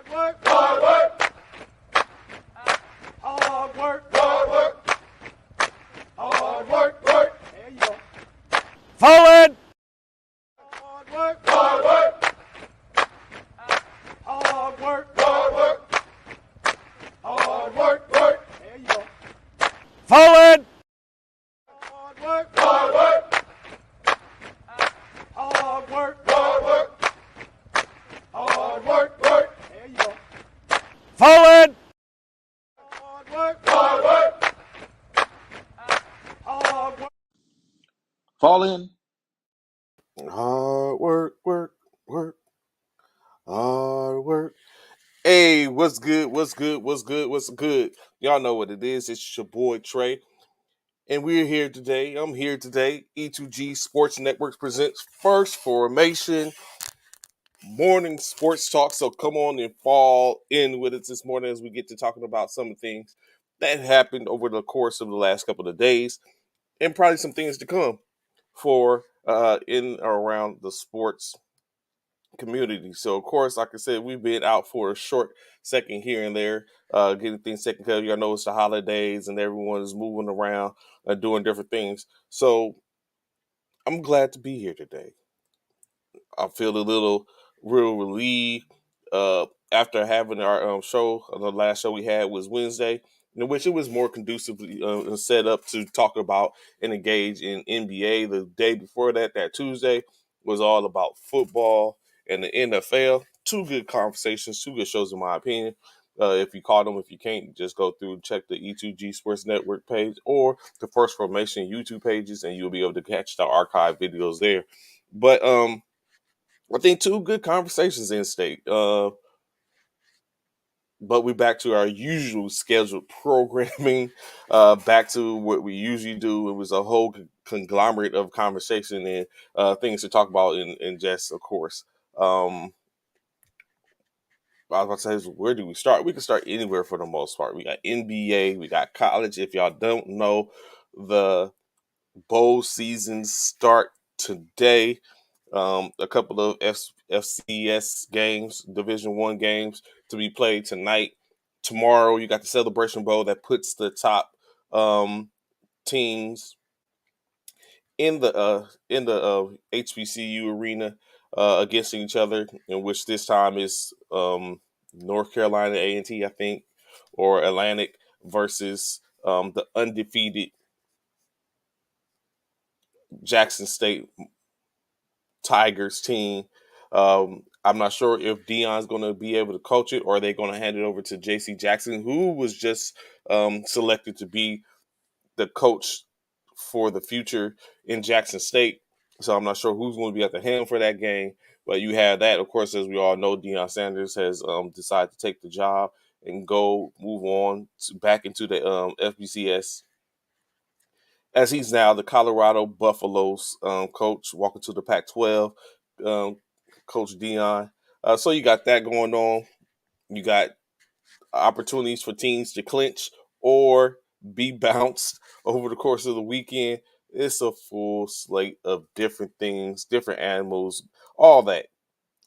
Forward! Forward! Forward! Fall in. Hard work, work. Hard work. Hey, what's good? What's good? Y'all know what it is. It's your boy Trey. And we're here today. I'm here today. E2G Sports Networks presents First Formation Morning Sports Talk. So come on and fall in with us this morning as we get to talking about some of the things that happened over the course of the last couple of days and probably some things to come for in or around the sports community. So, of course, like I said, we've been out for a short second here and there, getting things taken care of. Y'all know it's the holidays and everyone is moving around, doing different things. So, I'm glad to be here today. I feel a little real relieved after having our show. The last show we had was Wednesday, in which it was more conducively set up to talk about and engage in NBA. The day before that, that Tuesday, was all about football and the NFL. Two good conversations, two good shows in my opinion. If you caught them, if you can't, just go through and check the E2G Sports Network page or the First Formation YouTube pages, and you'll be able to catch the archive videos there. But I think two good conversations in state. But we're back to our usual scheduled programming, back to what we usually do. It was a whole conglomerate of conversation and things to talk about in just, of course. I was about to say, where do we start? We can start anywhere for the most part. We got NBA, we got college. If y'all don't know, the bowl seasons start today. A couple of FCS games, Division One games to be played tonight. Tomorrow, you got the Celebration Bowl that puts the top teams in the HBCU arena against each other, in which this time is North Carolina A&T, I think, or Atlantic versus the undefeated Jackson State Tigers team. I'm not sure if Deion's going to be able to coach it or are they going to hand it over to J.C. Jackson, who was just selected to be the coach for the future in Jackson State. So I'm not sure who's going to be at the helm for that game. But you have that, of course, as we all know, Deion Sanders has decided to take the job and move on back into the FBCS, as he's now the Colorado Buffaloes coach, walking to the Pac-12, Coach Deion. So you got that going on. You got opportunities for teams to clinch or be bounced over the course of the weekend. It's a full slate of different things, different animals, all that.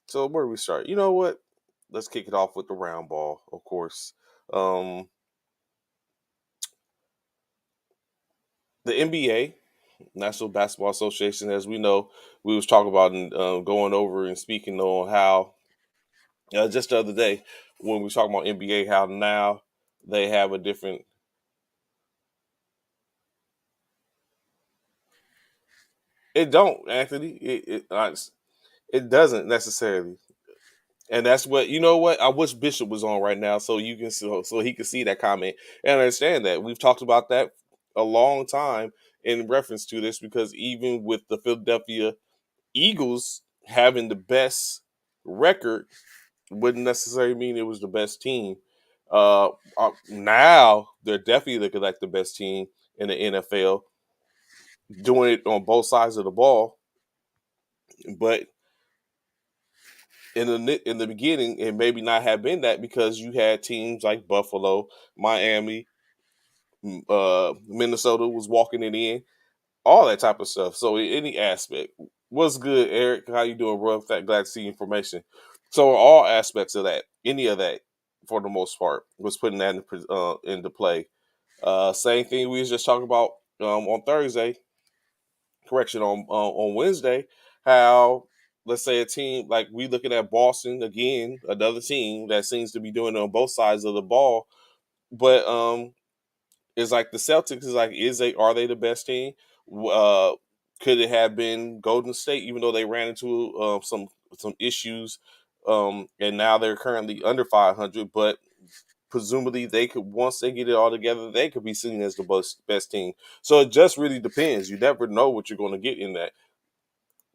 So where do we start? You know what? Let's kick it off with the round ball, of course. The NBA, National Basketball Association, as we know, we was talking about and going over and speaking on how just the other day when we were talking about NBA, how now they have a different. It don't, Anthony. It doesn't necessarily, and that's what you know. What I wish Bishop was on right now, so you can so he can see that comment and understand that we've talked about that a long time in reference to this, because even with the Philadelphia Eagles having the best record wouldn't necessarily mean it was the best team. Now they're definitely looking like the best team in the NFL, doing it on both sides of the ball. But in the beginning, it maybe not have been that, because you had teams like Buffalo, Miami, Minnesota was walking it in, all that type of stuff. So in any aspect, what's good, Eric? How you doing, bro? Glad to see information. So all aspects of that, any of that, for the most part, was putting that into play. Same thing we was just talking about on Thursday. Correction, on Wednesday, how let's say a team like we looking at Boston again, another team that seems to be doing it on both sides of the ball, but it's like the Celtics is like, are they the best team? Uh, could it have been Golden State, even though they ran into some issues, and now they're currently under 500, but presumably they could, once they get it all together, they could be seen as the best team. So it just really depends. You never know what you're going to get in that.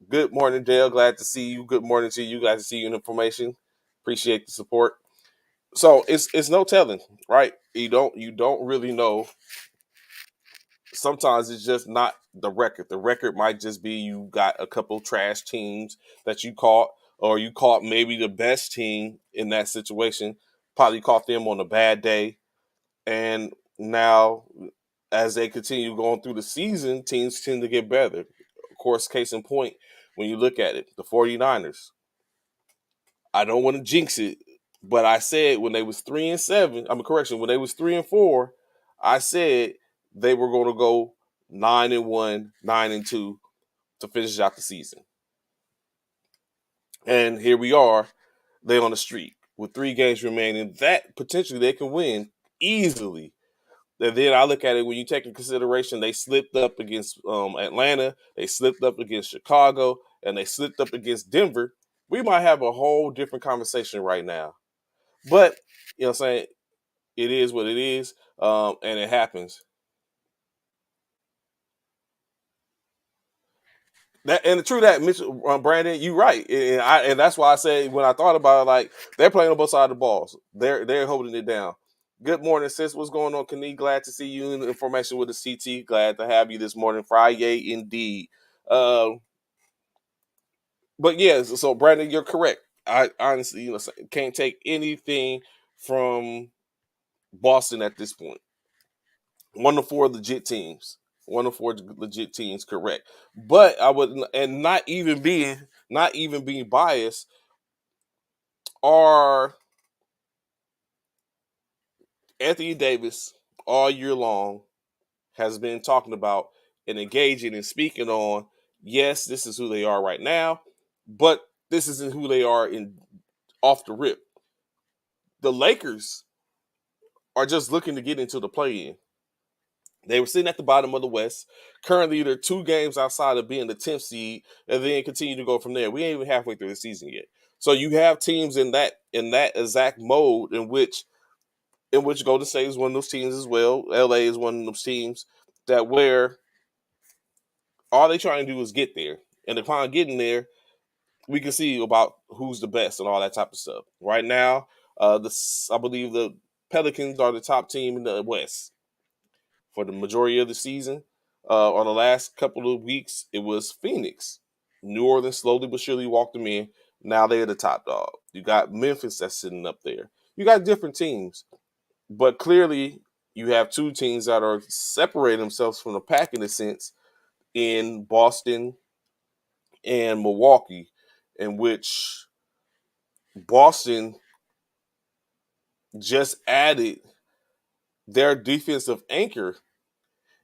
Good morning, Dale. Glad to see you. Good morning to you. Glad to see you in information. Appreciate the support. So it's no telling, right? You don't really know. Sometimes it's just not the record. The record might just be you got a couple trash teams that you caught, or you caught maybe the best team in that situation. Probably caught them on a bad day, and now as they continue going through the season, teams tend to get better. Of course, case in point, when you look at it, the 49ers. I don't want to jinx it, but I said when they was 3-7, I'm a correction, when they was 3-4, I said they were going to go 9-1, 9-2 to finish out the season. And here we are, they on the streak with 3 games remaining. That potentially they can win easily. And then I look at it when you take in consideration they slipped up against Atlanta, they slipped up against Chicago, and they slipped up against Denver. We might have a whole different conversation right now. But you know what I'm saying, it is what it is, and it happens. That and the true that Mitchell Brandon, you right, and that's why I say when I thought about it, like they're playing on both sides of the balls, they're holding it down. Good morning, sis. What's going on, Kani? Glad to see you in the information with the CT. Glad to have you this morning. Friday, indeed. Um, but yeah, so Brandon, you're correct. I honestly, can't take anything from Boston at this point. One of 4 legit teams. One of 4 legit teams, correct. But I would, and not even being biased, are Anthony Davis all year long has been talking about and engaging and speaking on. Yes, this is who they are right now, but this isn't who they are in off the rip. The Lakers are just looking to get into the play-in. They were sitting at the bottom of the West. Currently, they're 2 games outside of being the 10th seed, and then continue to go from there. We ain't even halfway through the season yet. So you have teams in that exact mode in which Golden State is one of those teams as well. LA is one of those teams that where all they trying to do is get there. And upon getting there, we can see about who's the best and all that type of stuff. Right now, I believe the Pelicans are the top team in the West for the majority of the season. On the last couple of weeks, it was Phoenix. New Orleans slowly but surely walked them in. Now they're the top dog. You got Memphis that's sitting up there. You got different teams, but clearly you have 2 teams that are separating themselves from the pack in a sense in Boston and Milwaukee, in which Boston just added their defensive anchor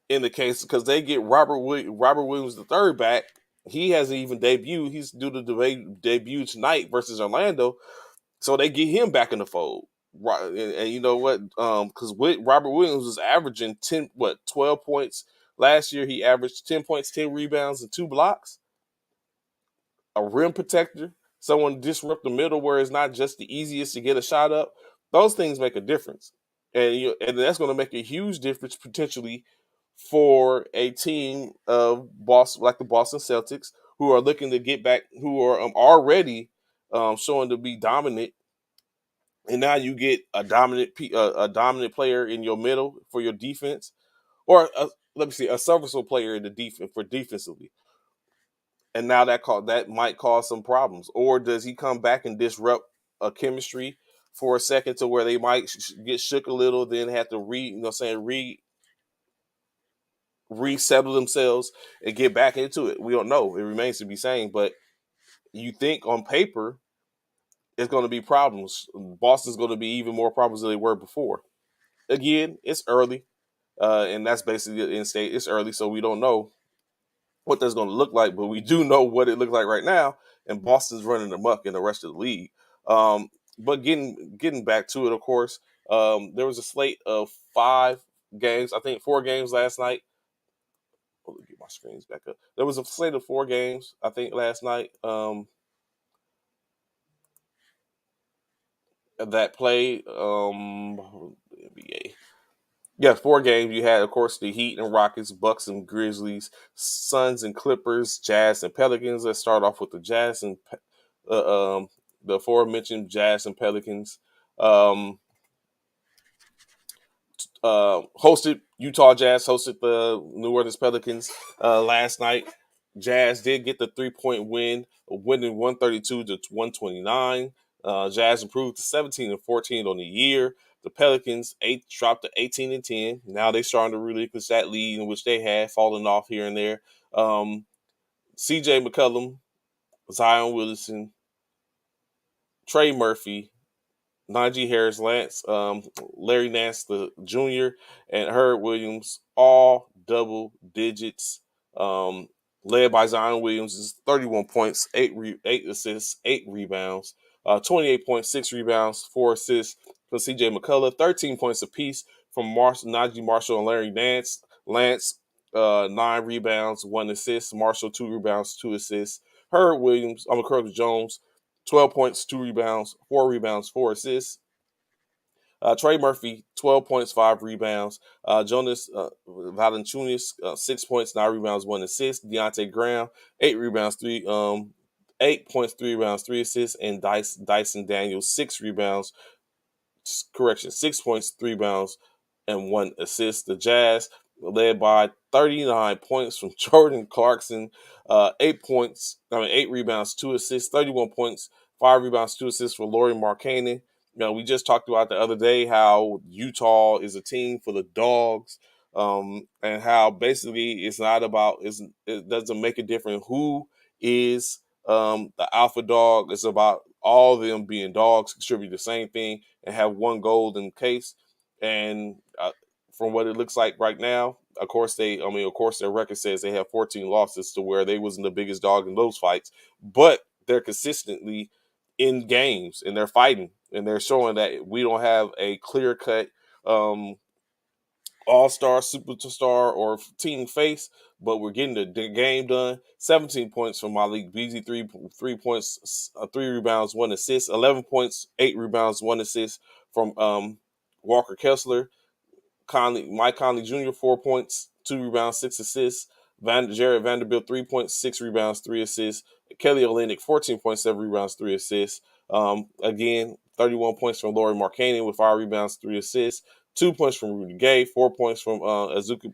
in the case because they get Robert Williams the third back. He hasn't even debuted. He's due to debut tonight versus Orlando, so they get him back in the fold. Right, and you know what? Because Robert Williams was averaging 12 points last year. He averaged 10 points, 10 rebounds, and 2 blocks. A rim protector, someone to disrupt the middle where it's not just the easiest to get a shot up. Those things make a difference, and that's going to make a huge difference potentially for a team of Boston, like the Boston Celtics, who are looking to get back, who are already showing to be dominant. And now you get a dominant player in your middle for your defense, or let me see, a serviceable player in the defense for defensively. And now that might cause some problems. Or does he come back and disrupt a chemistry for a second to where they might get shook a little, then have to resettle themselves and get back into it? We don't know. It remains to be seen. But you think on paper it's going to be problems. Boston's going to be even more problems than they were before. Again, it's early, and that's basically the in state. It's early, so we don't know what that's going to look like, but we do know what it looks like right now, and Boston's running amok in the rest of the league. But getting back to it, of course, there was a slate of 5 games. I think 4 games last night. Let me get my screens back up. There was a slate of 4 games, I think, last night that played NBA. Yeah, 4 games. You had, of course, the Heat and Rockets, Bucks and Grizzlies, Suns and Clippers, Jazz and Pelicans. Let's start off with the Jazz and the aforementioned Jazz and Pelicans. Um, hosted Utah Jazz hosted the New Orleans Pelicans last night. Jazz did get the 3-point win, winning 132 to 129. Jazz improved to 17-14 on the year. The Pelicans dropped to 18-10. Now they're starting to relinquish that lead in which they had fallen off here and there. C.J. McCollum, Zion Williamson, Trey Murphy, Najee Harris, Larry Nance the Jr., and Herb Williams, all double digits, led by Zion Williams, is 31 points, 8 assists, 8 rebounds, 28 points, 6 rebounds, 4 assists from C.J. McCullough, 13 points apiece from Najee Marshall and Larry Nance. Lance, 9 rebounds, 1 assist. Marshall, 2 rebounds, 2 assists. Curtis Jones, 12 points, 2 rebounds, 4 rebounds, 4 assists. Trey Murphy, 12 points, 5 rebounds. Jonas Valanciunas, 6 points, 9 rebounds, 1 assist. Deontay Graham, 8 points, 3 rebounds, 3 assists. And Dyson Daniels, 6 points, 3 rebounds, and 1 assist. The Jazz, led by 39 points from Jordan Clarkson, 8 rebounds, 2 assists, 31 points, 5 rebounds, 2 assists for Lauri Markkanen. We just talked about the other day how Utah is a team for the dogs, and how basically it's not about it doesn't make a difference who is the alpha dog. It's about all of them being dogs, contribute the same thing, and have one golden case. And from what it looks like right now, of course their record says they have 14 losses, to where they wasn't the biggest dog in those fights, but they're consistently in games and they're fighting and they're showing that we don't have a clear cut all-star, superstar, or team face, but we're getting the game done. 17 points from Malik Beasley, 3 points, 3 rebounds, 1 assist. 11 points, 8 rebounds, 1 assist from Walker Kessler. Mike Conley Jr., 4 points, 2 rebounds, 6 assists. Jared Vanderbilt, 3 points, 6 rebounds, 3 assists. Kelly Olynyk, 14 points, 7 rebounds, 3 assists. Again, 31 points from Lauri Markkanen with 5 rebounds, 3 assists. 2 points from Rudy Gay, 4 points from Azubuike.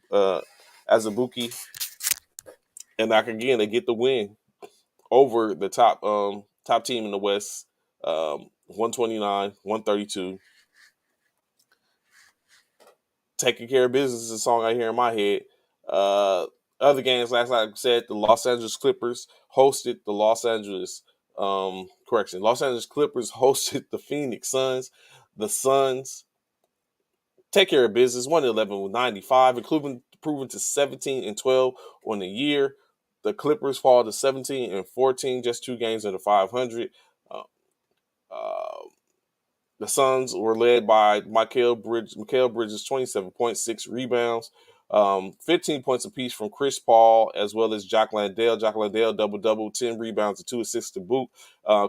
And again, they get the win over the top team in the West, 129-132. Taking care of business is a song I hear in my head. Other games last night, like I said, the Los Angeles Clippers hosted the Los Angeles Clippers hosted the Phoenix Suns. The Suns take care of business, 111 with 95, including improving to 17-12 on the year. The Clippers fall to 17-14, just 2 games under 500. The Suns were led by Mikal Bridges, 27.6 rebounds, 15 points apiece from Chris Paul, as well as Jock Landale. Jock Landale double-double, 10 rebounds and 2 assists to boot.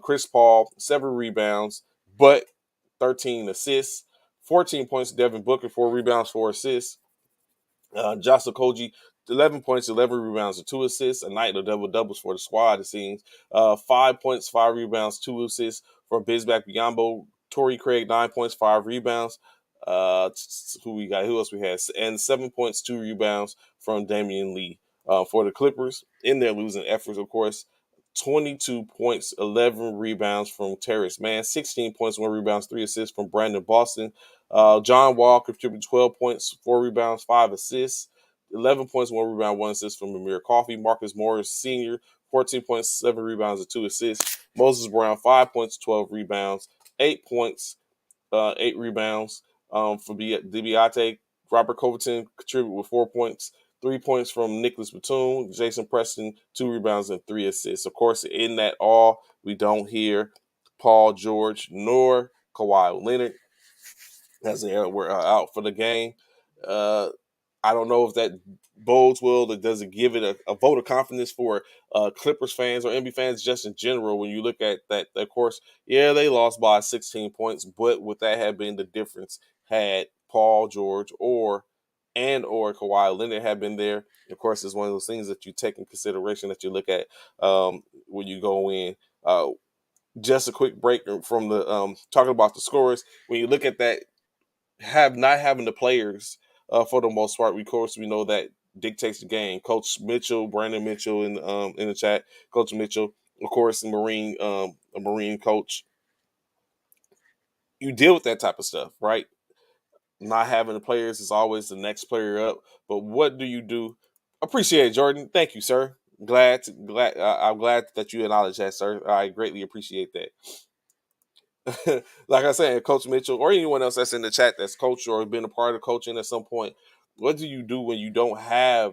Chris Paul, 7 rebounds, but 13 assists. 14 points, Devin Booker, 4 rebounds, 4 assists. Josh Okogie, 11 points, 11 rebounds, and 2 assists. A night of double-doubles for the squad, it seems. 5 points, 5 rebounds, 2 assists from Bismack Biyombo. Torrey Craig, 9 points, 5 rebounds. Who else we had? And 7 points, 2 rebounds from Damian Lee. For the Clippers, in their losing efforts, of course, 22 points, 11 rebounds from Terrence Mann, 16 points, 1 rebounds, 3 assists from Brandon Boston. John Wall contributed 12 points, 4 rebounds, 5 assists. 11 points, 1 rebound, 1 assist from Amir Coffey. Marcus Morris Sr., 14 points, 7 rebounds, and 2 assists. Moses Brown, 5 points, 12 rebounds, 8 points, 8 rebounds. For DiBiase, Robert Covington contributed with 4 points, 3 points from Nicholas Batum, Jason Preston, 2 rebounds and 3 assists. Of course, in that all, we don't hear Paul George nor Kawhi Leonard as they were out for the game. Uh, I don't know if that bodes well. That doesn't give it a vote of confidence for Clippers fans or NBA fans just in general. When you look at that, of course, yeah, they lost by 16 points, but would that have been the difference had Paul George or Kawhi Leonard had been there? Of course, it's one of those things that you take in consideration that you look at when you go in. Just a quick break from the talking about the scores. When you look at that, not having the players for the most part. Of course, we know that dictates the game. Coach Mitchell, Brandon Mitchell in the chat. Coach Mitchell, of course, a Marine coach. You deal with that type of stuff, right? Not having the players is always the next player up. But what do you do? Appreciate it, Jordan. Thank you, sir. I'm glad that you acknowledge that, sir. I greatly appreciate that. Like I said, Coach Mitchell or anyone else that's in the chat that's coached or been a part of coaching at some point, what do you do when you don't have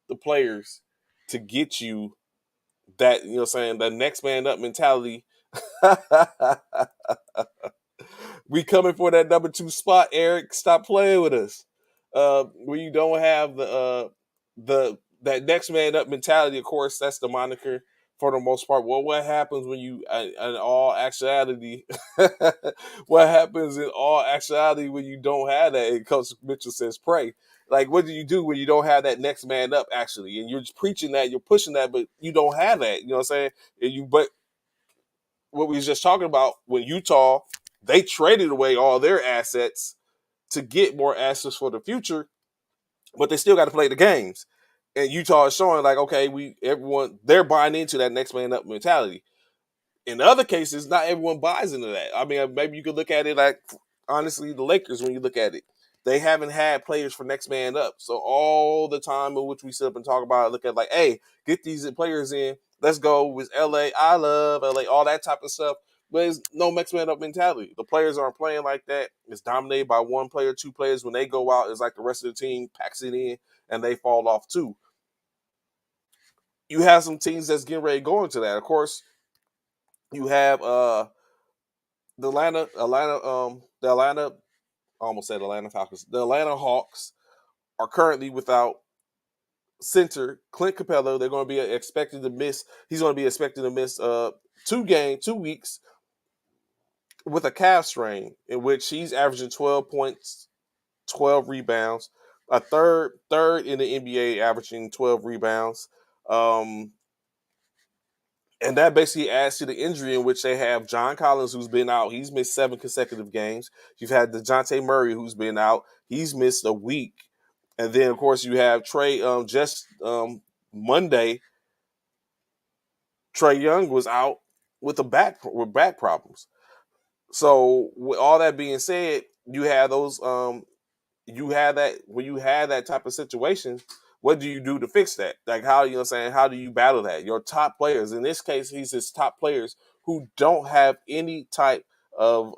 the players to get you that, the next man up mentality? We coming for that number 2 spot, Eric. Stop playing with us. When you don't have the that next man up mentality, of course, that's the moniker for the most part. Well, what happens when you, in all actuality, what happens in all actuality when you don't have that? And Coach Mitchell says, pray. Like, what do you do when you don't have that next man up, actually? And you're just preaching that, you're pushing that, but you don't have that. You know what I'm saying? But what we was just talking about, when Utah, they traded away all their assets to get more assets for the future, but they still got to play the games. And Utah is showing like, okay, they're buying into that next man up mentality. In other cases, not everyone buys into that. I mean, maybe you could look at it like, honestly, the Lakers, when you look at it, they haven't had players for next man up. So all the time in which we sit up and talk about it, look at like, hey, get these players in. Let's go with LA. I love LA, all that type of stuff. But it's no next man up mentality. The players aren't playing like that. It's dominated by one player, two players. When they go out, it's like the rest of the team packs it in and they fall off too. You have some teams that's getting ready to go into that. Of course, you have the I almost said Atlanta Falcons. The Atlanta Hawks are currently without center Clint Capella. They're going to be expected to miss. He's going to be expected to miss 2 weeks with a calf strain, in which he's averaging 12 points, 12 rebounds, a third in the NBA, averaging 12 rebounds. And that basically adds to the injury in which they have John Collins, who's been out. He's missed 7 consecutive games. You've had DeJounte Murray, who's been out. He's missed a week. And then, of course, you have Trey. Monday, Trey Young was out with back problems. So, with all that being said, you have those. You have that when you have that type of situation. What do you do to fix that? Like, how do you battle that? Your top players, in this case, he's his top players who don't have any type of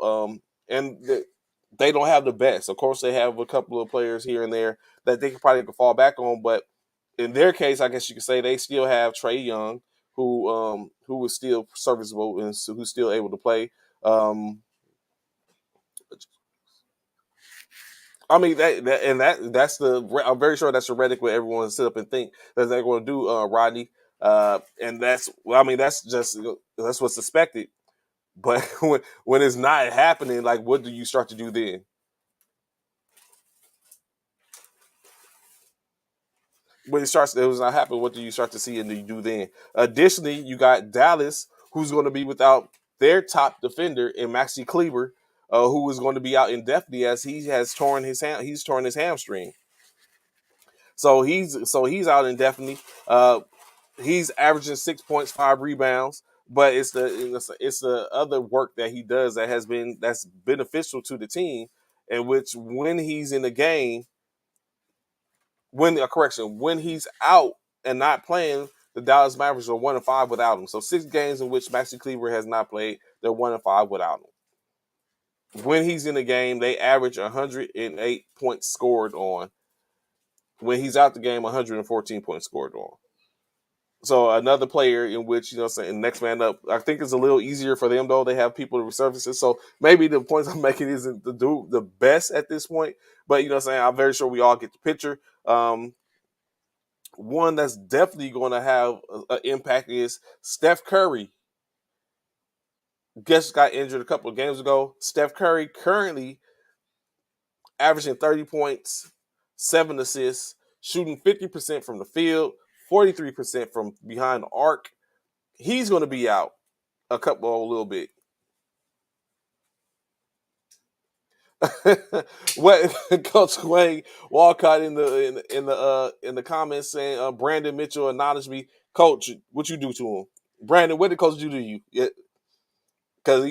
they don't have the best. Of course, they have a couple of players here and there that they could fall back on, but in their case, I guess you could say they still have Trey Young, who is still serviceable and who's still able to play. I mean that's I'm very sure that's theoretic what everyone sit up and think that they're going to do, Rodney. And that's what's suspected. But when it's not happening, like, what do you start to do then? When it was not happening, what do you start to see and do you do then? Additionally, you got Dallas, who's going to be without their top defender in Maxi Kleber, who is going to be out indefinitely as he's torn his hamstring. So he's out indefinitely. He's averaging 6 points, 5 rebounds, but it's the other work that he does that's beneficial to the team, in which when he's in the game, when he's out and not playing, the Dallas Mavericks are 1-5 without him. So 6 games in which Maxi Kleber has not played, they're 1-5 without him. When he's in the game, they average 108 points scored on. When he's out the game, 114 points scored on. So another player in which, saying next man up, I think it's a little easier for them though. They have people to resurface it. So maybe the points I'm making isn't the best at this point, but I'm very sure we all get the picture. One that's definitely going to have an impact is Steph Curry. Guess got injured a couple of games ago. Steph Curry currently averaging 30 points, 7 assists, shooting 50% from the field, 43% from behind the arc. He's going to be out a little bit. What Coach Wayne Walcott in the comments saying Brandon Mitchell acknowledged me. Coach, what you do to him? Brandon, what did Coach do to you? Because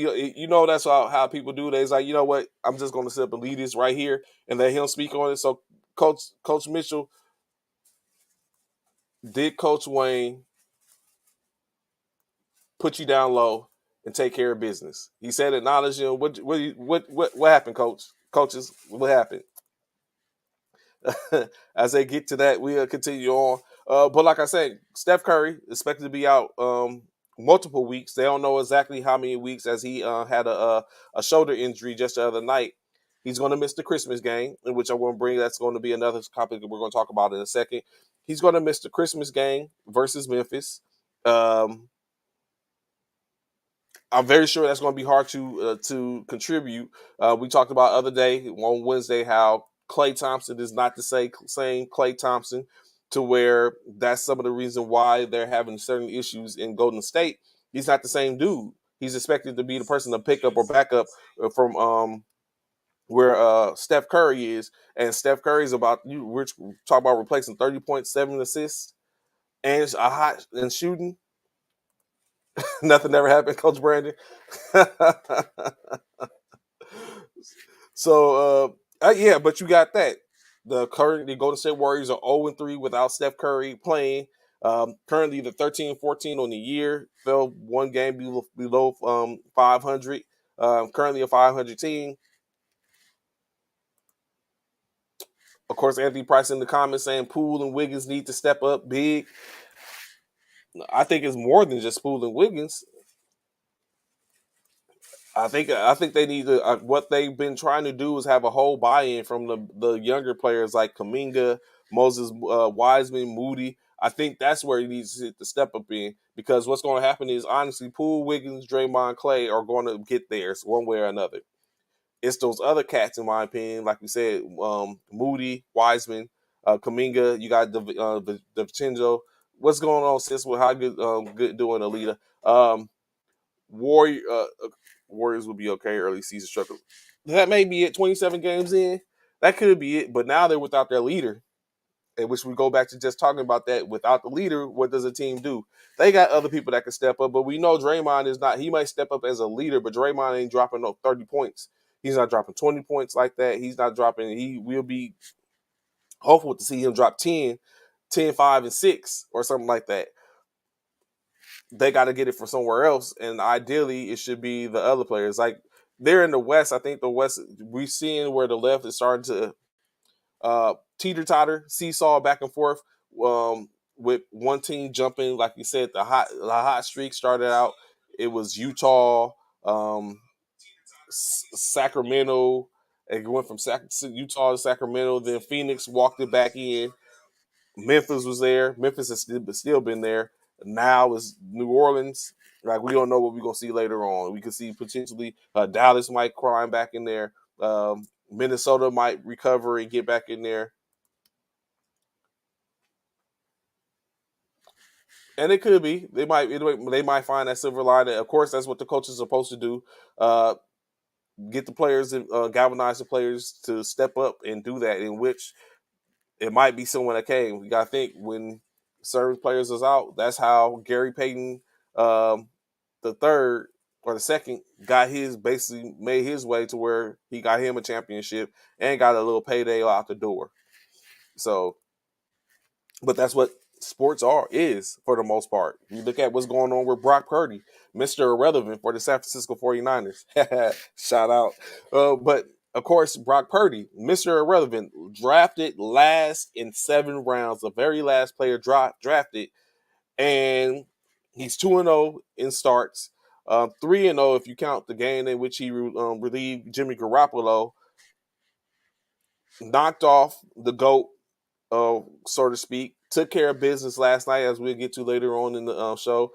that's how people do. They's like, you know what? I'm just going to sit up and lead this right here and let him speak on it. So Coach Mitchell, did Coach Wayne put you down low and take care of business? He said acknowledge him. What happened, Coach? Coaches, what happened? As they get to that, we'll continue on. But like I said, Steph Curry expected to be out multiple weeks. They don't know exactly how many weeks, as he had a shoulder injury just the other night. He's going to miss the Christmas game, in which I want to bring. That's going to be another topic that we're going to talk about in a second. He's going to miss the Christmas game versus Memphis. I'm very sure that's going to be hard to contribute. We talked about other day on Wednesday how Klay Thompson is not the same Klay Thompson, to where that's some of the reason why they're having certain issues in Golden State. He's not the same dude. He's expected to be the person to pick up or back up from where Steph Curry is, and Steph Curry is about we're talking about replacing 30.7 assists and a hot and shooting. Nothing ever happened, Coach Brandon. So yeah, but you got that. The Golden State Warriors are 0-3 without Steph Curry playing. Currently, the 13-14 on the year, fell one game below 500. Currently a 500 team. Of course, Anthony Price in the comments saying Poole and Wiggins need to step up big. I think it's more than just Poole and Wiggins. I think they need to. What they've been trying to do is have a whole buy-in from the younger players like Kuminga, Moses Wiseman, Moody. I think that's where he needs to step up in, because what's going to happen is, honestly, Poole, Wiggins, Draymond, Clay are going to get theirs one way or another. It's those other cats, in my opinion, like we said, Moody, Wiseman, Kuminga. You got DiVincenzo. What's going on, sis? How good doing, Alita? Warrior. Warriors will be okay. Early season struggle. That may be it. 27 games in, that could be it. But now they're without their leader, in which we go back to just talking about that. Without the leader, what does a team do? They got other people that can step up, but we know Draymond is not. He might step up as a leader, but Draymond ain't dropping no 30 points. He's not dropping 20 points like that. He's not dropping. He will be hopeful to see him drop 10, 5, and 6 or something like that. They got to get it from somewhere else, and ideally it should be the other players. Like, they're in the West. I think the West, we're seeing where the left is starting to teeter-totter, seesaw back and forth, with one team jumping. Like you said, the hot streak started out. It was Utah, Sacramento. It went from Utah to Sacramento. Then Phoenix walked it back in. Memphis was there. Memphis has still been there. Now is New Orleans. Like, we don't know what we're gonna see later on. We could see potentially Dallas might climb back in there. Minnesota might recover and get back in there, and it could be they might find that silver lining. Of course, that's what the coach is supposed to do. Get the players, galvanize the players to step up and do that. In which it might be someone that came. We got to think, when certain players is out, that's how Gary Payton, the third or the second, basically made his way to where he got him a championship and got a little payday out the door. So, but that's what sports is for the most part. You look at what's going on with Brock Purdy, Mr. Irrelevant for the San Francisco 49ers. Shout out. But of course, Brock Purdy, Mr. Irrelevant, drafted last in 7 rounds, the very last player drafted, and he's 2-0 in starts. 3-0 if you count the game in which he relieved Jimmy Garoppolo, knocked off the GOAT, so to speak. Took care of business last night, as we'll get to later on in the show.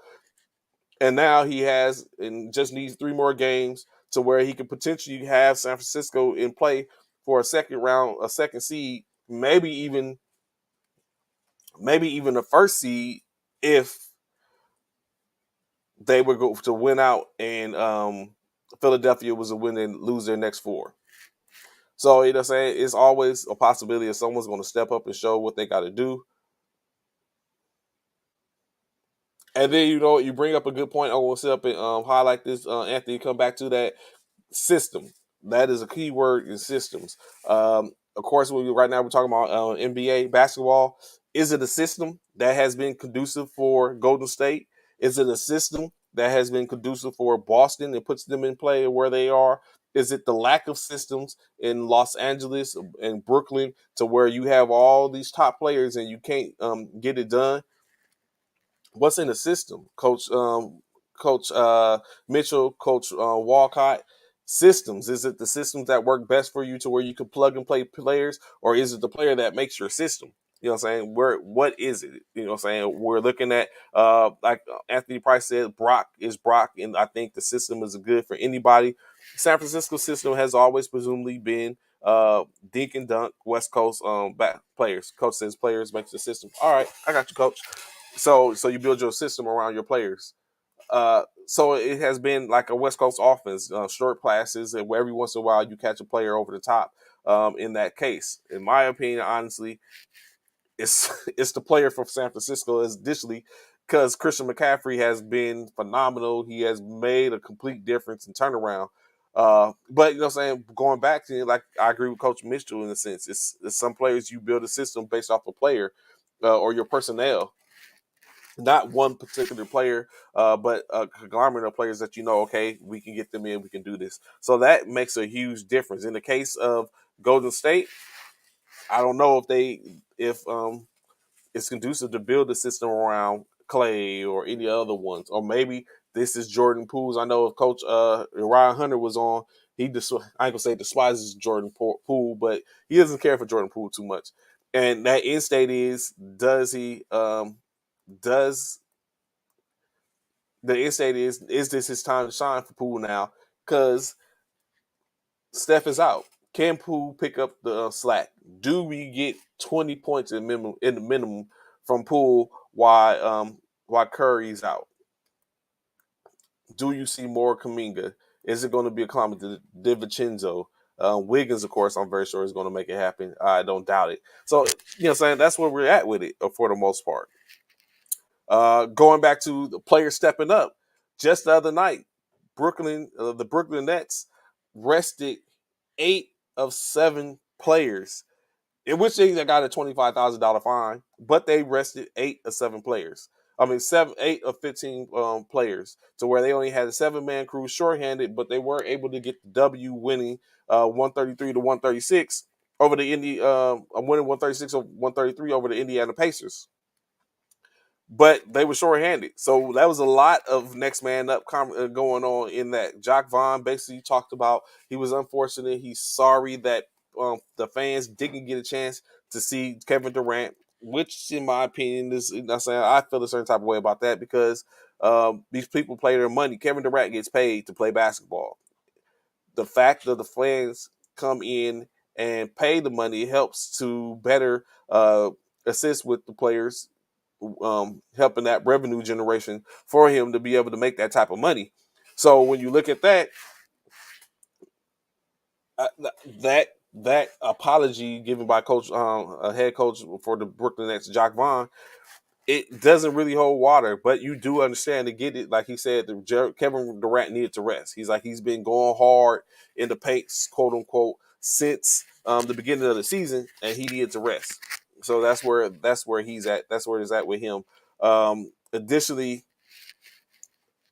And now he has and just needs 3 more games to where he could potentially have San Francisco in play for a second round, a second seed, maybe even a first seed if they were go to win out and Philadelphia was to win and lose their next 4. So you know what I'm saying, it's always a possibility that someone's going to step up and show what they got to do. And then you bring up a good point. I want to sit up and highlight this, Anthony. Come back to that system. That is a key word in systems. Of course, right now we're talking about NBA basketball. Is it a system that has been conducive for Golden State? Is it a system that has been conducive for Boston and puts them in play where they are? Is it the lack of systems in Los Angeles and Brooklyn to where you have all these top players and you can't get it done? What's in the system, Coach Mitchell, Coach Walcott? Systems. Is it the systems that work best for you to where you can plug and play players, or is it the player that makes your system? You know what I'm saying? What is it? You know what I'm saying? We're looking at like Anthony Price said, Brock is Brock, and I think the system is good for anybody. San Francisco system has always presumably been dink and dunk, West Coast back players. Coach says players makes the system. All right, I got you, Coach. So you build your system around your players. So it has been like a West Coast offense, short passes, and where every once in a while you catch a player over the top. In that case, in my opinion, honestly, it's it's the player from San Francisco additionally because Christian McCaffrey has been phenomenal. He has made a complete difference and turnaround. But you know what I'm saying, going back to it, like I agree with Coach Mitchell in a sense. It's some players you build a system based off a player or your personnel, not one particular player, but a conglomerate of players that okay, we can get them in, we can do this. So that makes a huge difference. In the case of Golden State, I don't know if it's conducive to build a system around Clay or any other ones, or maybe this is Jordan Poole's. I know if Coach Ryan Hunter was on, I ain't gonna say despises Jordan Poole, but he doesn't care for Jordan Poole too much. And that end state is, does the end state is this his time to shine for Poole now? Because Steph is out. Can Poole pick up the slack? Do we get 20 points in the minimum from Poole while Curry's out? Do you see more Kaminga? Is it going to be a climate to DiVincenzo? Wiggins, of course, I'm very sure is going to make it happen. I don't doubt it. So, you know what I'm saying? That's where we're at with it for the most part. Going back to the players stepping up, just the other night, the Brooklyn Nets rested 8 of 7 players, in which they got a $25,000 fine, but they rested 8 of 7 players. I mean, 8 of 15 players, to where they only had a 7-man crew shorthanded, but they were able to get the W, winning 133 to 136 over the winning 136 or 133 over the Indiana Pacers. But they were short-handed. So that was a lot of next man up going on in that. Jacques Vaughn basically talked about he was unfortunate. He's sorry that the fans didn't get a chance to see Kevin Durant, which in my opinion is, I'm saying, I feel a certain type of way about that because these people play their money. Kevin Durant gets paid to play basketball. The fact that the fans come in and pay the money helps to better assist with the players, helping that revenue generation for him to be able to make that type of money. So when you look at that, uh, that apology given by a head coach for the Brooklyn Nets, Jacques Vaughn, it doesn't really hold water. But you do understand to get it, like he said, Kevin Durant needed to rest. He's been going hard in the paint, quote unquote, since the beginning of the season, and he needed to rest. So that's where he's at. That's where it's at with him. Additionally,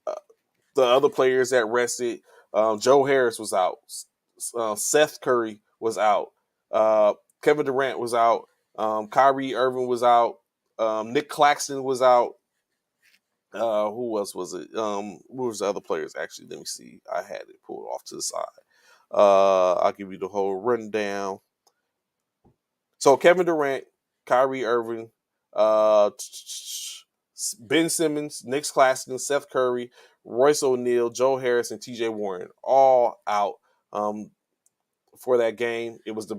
uh, the other players that rested, Joe Harris was out. Seth Curry was out. Uh, Kevin Durant was out. Kyrie Irving was out. Nick Claxton was out. Who else was it? Who was the other players? Actually, let me see. I had it pulled off to the side. I'll give you the whole rundown. So Kevin Durant, Kyrie Irving, uh, Ben Simmons, Nick Claxton, Seth Curry, Royce O'Neal, Joe Harris, and T.J. Warren all out um, for that game. It was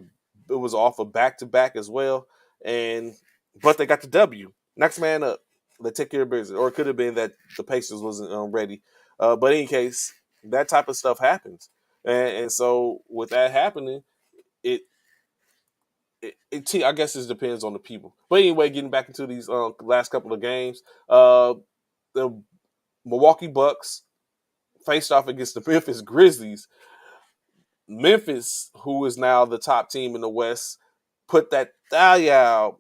off of back to back as well, and but they got the W. Next man up. They take care of business, or it could have been that the Pacers wasn't ready. But in any case, that type of stuff happens, and so with that happening, it I guess it depends on the people. But anyway, getting back into these last couple of games, the Milwaukee Bucks faced off against the Memphis Grizzlies. Memphis, who is now the top team in the West, put that out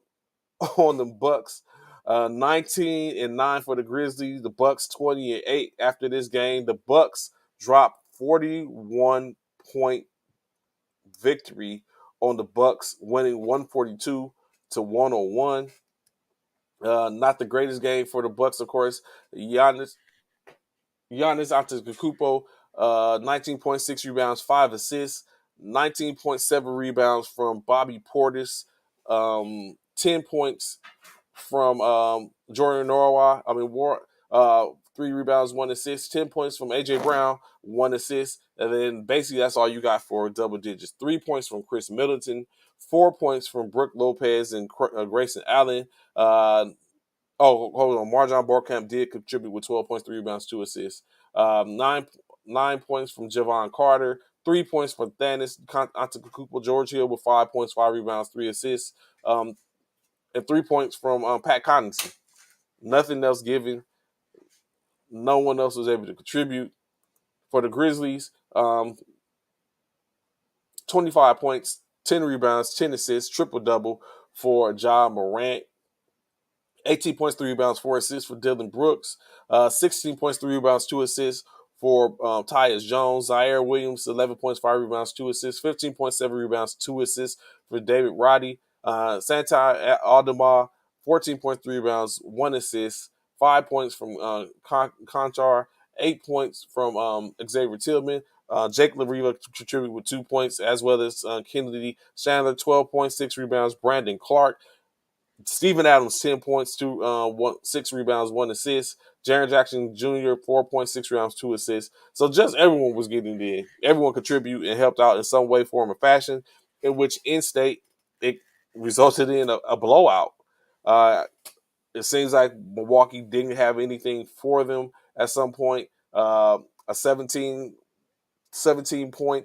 on the Bucks. 19-9 for the Grizzlies. The Bucks 20-8 after this game. The Bucks dropped 41-point victory on the Bucks, winning 142-101. Not the greatest game for the Bucks, of course. Giannis Antetokounmpo, 19.6 rebounds, 5 assists, 19.7 rebounds from Bobby Portis, 10 points from Jordan Norwa. 3 rebounds, 1 assist, 10 points from AJ Brown, 1 assist, and then basically that's all you got for double digits. 3 points from Chris Middleton, 4 points from Brooke Lopez and Grayson Allen. Hold on. Marjon Borkamp did contribute with 12 points, 3 rebounds, 2 assists. Nine points from Javon Carter, 3 points from Thanos Antetokounmpo. George Hill with 5 points, 5 rebounds, 3 assists, and 3 points from Pat Connaughton. Nothing else given. No one else was able to contribute for the Grizzlies. 25 points, 10 rebounds, 10 assists, triple double for Ja Morant. 18 points, 3 rebounds, 4 assists for Dylan Brooks. 16 points, 3 rebounds, 2 assists for Tyus Jones. Zaire Williams, 11 points, 5 rebounds, 2 assists. 15.7 rebounds, 2 assists for David Roddy. Santi Aldama, 14.3 rebounds, 1 assist. 5 points from Conchar. 8 points from Xavier Tillman. Jake LaRiva contributed with 2 points, as well as Kennedy Chandler, 12.6 rebounds. Brandon Clark, Steven Adams, 10 points, 6 rebounds, 1 assist. Jaren Jackson Jr., 4.6 rebounds, 2 assists. So just everyone was getting in. Everyone contributed and helped out in some way, form, or fashion, in which in state it resulted in a blowout. Uh, it seems like Milwaukee didn't have anything for them at some point. A 17-point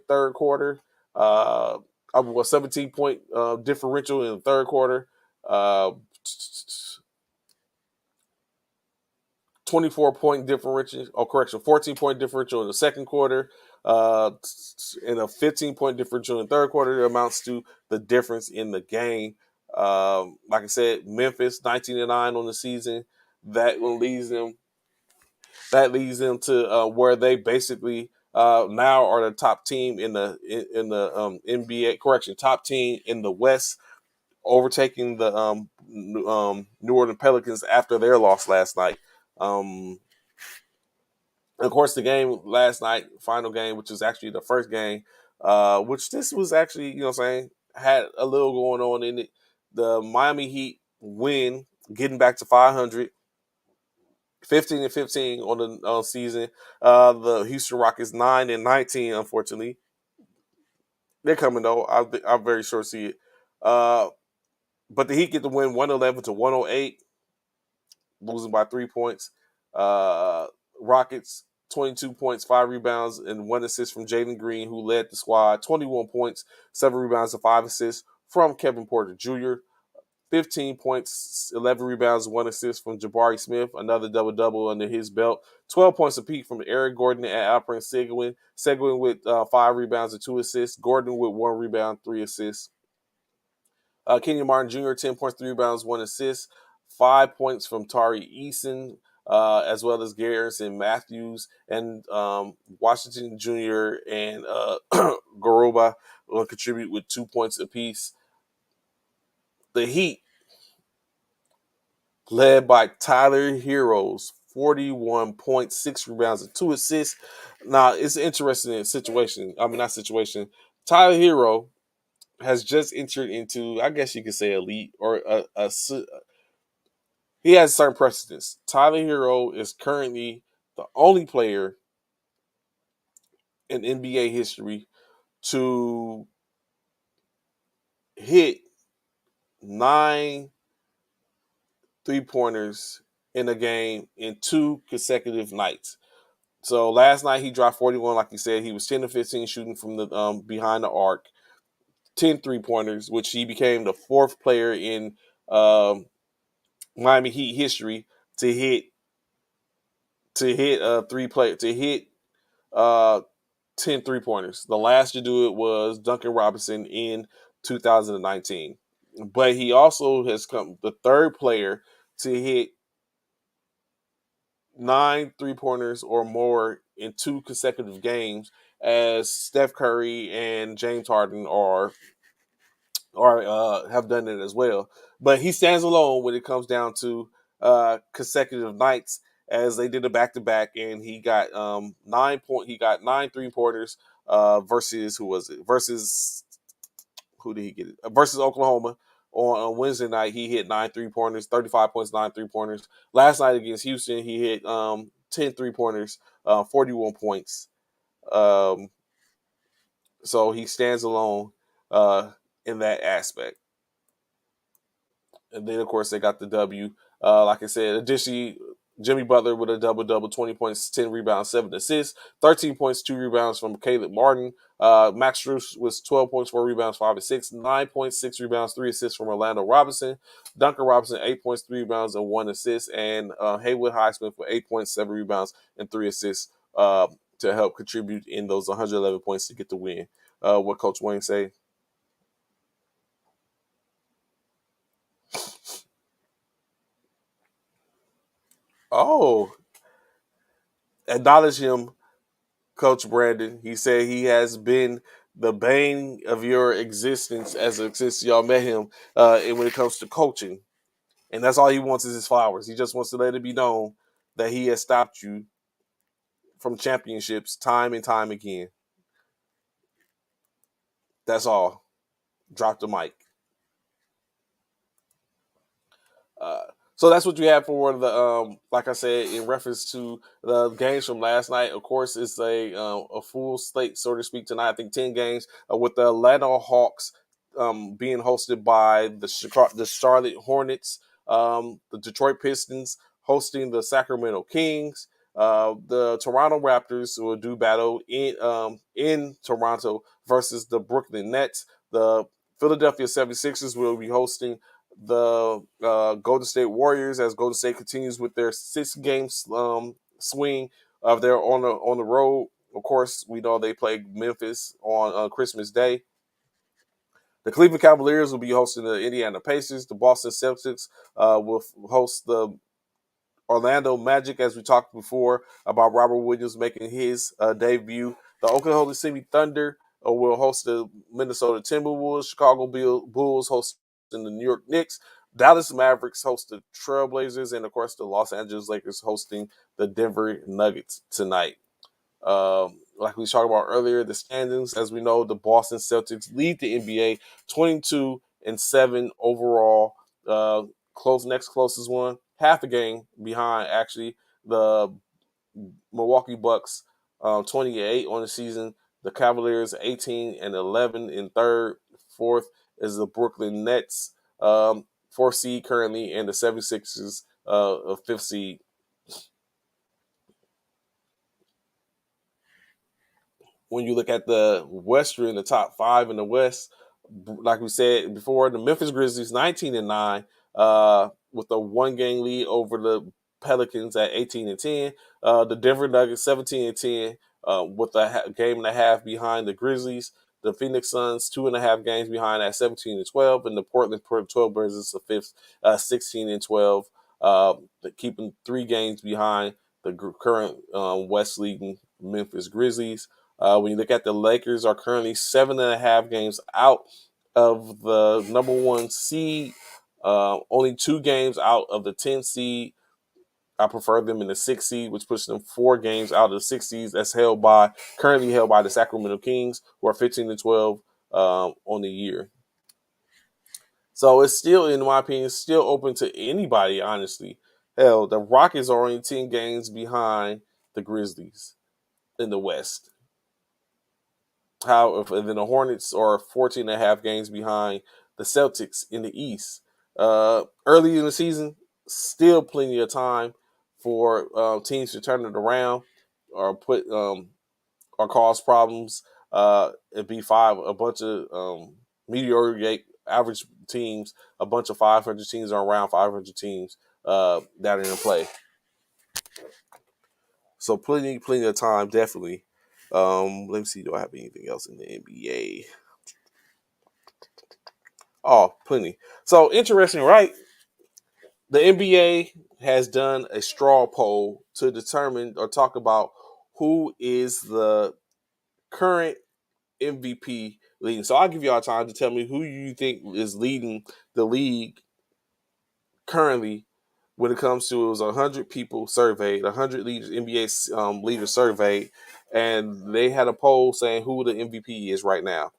third quarter. 17-point differential in the third quarter. Uh, 24-point differential, 14-point differential in the second quarter, and a 15-point differential in the third quarter amounts to the difference in the game. Like I said, Memphis 19-9 on the season. That leads them. That leads them to where they basically now are the top team in the NBA. Top team in the West, overtaking the New Orleans Pelicans after their loss last night. Of course, the game last night, final game, which was actually the first game, which this was actually, had a little going on in it. The Miami Heat win, getting back to 500, 15-15 on the season. The Houston Rockets 9-19, unfortunately. They're coming though. I'm very sure to see it. But the Heat get the win 111-108, losing by 3 points. Rockets 22 points, 5 rebounds, and 1 assist from Jalen Green, who led the squad. 21 points, 7 rebounds, and 5 assists from Kevin Porter Jr. 15 points, 11 rebounds, 1 assist from Jabari Smith, another double-double under his belt. 12 points apiece from Eric Gordon and Alperen Sengun. Sengun with 5 rebounds and 2 assists. Gordon with 1 rebound, 3 assists. Kenyon Martin Jr., 10 points, 3 rebounds, 1 assist. 5 points from Tari Eason, as well as Garrison Matthews and Washington Jr. and Garoba will contribute with 2 points apiece. The Heat, led by Tyler Heroes, 41.6 rebounds and 2 assists. Now, it's an interesting situation. I mean, not situation. Tyler Hero has just entered into, I guess you could say, elite or he has certain precedence. Tyler Hero is currently the only player in NBA history to hit 9 3-pointers in a game in 2 consecutive nights. So last night he dropped 41, like you said. He was 10 to 15 shooting from the behind the arc, 10 3-pointers, which he became the fourth player in Miami Heat history to hit to hit uh 10 3-pointers. The last to do it was Duncan Robinson in 2019. But he also has come the third player to hit 9 3-pointers or more in 2 consecutive games, as Steph Curry and James Harden are have done it as well. But he stands alone when it comes down to consecutive nights, as they did a back to back, and he got 9 3-pointers versus who was it? Versus who did he get it? Versus Oklahoma. On Wednesday night, he hit 9 3-pointers, 35 points, 9 3-pointers. Last night against Houston, he hit 10 3-pointers, 41 points. Um, so he stands alone in that aspect. And then, of course, they got the W. Like I said, additionally, Jimmy Butler with a double-double, 20 points, 10 rebounds, 7 assists, 13 points, 2 rebounds from Caleb Martin. Max Strus was 12 points, 4 rebounds, 5 and 6, 9.6 rebounds, 3 assists from Orlando Robinson. Duncan Robinson, 8 points, 3 rebounds, and 1 assist. And Haywood Highsmith with 8 points, 7 rebounds, and 3 assists to help contribute in those 111 points to get the win. What Coach Wayne say? Oh, acknowledge him, Coach Brandon. He said he has been the bane of your existence since y'all met him. And when it comes to coaching, and that's all he wants is his flowers. He just wants to let it be known that he has stopped you from championships time and time again. That's all. Drop the mic. Uh, so that's what you have for the like I said, in reference to the games from last night. Of course, it's a full slate, so to speak, tonight. I think 10 games with the Atlanta Hawks being hosted by the Charlotte Hornets, the Detroit Pistons hosting the Sacramento Kings. The Toronto Raptors will do battle in Toronto versus the Brooklyn Nets. The Philadelphia 76ers will be hosting the Golden State Warriors, as Golden State continues with their 6 game swing of their on the road. Of course, we know they play Memphis on Christmas Day. The Cleveland Cavaliers will be hosting the Indiana Pacers. The Boston Celtics will host the Orlando Magic, as we talked before about Robert Williams making his debut. The Oklahoma City Thunder will host the Minnesota Timberwolves. Chicago Bulls hosting the New York Knicks. Dallas Mavericks host the Trailblazers. And, of course, the Los Angeles Lakers hosting the Denver Nuggets tonight. Like we talked about earlier, the standings, as we know, the Boston Celtics lead the NBA 22-7 overall. Next closest one, half a game behind, actually, the Milwaukee Bucks, 28 on the season. The Cavaliers 18-11 in third. Fourth is the Brooklyn Nets, fourth seed currently, and the 76ers, fifth seed. When you look at the Western, the top 5 in the West, like we said before, the Memphis Grizzlies 19-9, with a 1 game lead over the Pelicans at 18-10. The Denver Nuggets 17-10, with a game and a half behind the Grizzlies. The Phoenix Suns 2.5 games behind at 17-12, and the Portland Trail Blazers the fifth, 16-12, keeping 3 games behind the current West leading Memphis Grizzlies. When you look at the Lakers, are currently 7.5 games out of the number 1 seed, only 2 games out of the 10 seed. I prefer them in the 6 seed, which puts them 4 games out of the 6 seeds. That's currently held by the Sacramento Kings, who are 15-12 on the year. So it's still, in my opinion, still open to anybody. Honestly, hell, the Rockets are only 10 games behind the Grizzlies in the West. And then the Hornets are 14.5 games behind the Celtics in the East. Early in the season, still plenty of time for teams to turn it around or or cause problems. At B5, a bunch of mediocre average teams, a bunch of 500 teams or around 500 teams that are in play. So plenty of time, definitely. Let me see. Do I have anything else in the NBA? Oh, plenty. So interesting, right? The NBA has done a straw poll to determine or talk about who is the current MVP leading. So I'll give y'all time to tell me who you think is leading the league currently when it comes to. It was 100 people surveyed, 100 leaders, NBA leaders surveyed, and they had a poll saying who the MVP is right now.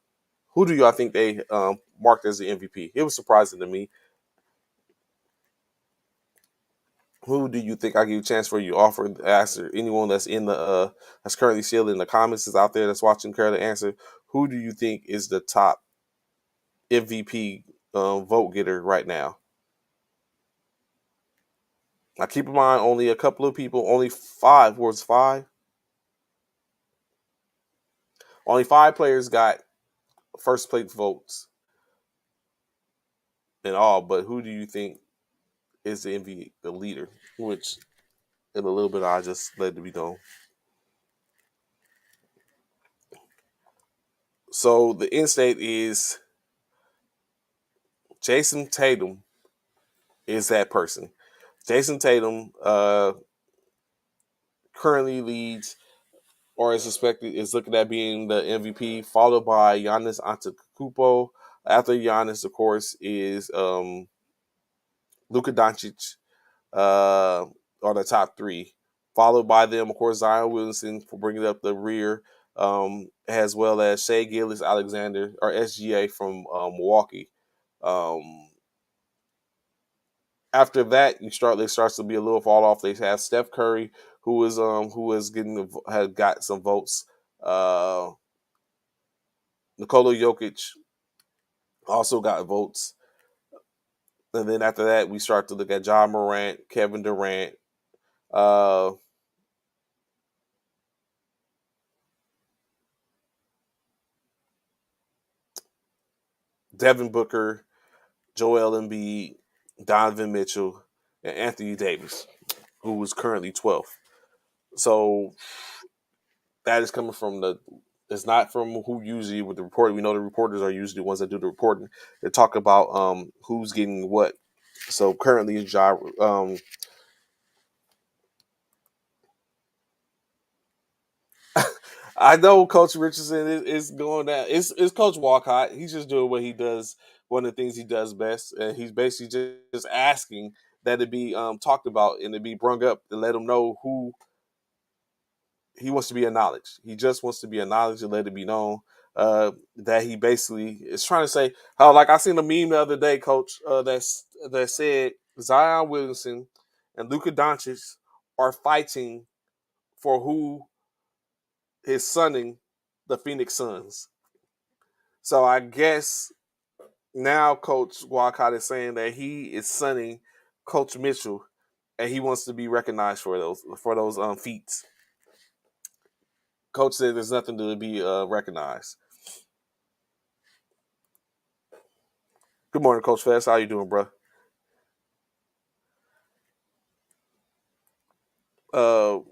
Who do y'all think they marked as the MVP? It was surprising to me. Who do you think? I give you a chance for you offer answer. Anyone that's in the that's currently still in the comments is out there that's watching currently answer. Who do you think is the top MVP vote getter right now? Now keep in mind only a couple of people, only five was five. Only 5 players got first place votes in all, but who do you think is the MVP, the leader? Which in a little bit I just let it be known. So the end state is Jason Tatum is that person. Jason Tatum currently leads or is suspected is looking at being the MVP, followed by Giannis Antetokounmpo. After Giannis, of course, is Luka Doncic on the top 3. Followed by them, of course, Zion Williamson for bringing up the rear, as well as Shea Gillis Alexander or SGA from Milwaukee. After that, there starts to be a little fall off. They have Steph Curry, who is had got some votes. Nikola Jokic also got votes. And then after that, we start to look at John Morant, Kevin Durant, uh, Devin Booker, Joel Embiid, Donovan Mitchell, and Anthony Davis, who is currently 12th. So that is coming from it's not from who usually with the reporting. We know the reporters are usually the ones that do the reporting. They talk about who's getting what. So currently, I know Coach Richardson is going down. It's Coach Walcott. He's just doing what he does. One of the things he does best, and he's basically just asking that it be talked about and it be brung up and let him know who he wants to be acknowledged. He just wants to be acknowledged and let it be known that he basically is trying to say how. Like I seen a meme the other day, Coach, that said Zion Williamson and Luka Doncic are fighting for who is sunning the Phoenix Suns. So I guess now Coach Walcott is saying that he is sunning Coach Mitchell, and he wants to be recognized for those feats. Coach said there's nothing to be recognized. Good morning, Coach Fest. How you doing, bro?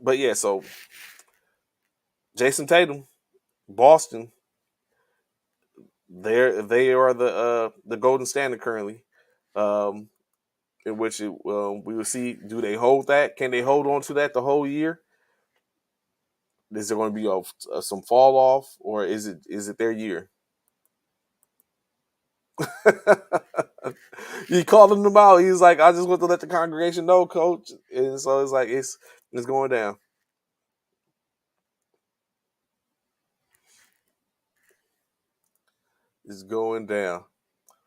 But yeah, so Jason Tatum, Boston, they are the golden standard currently. Um, in which we will see, do they hold that? Can they hold on to that the whole year? Is there going to be some fall off, or is it their year? You calling him out. He's like, I just want to let the congregation know, coach. And so it's like it's going down. It's going down.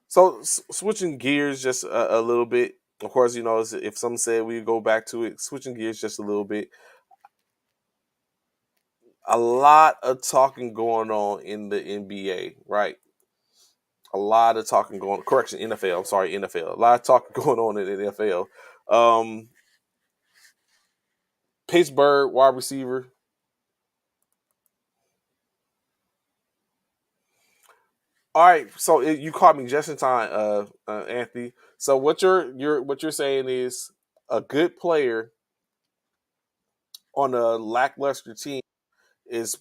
So switching gears just a little bit. Of course, if some said we go back to it, switching gears just a little bit. A lot of talking going on in the NBA, right? A lot of talking going. Correction, NFL. Sorry, NFL. A lot of talking going on in the NFL. Pittsburgh wide receiver. All right, so you caught me just in time, Anthony. So what you're saying is a good player on a lackluster team is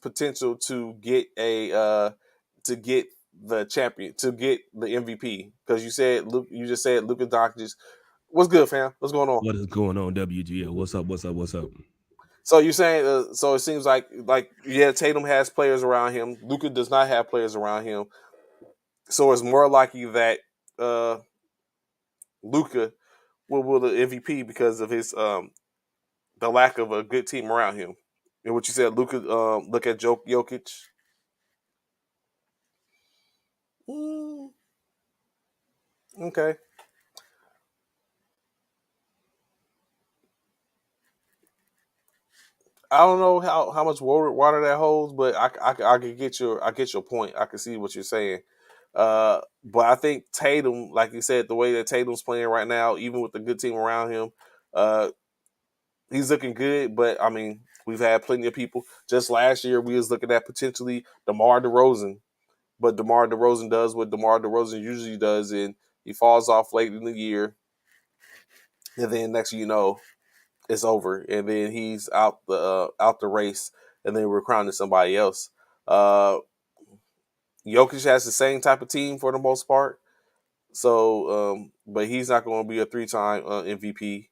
potential to get the champion, to get the MVP, because you just said Luka Doncic. What's good, fam? What's going on? What is going on, WGL? What's up? What's up? What's up? So you're saying so it seems like yeah, Tatum has players around him. Luka does not have players around him, so it's more likely that uh, Luka will win the MVP because of his the lack of a good team around him. And what you said, Luka, look at Jokic. Mm, okay. I don't know how much water that holds, but I can get your point. I can see what you're saying. But I think Tatum, like you said, the way that Tatum's playing right now, even with the good team around him, uh, he's looking good. But I mean, we've had plenty of people. Just last year, we was looking at potentially DeMar DeRozan, but DeMar DeRozan does what DeMar DeRozan usually does, and he falls off late in the year, and then next thing you know, it's over, and then he's out the race, and then we're crowning somebody else. Uh, Jokic has the same type of team for the most part, so but he's not going to be a 3-time MVP.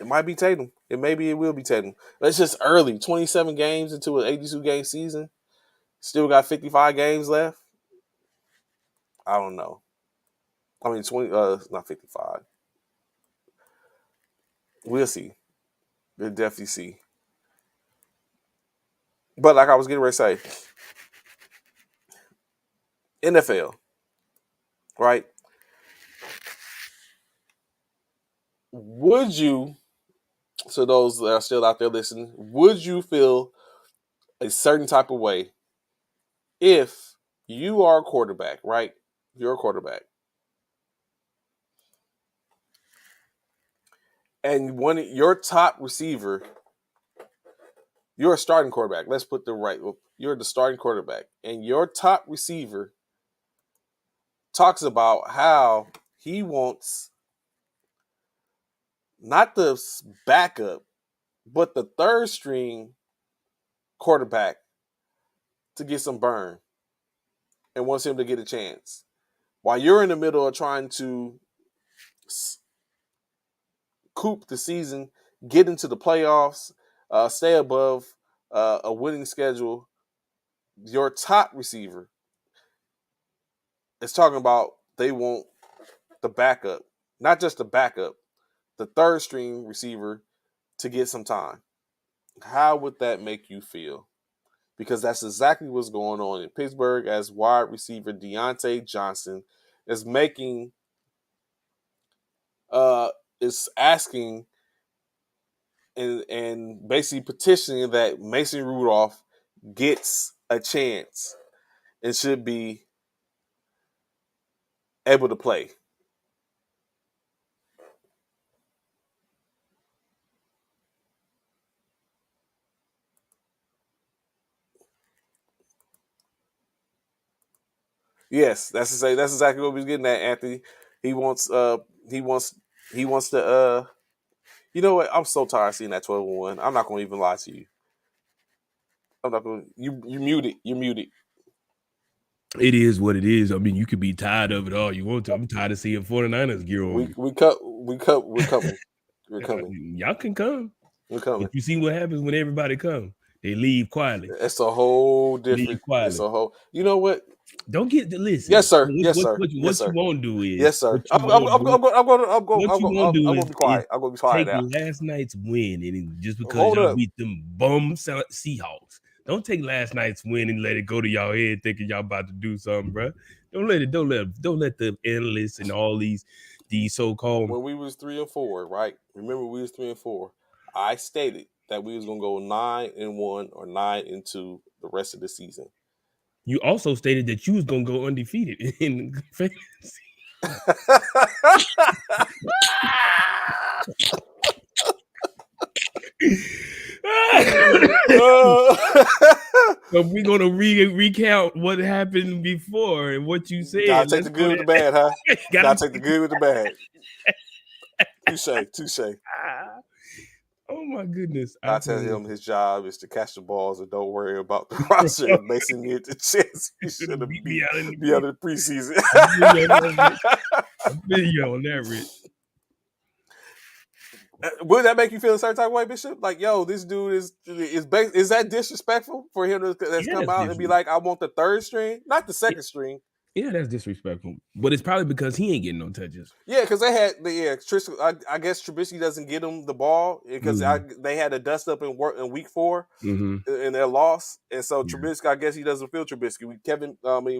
It might be Tatum. It will be Tatum. But it's just early. 27 games into an 82 game season. Still got 55 games left. I don't know. I mean 20. Not 55. We'll see. We'll definitely see. But like I was getting ready to say, NFL, right? Would you, so those that are still out there listening, would you feel a certain type of way if you are a quarterback, right? You're a quarterback, and your top receiver, you're a starting quarterback. Let's put the right. You're the starting quarterback, and your top receiver talks about how he wants not the backup, but the third string quarterback to get some burn, and wants him to get a chance. While you're in the middle of trying to coop the season, get into the playoffs, stay above a winning schedule, your top receiver is talking about they want the backup, not just the backup, the third string receiver to get some time. How would that make you feel? Because that's exactly what's going on in Pittsburgh, as wide receiver Deontay Johnson is making uh is asking and basically petitioning that Mason Rudolph gets a chance and should be able to play. Yes, that's exactly what we're getting at, Anthony. He wants he wants he wants to you know what? I'm so tired of seeing that 12-1. I'm not gonna even lie to you. I'm not going. You muted. You muted. It is what it is. I mean, you could be tired of it all you want to. I'm tired of seeing 49ers gear on me. We cut. We're coming. We're coming. Y'all can come. We're coming. But you see what happens when everybody comes. They leave quietly. It's a whole Leave different. It's quietly. a whole. You know what? Don't get to listen. Yes, sir. Yes, sir. What Yes, you sir. won't do is Yes, sir. what you won't do. I'm What you won't do going to be quiet. I'm going to be quiet take now. last night's win and just because Hold y'all up. beat them bum Seahawks. Don't take last night's win and let it go to y'all head thinking y'all about to do something, bro. Don't let the analysts and all these so-called. When we was 3-4, right? Remember we was 3-4. I stated that we was gonna go 9-1 or 9-2 the rest of the season. You also stated that you was gonna go undefeated in fantasy. But we're gonna recount what happened before and what you said. Gotta take the good with the bad, huh? Gotta take the good with the bad. Touche. Oh my goodness! I tell him his job is to catch the balls and don't worry about the roster and basing me at the chance he should have beat me out in be out of the preseason. Video on that, Rich. Would that make you feel a certain type of way, Bishop? Like, yo, this dude is that disrespectful for him to come out and be like, I want the third string, not the second string. Yeah, that's disrespectful. But it's probably because he ain't getting no touches. Yeah, because they had I guess Trubisky doesn't get him the ball because they had to dust up in week 4 in their loss, and so Trubisky, I guess he doesn't feel Trubisky.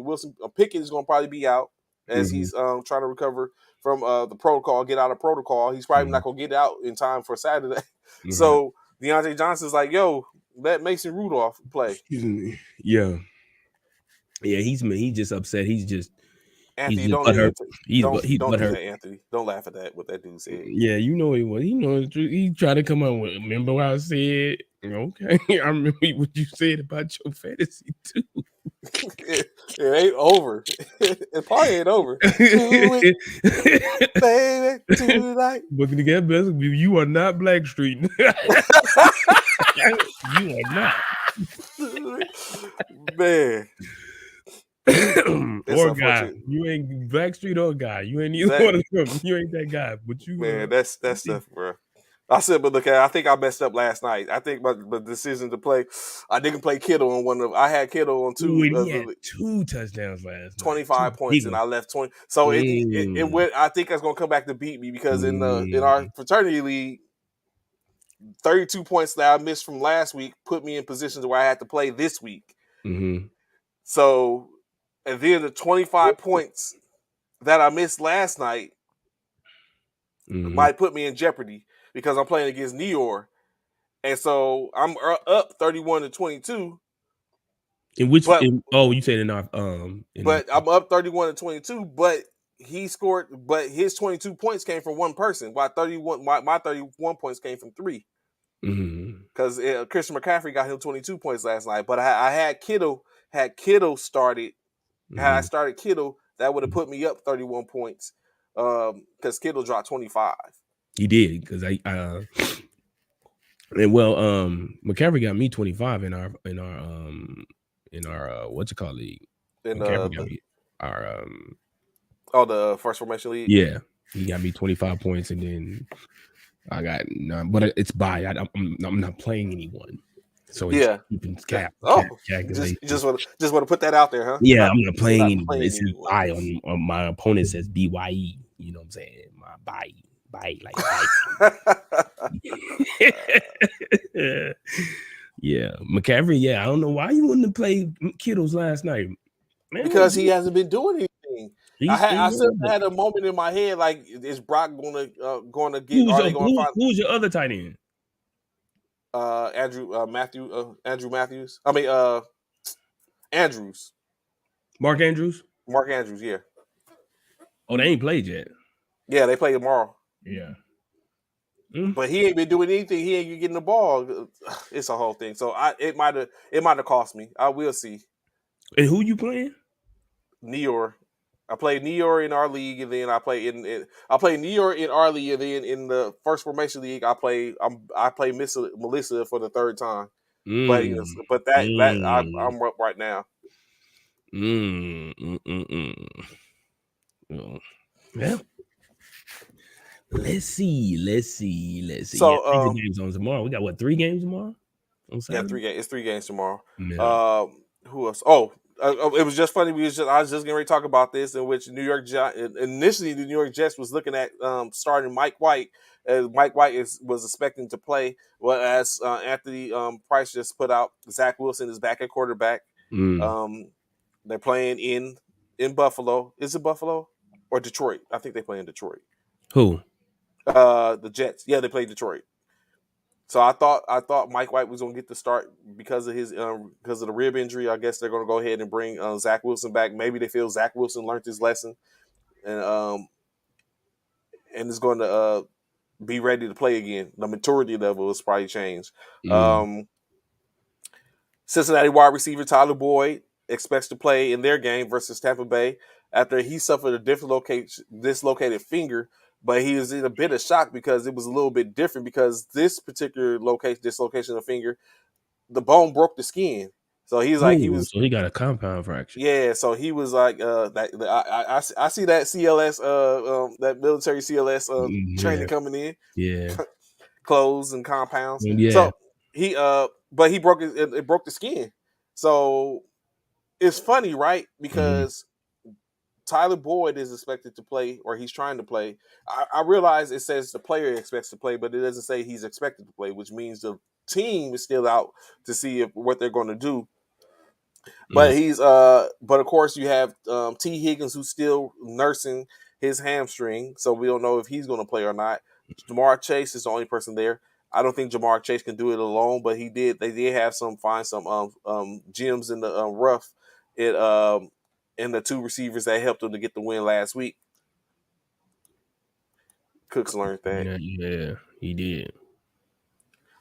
Wilson Pickett is going to probably be out as he's trying to recover from the protocol, get out of protocol. He's probably not going to get out in time for Saturday. So Deontay Johnson's like, yo, let Mason Rudolph play. Yeah. Yeah, he's just upset. Anthony, don't do that, Anthony. Don't laugh at that. What that dude said. Yeah, you know he was. He knows he tried to come up with. Remember what I said? Okay, I remember what you said about your fantasy too. It ain't over. It probably ain't over. Baby, tonight. But to get better, you are not Blackstreet. You are not. Man. Or guy. You ain't Blackstreet or guy. You ain't either one of them. You ain't that guy. But you man, that's stuff, bro. I said, but look, I think I messed up last night. I think my decision to play, I didn't play Kittle on one of. I had Kittle on 2. He had 2 touchdowns last 25 night. points, and I left 20. So it went. I think it's gonna come back to beat me because in our fraternity league, 32 points that I missed from last week put me in positions where I had to play this week. So, and then the 25 points that I missed last night might put me in jeopardy because I'm playing against New York. And so I'm up 31-22. You said in our but I'm up 31-22, but he scored, but his 22 points came from one person, while my 31 points came from 3. Because Christian McCaffrey got him 22 points last night. But I had Kittle started. Had I started Kittle, that would have put me up 31 points. Because Kittle dropped 25. He did because McCaffrey got me 25 in our what's it called league. In McCaffrey got me the first formation league. Yeah, he got me 25 points, and then I got none. But it's bye. I'm not playing anyone, so it's keeping cap. Just want to put that out there, huh? Yeah, I'm not playing anyone. It's bye on my opponent says BYE. You know what I'm saying? My bye. Like yeah, McCaffrey. Yeah, I don't know why you wouldn't have played Kittles last night, man. Because he hasn't been doing anything. I still had a moment in my head like, is Brock going to get? Who's your other tight end? Andrew Matthews. I mean Andrews. Mark Andrews. Yeah. Oh, they ain't played yet. Yeah, they play tomorrow. Yeah. But he ain't been doing anything. He ain't getting the ball. It's a whole thing. So it might have cost me. I will see. And who you playing? New York. I played New York in our league, and then I played New York in our league, and then in the first formation league, I play Melissa for the 3rd time. But but that Mm. I'm up right now. Mm. Mm. Mm. Mm. Well, let's see. Yeah, So major games on tomorrow. We got what, 3 games tomorrow on yeah, Saturday? it's 3 games tomorrow. Yeah. Who else? Oh, it was just funny. I was just getting ready to talk about this, in which initially the New York Jets was looking at starting Mike White. Mike White was expecting to play. Well, as Anthony Price just put out, Zach Wilson is back at quarterback. Mm. Um, they're playing in Buffalo. Is it Buffalo or Detroit? I think they play in Detroit. Who? The Jets. Yeah, they play Detroit. So I thought Mike White was going to get the start because of his because of the rib injury. I guess they're going to go ahead and bring Zach Wilson back. Maybe they feel Zach Wilson learned his lesson and is going to be ready to play again. The maturity level has probably changed. Mm. Um, Cincinnati wide receiver Tyler Boyd expects to play in their game versus Tampa Bay after he suffered a dislocated finger. But he was in a bit of shock because it was a little bit different because this particular dislocation of finger, the bone broke the skin. So he's like he Oh, was so he got a compound fracture. yeah. So he was like I see that CLS that military CLS Yeah. training coming in Yeah. clothes and compounds. Yeah. So he but he broke it broke the skin. So it's funny, right? Mhm. Because Tyler Boyd is expected to play, or he's trying to play. I realize it says the player expects to play, but it doesn't say he's expected to play, which means the team is still out to see what they're going to do. Mm. But of course you have T Higgins who's still nursing his hamstring, so we don't know if he's going to play or not. Jamar Chase is the only person there. I don't think Jamar Chase can do it alone, but they did have some gems in the rough it in the two receivers that helped them to get the win last week. Cooks learned that. Yeah, he did.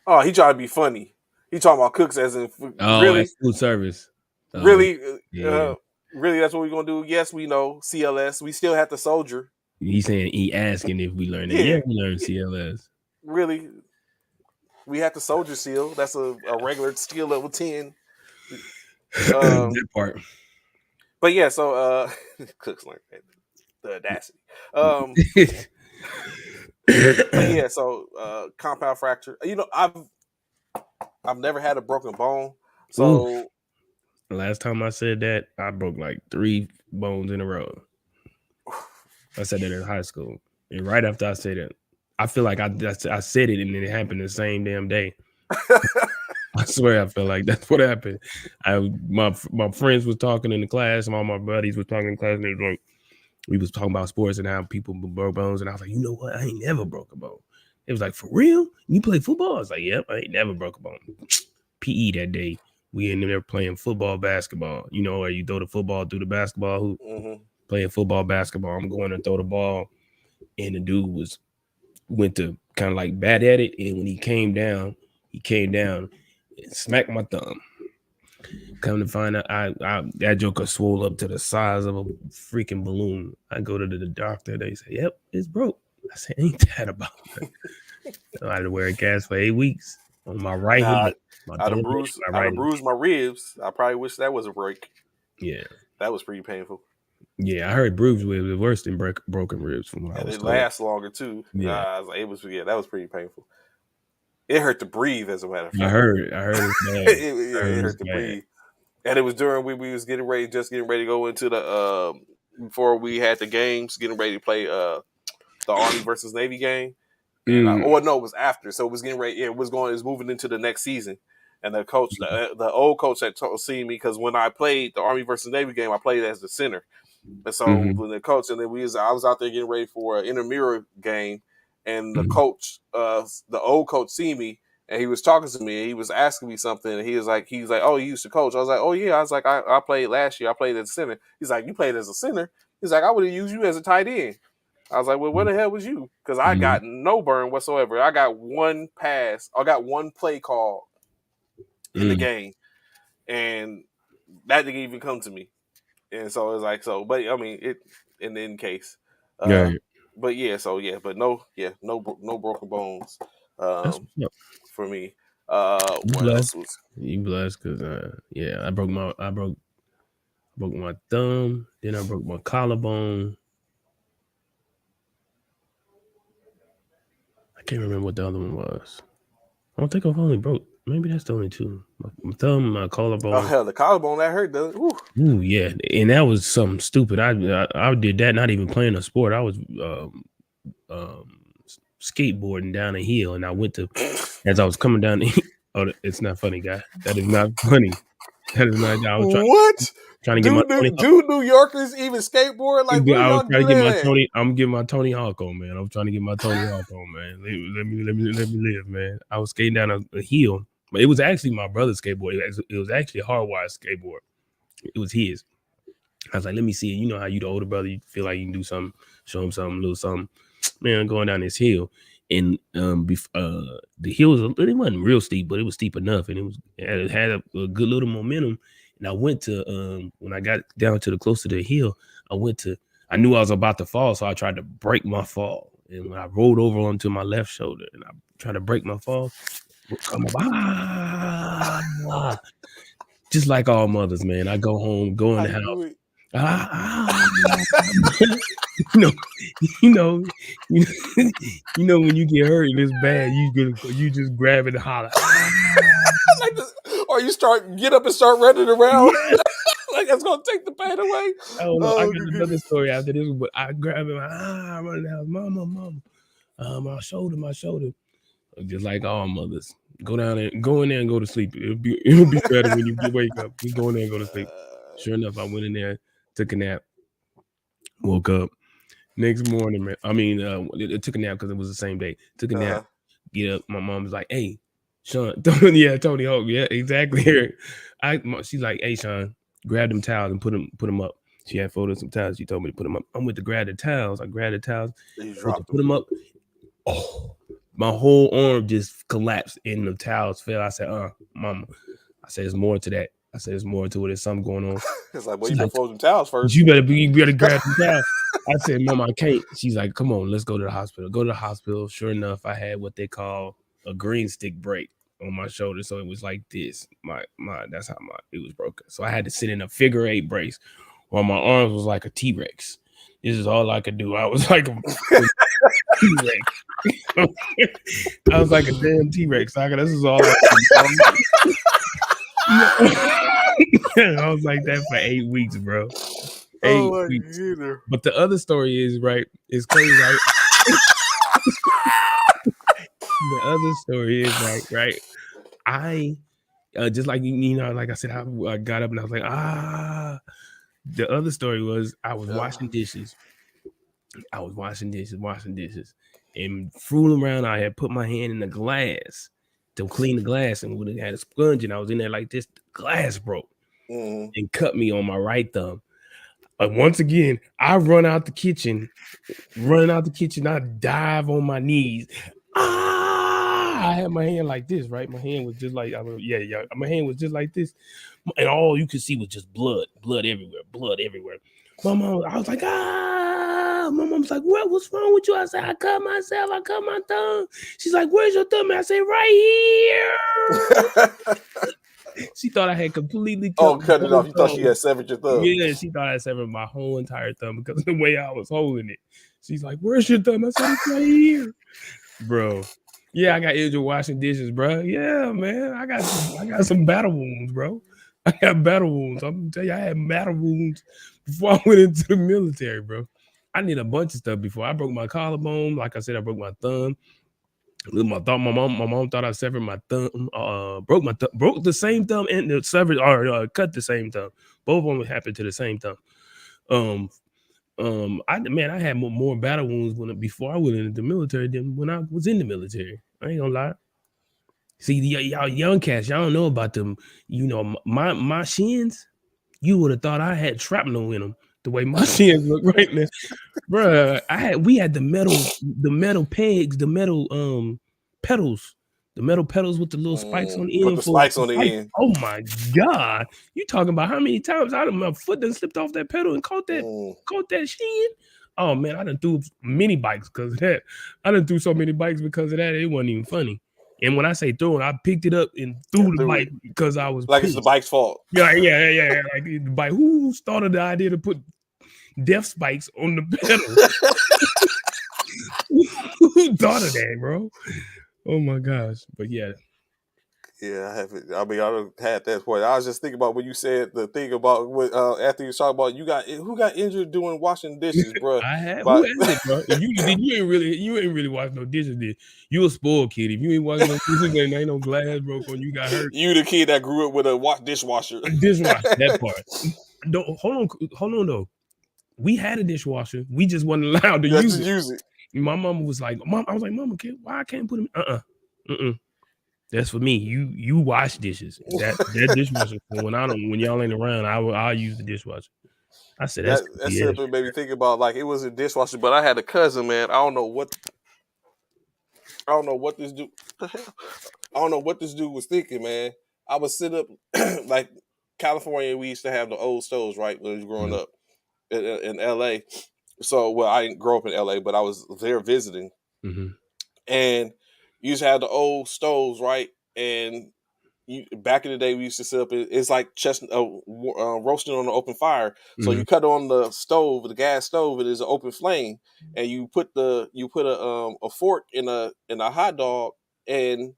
Oh, he tried to be funny. He talking about Cooks as in Oh, really, that's food service. Oh, really, yeah. really. That's what we're gonna do. Yes, we know CLS. We still have to soldier. He's saying he asking if we learned it. Yeah, Yeah, we learned CLS. really. We have to soldier seal. That's a regular skill level 10. Um, That part. but yeah, so Cooks learned that. The audacity. Um, but yeah, so compound fracture. I've never had a broken bone, Ooh, so the last time I said that, I broke like 3 bones in a row. I said that in high school, and right after I said it, I feel like I said it and it happened the same damn day. I swear, I feel like that's what happened. My friends was talking in the class, and all my buddies was talking in class, and they was like, we was talking about sports and how people broke bones, and I was like, you know what? I ain't never broke a bone. It was like, for real? You play football? I was like, yep, I ain't never broke a bone. PE that day, we in there playing football, basketball. You know, where you throw the football through the basketball hoop, mhm. playing football, basketball. I'm going to throw the ball, and the dude went to kind of like bat at it, and when he came down and smacked my thumb. Come to find out, I that joker swole up to the size of a freaking balloon. I go to the doctor. They say, "Yep, it's broke." I said, "Ain't that about it?" So I had to wear a cast for 8 weeks on my right Nah, hip, my third leg, my I'd right have hip. bruised my ribs. I probably wish that was a break. Yeah, That was pretty painful, yeah. I heard bruised ribs is worse than broken ribs, from what I and was it told. lasts longer too. Yeah, That was pretty painful. It hurt to breathe, as a matter of I fact. heard. I heard it's bad. I Yeah, heard it it's hurt to bad. breathe. And it was during we was getting ready to go into the before we had the games, getting ready to play the Army versus Navy game. And Mm, no, it was after. So it was getting ready. Yeah, it was moving into the next season. And the old coach had seen me because when I played the Army versus Navy game, I played as the center. And so mm-hmm, when the coach and then I was out there getting ready for an intramural game, and mm-hmm, the old coach, see me, and he was talking to me, and he was asking me something, and he was like, "Oh, you used to coach?" I was like, "Oh yeah." I was like, "I played last year. I played as a center." He's like, "You played as a center?" He's like, "I would have used you as a tight end." I was like, "Well, where the hell was you?" Because I mm-hmm, got no burn whatsoever. I got one pass. I got one play call in the mm-hmm. game, and that didn't even come to me. And so it was like so, but I mean it in any case. Uh, Right. but yeah, so yeah, but no broken bones That's um, what's up. for me. You What else blessed. was? You blessed because yeah, broke my thumb, then I broke my collarbone. I can't remember what the other one was. I don't think I've only broke. Maybe that's the only two. My thumb, my Oh collarbone. hell, the collarbone that hurt, doesn't it? Woo. Ooh, yeah, and that was something stupid. I did that not even playing a sport. I was um, skateboarding down a hill, and I went to as I was coming down. Oh, it's not funny, guy. That is not funny. That is not. I was What? trying to get my Tony. Do New Yorkers even skateboard? Like, where I was y'all trying do to get that my at? Tony. I'm getting my Tony Hawk on, man. I'm trying to get my Tony Hawk on, man. Let me live, man. I was skating down a hill, but it was actually my brother's skateboard. It was actually a hardwired skateboard. It was his. I was like, let me see it. You know how you the older brother, you feel like you can do something, show him something, a little something. Man, going down this hill, and the hill was it wasn't real steep, but it was steep enough, and it had a good little momentum. And I went to when I got down to the close to the hill, I knew I was about to fall, so I tried to break my fall. And when I rolled over onto my left shoulder, and I tried to break my fall, come up, just like all mothers, man. I go home, go in How the you do house. it? Ah, you know, you know, you know when you get hurt and it's bad, you just grab it and holler. Ah. Like this, or you get up and start running around Yeah. like that's gonna take the pain away. I don't know. I Oh got good another goodness. story after this, but I grab it, running out, mama, my shoulder. Just like all mothers, go in there and go to sleep. It'll be better when you wake up. You go in there and go to sleep. Sure enough, I went in there, took a nap, woke up. Next morning, man. I mean, it took a nap because it was the same day. Took a nap. Uh-huh. Get up. My mom was like, "Hey, Sean, yeah, Tony Hawk, yeah, exactly." She's like, "Hey, Sean, grab them towels and put them up." She had folded some towels. She told me to put them up. I went to grab the towels. I grabbed the towels. You Went to dropped put them. them up. Oh, my whole arm just collapsed and the towels fell. I said, Mama. I said, "There's more to that." I said, "There's more to it. There's something going on." It's like, well, She's you better like, fold them towels first. you better grab the towel. I said, "Mom, I can't." She's like, "Come on, let's go to the hospital." Go to the hospital. Sure enough, I had what they call a green stick break on my shoulder. So it was like this. That's how it was broken. So I had to sit in a figure eight brace while my arms was like a T-Rex. This is all I could do. I was like a T-Rex. I was like a damn T-Rex. This is all I could do. I was like that for 8 weeks, bro. Oh 8 my weeks. goodness. But the other story is right. It's crazy, right? The other story is right. I just like like I said, I got up and I was like, ah. The other story was I was washing dishes. Washing dishes, and fooling around. I had put my hand in the glass to clean the glass, and when it had a sponge, and I was in there like this, the glass broke and cut me on my right thumb. Once again, I run out the kitchen. Running out the kitchen, I dive on my knees. I had my hand like this, right? My hand was just like, yeah. My hand was just like this, and all you could see was just blood everywhere. My mom, I was like, ah. My mom was like, what's wrong with you? I said, I cut myself. I cut my thumb. She's like, where's your thumb? And I said, right here. She thought I had completely cut my Cut it whole off. You thought she thumb. had severed your thumb. Yeah, she thought I severed my whole entire thumb because of the way I was holding it. She's like, "Where's your thumb?" I said, "It's right here, bro." Yeah, I got injured washing dishes, bro. Yeah, man, I got some battle wounds, bro. I got battle wounds. I'm gonna tell you, I had battle wounds before I went into the military, bro. I did a bunch of stuff before. I broke my collarbone. Like I said, I broke my thumb. My mom thought I severed my thumb. Broke the same thumb and the severed or cut the same thumb. Both of them happened to the same thumb. Um, I had more battle wounds before I went into the military than when I was in the military. I ain't gonna lie. See, y'all young cats, y'all don't know about them. You know, my shins. You would have thought I had shrapnel in them. The way my shins look right now, bruh. We had the metal pegs, the metal pedals, the metal pedals with the little spikes on the Put end the for spikes on the fight. end. Oh my god! You talking about how many times my foot done slipped off that pedal and caught that shin? Oh man, I done threw many bikes because of that. I done threw so many bikes because of that. It wasn't even funny. And when I say threw it, I picked it up and Yeah, threw the threw bike it because I was like it's the pissed. bike's fault. Yeah. Like the bike. Who started the idea to put death spikes on the pedal? Who thought of that, bro? Oh my gosh. But yeah, Yeah, I haven't. I mean, I don't had that point. I was just thinking about when you said the thing about what after you was talking about you got who got injured doing washing dishes, bro. I had who But has it, bro? If you ain't really wash no dishes, did you a spoiled kid. If you ain't washing no dishes and ain't no glass broke on you got hurt. you the kid that grew up with a dishwasher. A dishwasher, that part. Don't hold on though. We had a dishwasher. We just wasn't allowed to Just use to it. use it. My mama was like, Mom, I was like, Mama, why I can't put them? Mm-mm. That's for me. You wash dishes. That dishwasher when y'all ain't around, I'll use the dishwasher. I said that's That yeah. simply made me think about like it was a dishwasher, but I had a cousin, man. I don't know what this dude. I don't know what this dude was thinking, man. I would sit up like California. We used to have the old stoves, right? When I was growing Mhm, up in LA. So, well, I didn't grow up in LA, but I was there visiting, mhm, and you used to have the old stoves, right? And back in the day, we used to sit up. It's like roasting on an open fire. So mhm, you cut on the stove, the gas stove. It is an open flame, and you put a fork in a hot dog, and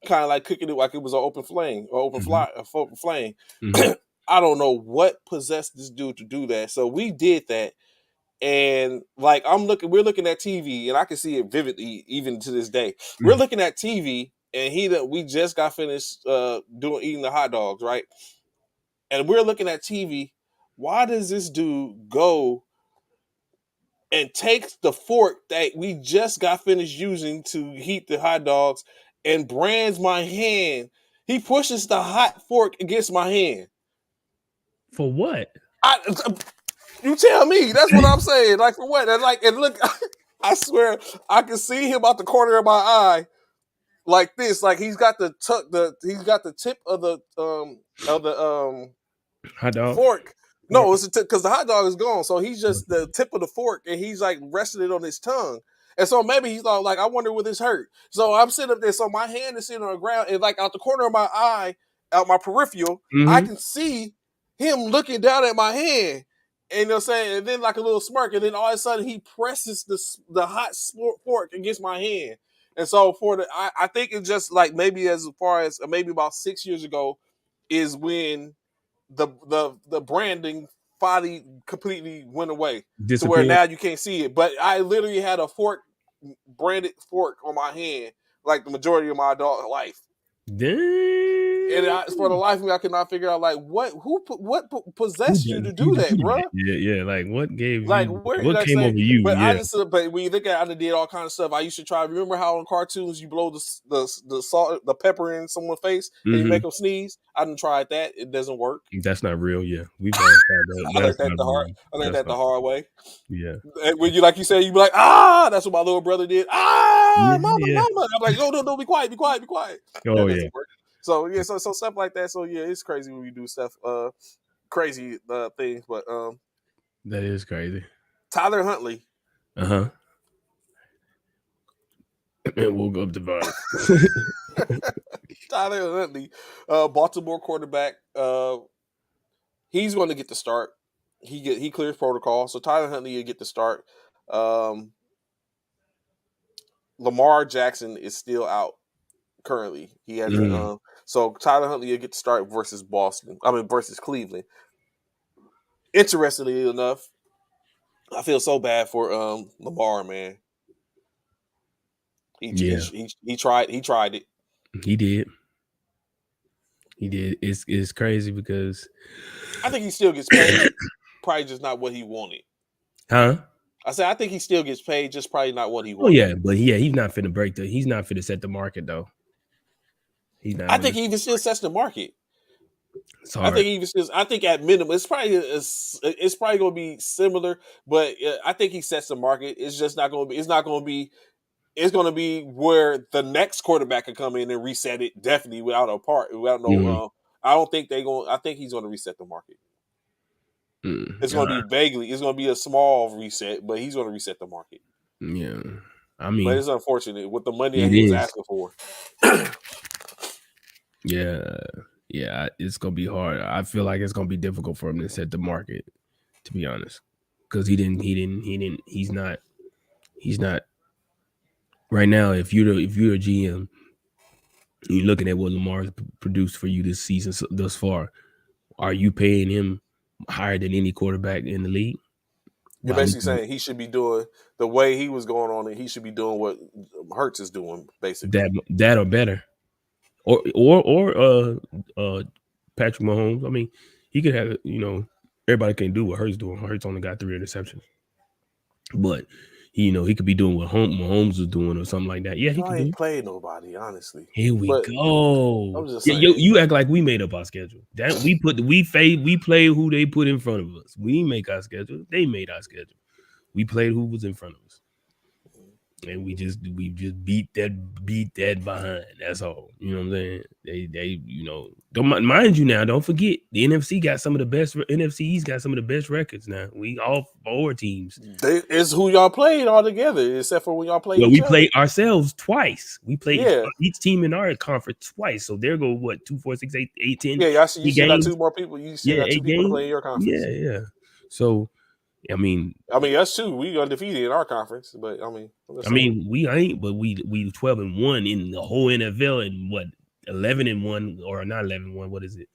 kind of like cooking it like it was an open flame or mhm, open flame. mhm. I don't know what possessed this dude to do that. So we did that, and like we're looking at TV, and I can see it vividly even to this day. We're Mhm. looking at TV, and we just got finished doing eating the hot dogs, right? And we're looking at TV. Why does this dude go and takes the fork that we just got finished using to heat the hot dogs and brands my hand? He pushes the hot fork against my hand. For what? I, you tell me. That's what I'm saying. Like for what? And like and look, I swear I can see him out the corner of my eye like this. Like he's got the tip of the Hot dog? fork. Or No, it's because the hot dog is gone. So he's just the tip of the fork, and he's like resting it on his tongue. And so maybe he thought, like, I wonder will this hurt. So I'm sitting up there. So my hand is sitting on the ground, and like out the corner of my eye, out my peripheral, I mhm. can see him looking down at my hand. And you know what I'm saying? And then like a little smirk, and then all of a sudden he presses the hot fork against my hand. And so I think it's just like maybe as far as maybe about 6 years ago is when the branding finally completely went away to where Disappeared? now you can't see it. But I literally had a branded fork on my hand like the majority of my adult life. And for the Dang. life of me, I could not figure out like what Who possessed you done to you do do that, that? bro. Yeah, like, what gave Like you where, what like came say, over you? but I Yeah. just but when you look at, I did all kind of stuff. I used to try. Remember how in cartoons you blow the salt, the pepper in someone's face and you make Mhm. them sneeze? I didn't try that. It doesn't work. That's not real, yeah. We've all tried that. I learned That's that not the hard. real. I learned That's that not the hard way. yeah. And when you like you said, you be like, ah, that's what my little brother did. Ah, Yeah, mama, yeah. mama. I'm like, no, be quiet, be quiet, be quiet. Oh, That yeah. doesn't work. So yeah, so stuff like that. So yeah, it's crazy when we do stuff, crazy things. But That is crazy. Tyler Huntley, Uh-huh. And woke up divided. Tyler Huntley, Baltimore quarterback. He's going to get the start. He clears protocol, so Tyler Huntley will get the start. Um, Lamar Jackson is still out currently. He hasn't. Mm. So Tyler Huntley will get to start versus Boston. I mean versus Cleveland. Interestingly enough, I feel so bad for Lamar, man. Yeah, He tried it. he did. He did. It's crazy because I think he still gets paid. Probably just not what he wanted. Huh? I said I think he still gets paid, just probably not what he Oh, wanted. yeah, but yeah, he's not finna set the market, though. He's not I gonna think he even still sets the market. it's I think hard. he even still. I think at minimum, it's probably going to be similar, but I think he sets the market. It's just not going to be. It's not going to be. It's going to be where the next quarterback can come in and reset it definitely without a part without no. Mhm. I don't think they going. I think he's going to reset the market. It's going to be vaguely. It's going to be a small reset, but he's going to reset the market. Yeah. I But mean, it's unfortunate with the money that it he was is. asking for. Yeah, yeah. It's gonna be hard. I feel like it's gonna be difficult for him to set the market, to be honest, because he's not. He's not right now. If you're a GM, you're looking at what Lamar's produced for you this season thus far. Are you paying him higher than any quarterback in the league You're by basically looking at saying he should be doing the way he was going on, and he should be doing what Hurts is doing, basically. that or better, or Patrick Mahomes? I mean, he could have everybody can do what Hurts doing. Hurts only got 3 interceptions, but he could be doing what Mahomes was doing or something like that. Yeah, he Y'all could do ain't it. played nobody, honestly. Here we But go. I'm just Yeah, saying. you act like we made up our schedule. That we play who they put in front of us. We make our schedule. They made our schedule. We played who was in front of us, and we just beat that behind. That's all. You know what I'm saying? They don't mind you now. Don't forget the NFC got some of the best. NFC's got some of the best records now. We all 4 teams. It's who y'all played all together, except for when y'all play Well, each we other. played ourselves twice. We played Yeah. each team in our conference twice. So there go what 2, 4, 6, 8, 8, 10, Yeah, you 8 still got games. two more people. You still Yeah, got two 8 people to games. play in your Yeah, conference. yeah. So I mean, I mean, us too. We undefeated in our conference, but I mean, I'm just I saying. mean, we ain't, but we 12-1 in the whole NFL, and what 11-1 or not 11-1. What is it?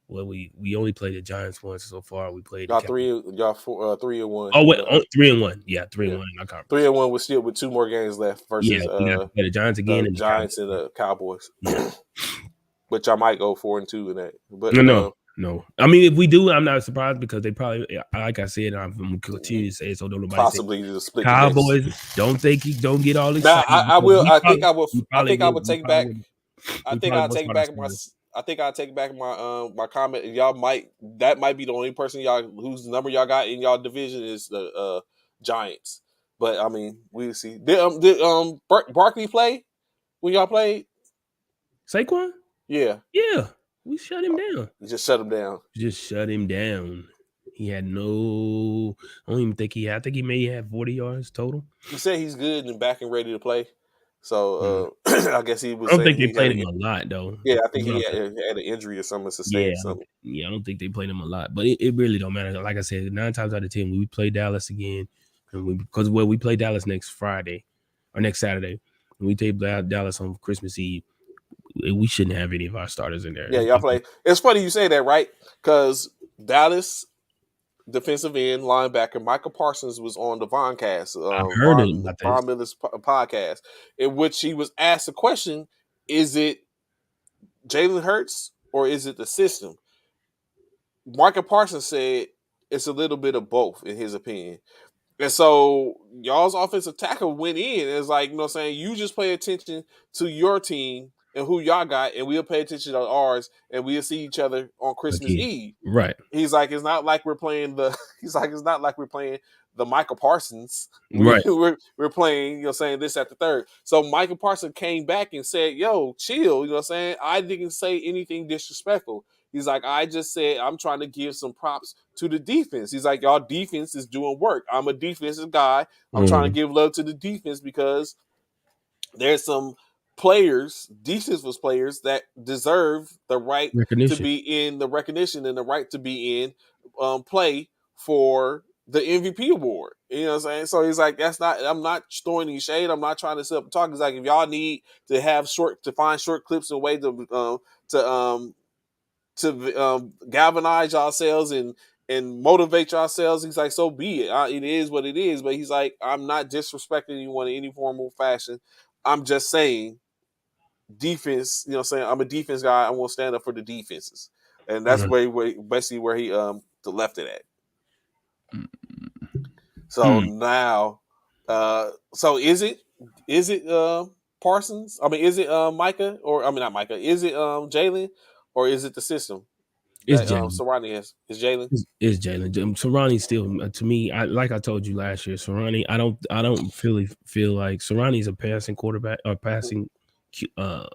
Well, we only played the Giants once so far. We played the Y'all Cowboys. three, y'all four, 3-1 Oh in wait, the 3-1. Yeah, three yeah, and one in our three conference. and one with still with 2 more games left Yeah, versus we got to play the Giants again the and the Cowboys. Giants and the Cowboys, Yeah. which I might go 4-2 in that. But No, no. I mean, if we do, I'm not surprised because they probably, like I said, I'm gonna continue to say it so don't nobody say possibly to split the difference. Cowboys. Don't get all Now excited I because will. we I probably think I would would take back. I we think probably I'll would take start our back my. season. I think I'll take back my my comment. Y'all might that might be the only person y'all whose number y'all got in y'all division is the Giants. But I mean, we'll see. Did Barkley play when y'all played? Saquon? Yeah, Yeah, we shut him down. you just shut him down. Just shut him down. He had no. I don't even think he had. I think he may have 40 yards total. He said he's good and back and ready to play. Mm. So I guess he I was don't think saying they he had played a him a lot though. yeah. I think That's what he I'm saying. had an injury or something, Yeah, sustained something. I don't think they played him a lot, but it really don't matter. Like I said, 9 times out of 10, we play Dallas again, and we play Dallas next Friday or next Saturday, and we play Dallas on Christmas Eve. We shouldn't have any of our starters in there. Yeah, y'all play. It's funny you say that, right? Because Dallas defensive end linebacker Michael Parsons was on the Voncast, I heard it about this. Von Miller's podcast, in which he was asked a question: is it Jalen Hurts or is it the system? Michael Parsons said it's a little bit of both, in his opinion. And so y'all's offensive tackle went in. It's like, what I'm saying, you just pay attention to your team and who y'all got, and we'll pay attention to ours, and we'll see each other on Christmas Okay, Eve. right, He's like, it's not like we're playing the. He's like, it's not like we're playing the Michael Parsons. right. We're playing, saying this at the third. So Michael Parsons came back and said, "Yo, chill." You know what I'm saying? I didn't say anything disrespectful. He's like, I just said I'm trying to give some props to the defense. He's like, y'all defense is doing work. I'm a defensive guy. I'm trying to Mm, give love to the defense because there's some players, defensive players, that deserve the right to recognition. be in the recognition and the right to be in play for the MVP award. You know what I'm saying? So he's like, that's not. I'm not throwing any shade. I'm not trying to sit up and talk. He's like, if y'all need to find short clips and way to galvanize yourselves and motivate yourselves. He's like, so be it. It is what it is. But he's like, I'm not disrespecting anyone in any form or fashion. I'm just saying defense. You know, what I'm saying I'm a defense guy. I want to stand up for the defenses, and that's Mm, basically where he left it at. So mm. now, so is it Parsons? I mean, is it Micah, or I mean not Micah? Is it Jalen, or is it the system It's that Jalen. Serrani has? Is Jalen? It's Jalen. Serrani still to me. Like I told you last year, Serrani. I don't feel like Serrani's a passing quarterback or passing uh,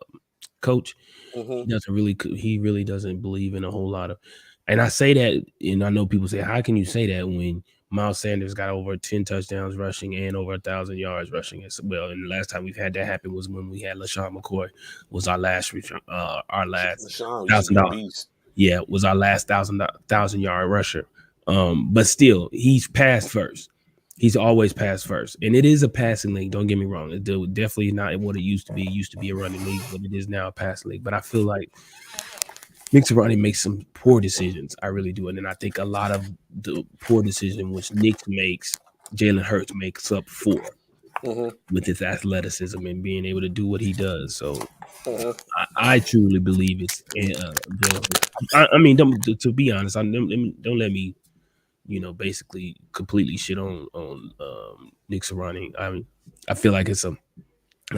coach. Mm-hmm. He really doesn't believe in a whole lot of. And I say that, and I know people say, how can you say that when Miles Sanders got over 10 touchdowns rushing and over 1,000 yards rushing as well. And the last time we've had that happen was when we had LaShawn McCoy was our last LaShawn used to thousand be a dollar beast. yeah, was our last thousand yard rusher. But still, he's passed first. He's always passed first, and it is a passing league. Don't get me wrong; it's definitely not what it used to be. It used to be a running league, but it is now a passing league. But I feel like Nick Sirianni makes some poor decisions. I really do, and then I think a lot of the poor decision which Nick makes, Jalen Hurts makes up for Mm-hmm. with his athleticism and being able to do what he does. So Mm-hmm. I truly believe it's Jalen Hurts. I mean, to be honest, don't let me, basically completely shit on Nick Sirianni. I mean, I feel like it's a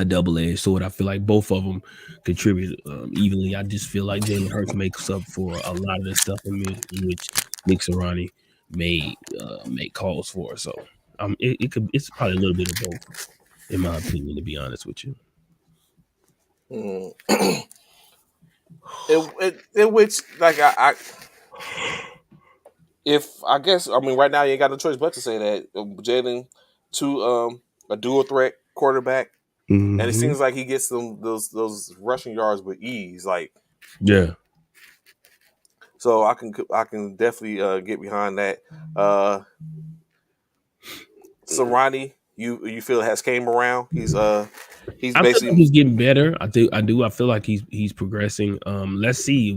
double edged sword. I feel like both of them contribute evenly. I just feel like Jalen Hurts makes up for a lot of the stuff in which Nick Sirianni may make calls for. So it's probably a little bit of both, in my opinion, to be honest with you. Mm-hmm. In which, like, if I guess, I mean, right now you ain't got no choice but to say that Jalen, to a dual threat quarterback, and it Hmm. seems like he gets them those rushing yards with ease. Like, Yeah. so I can definitely get behind that. Uh, Serrani, you feel has came around. He's I feel like basically he's getting better. I think I do. I feel like he's progressing. Let's see.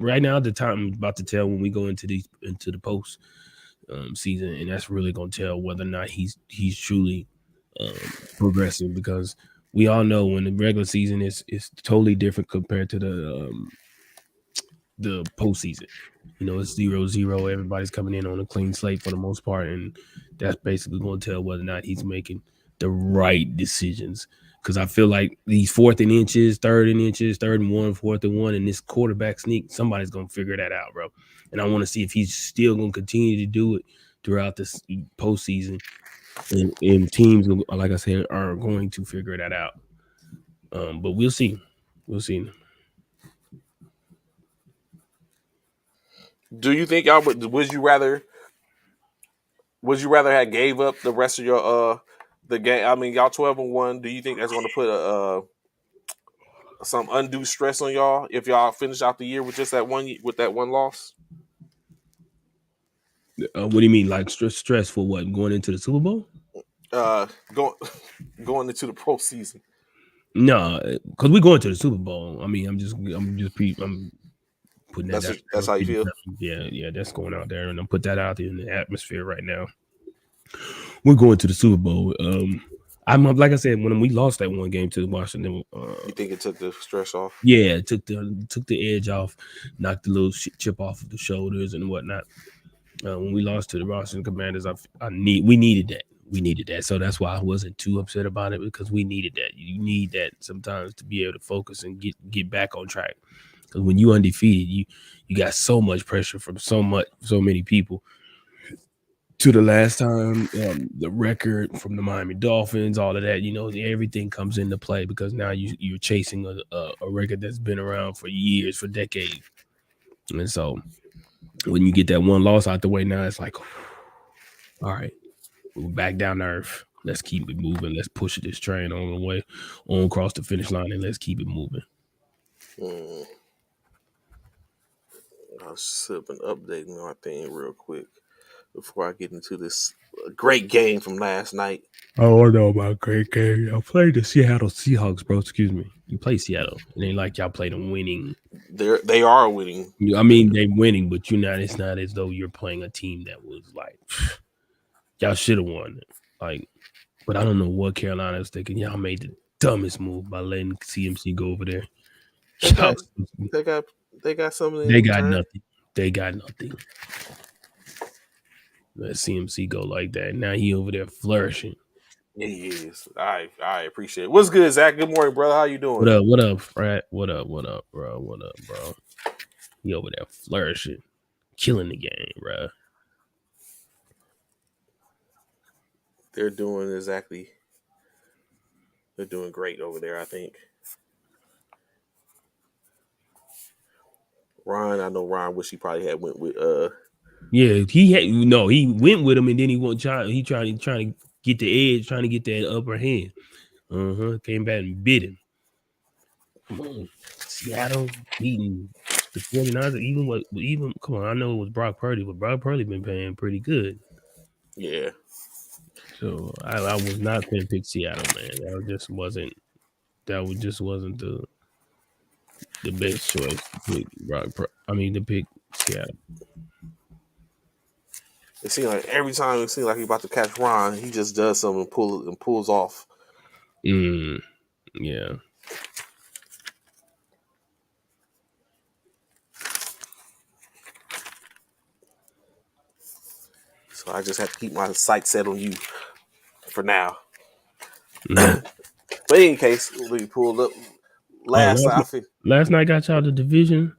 Right now the time I'm about to tell when we go into the post season, and that's really going to tell whether or not he's truly progressing because we all know when the regular season is totally different compared to the postseason. It's 0-0. Everybody's coming in on a clean slate for the most part, and that's basically going to tell whether or not he's making the right decisions. Because I feel like these fourth and inches, third and inches, third and one, fourth and one, and this quarterback sneak, somebody's going to figure that out, bro. And I want to see if he's still going to continue to do it throughout this postseason. And teams, like I said, are going to figure that out. But we'll see. We'll see. Do you think y'all would you rather have gave up the rest of your the game? I mean, y'all 12-1. Do you think that's going to put some undue stress on y'all if y'all finish out the year with just that one loss? What do you mean, like stress for what? Going into the Super Bowl? Uh, going going into the postseason. No, because we're going to the Super Bowl. I mean, I'm putting that out That's how you feel. there. Yeah, that's going out there, and I'm put that out there in the atmosphere right now. We're going to the Super Bowl. I'm like I said when we lost that one game to Washington. You think it took the stress off? Yeah, it took the edge off, knocked the little chip off of the shoulders and whatnot. When we lost to the Washington Commanders, we needed that. We needed that. So that's why I wasn't too upset about it because we needed that. You need that sometimes to be able to focus and get back on track. Because when you undefeated, you got so much pressure from so many people. To the last time, the record from the Miami Dolphins, all of that, everything comes into play because now you're chasing a record that's been around for years, for decades. And so when you get that one loss out the way now, it's like, all right, we're back down to earth. Let's keep it moving. Let's push this train on the way on across the finish line and let's keep it moving. Mm, I'll sip and update my thing real quick before I get into this great game from last night. Oh, I know about great game. I played the Seattle Seahawks, bro. Excuse me. You play Seattle. It ain't like y'all played them winning. They are winning. I mean, they winning, but it's not as though you're playing a team that was like, y'all should have won. Like, but I don't know what Carolina's thinking. Y'all made the dumbest move by letting CMC go over there. They Y'all, got they got they got something in they got return. nothing. They got nothing. Let CMC go like that. Now he over there flourishing. Yeah, he is. I appreciate it. What's good, Zach? Good morning, brother. How you What doing? up? What up, Frat? What up, bro? What up, bro? He over there flourishing, killing the game, bro. They're doing exactly. They're doing great over there. I think. Ron, I know Ron wish he probably had went with Yeah, he went with him and then he trying to get the edge, trying to get that upper hand. Came back and bit him. Come on. Seattle beating the 49ers, even come on, I know it was Brock Purdy, but Brock Purdy been playing pretty good. Yeah. So I was not gonna pick Seattle, man. Just wasn't the best choice to pick to pick Seattle. It seems like every time it seems like he's about to catch Ron, he just does something and pulls off. Yeah. So I just have to keep my sights set on you for now. Mm. But in any case, we pulled up Oh, last night. last night got y'all the division.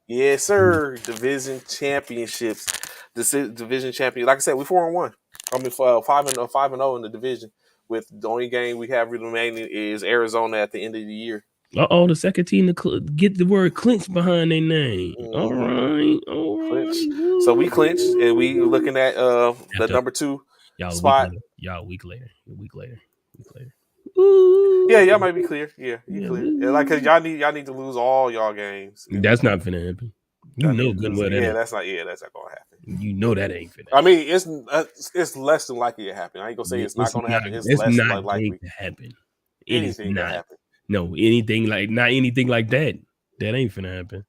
Yes, sir. Division championships. Division champion. Like I said, we 4-1. I mean, 5-0 in the division. With the only game we have remaining is Arizona at the end of the year. The second team to get the word clinch behind their name. All Mm-hmm. right, Clinch. So we clinched, and we looking at the After number 2 y'all a week spot. later, a week later. Yeah, Ooh, y'all might be clear. Yeah, you yeah, clear. Yeah, like cause y'all need to lose all y'all games. that's not finna happen. You Y'all know need to good and lose. well that Yeah, ain't. that's not gonna happen. You know that ain't finna I happen. mean, it's less than likely to happen. I ain't gonna say it's not gonna happen. It's It's less not than going likely. to happen. It is Anything can not. happen. No, anything like that. That ain't finna happen.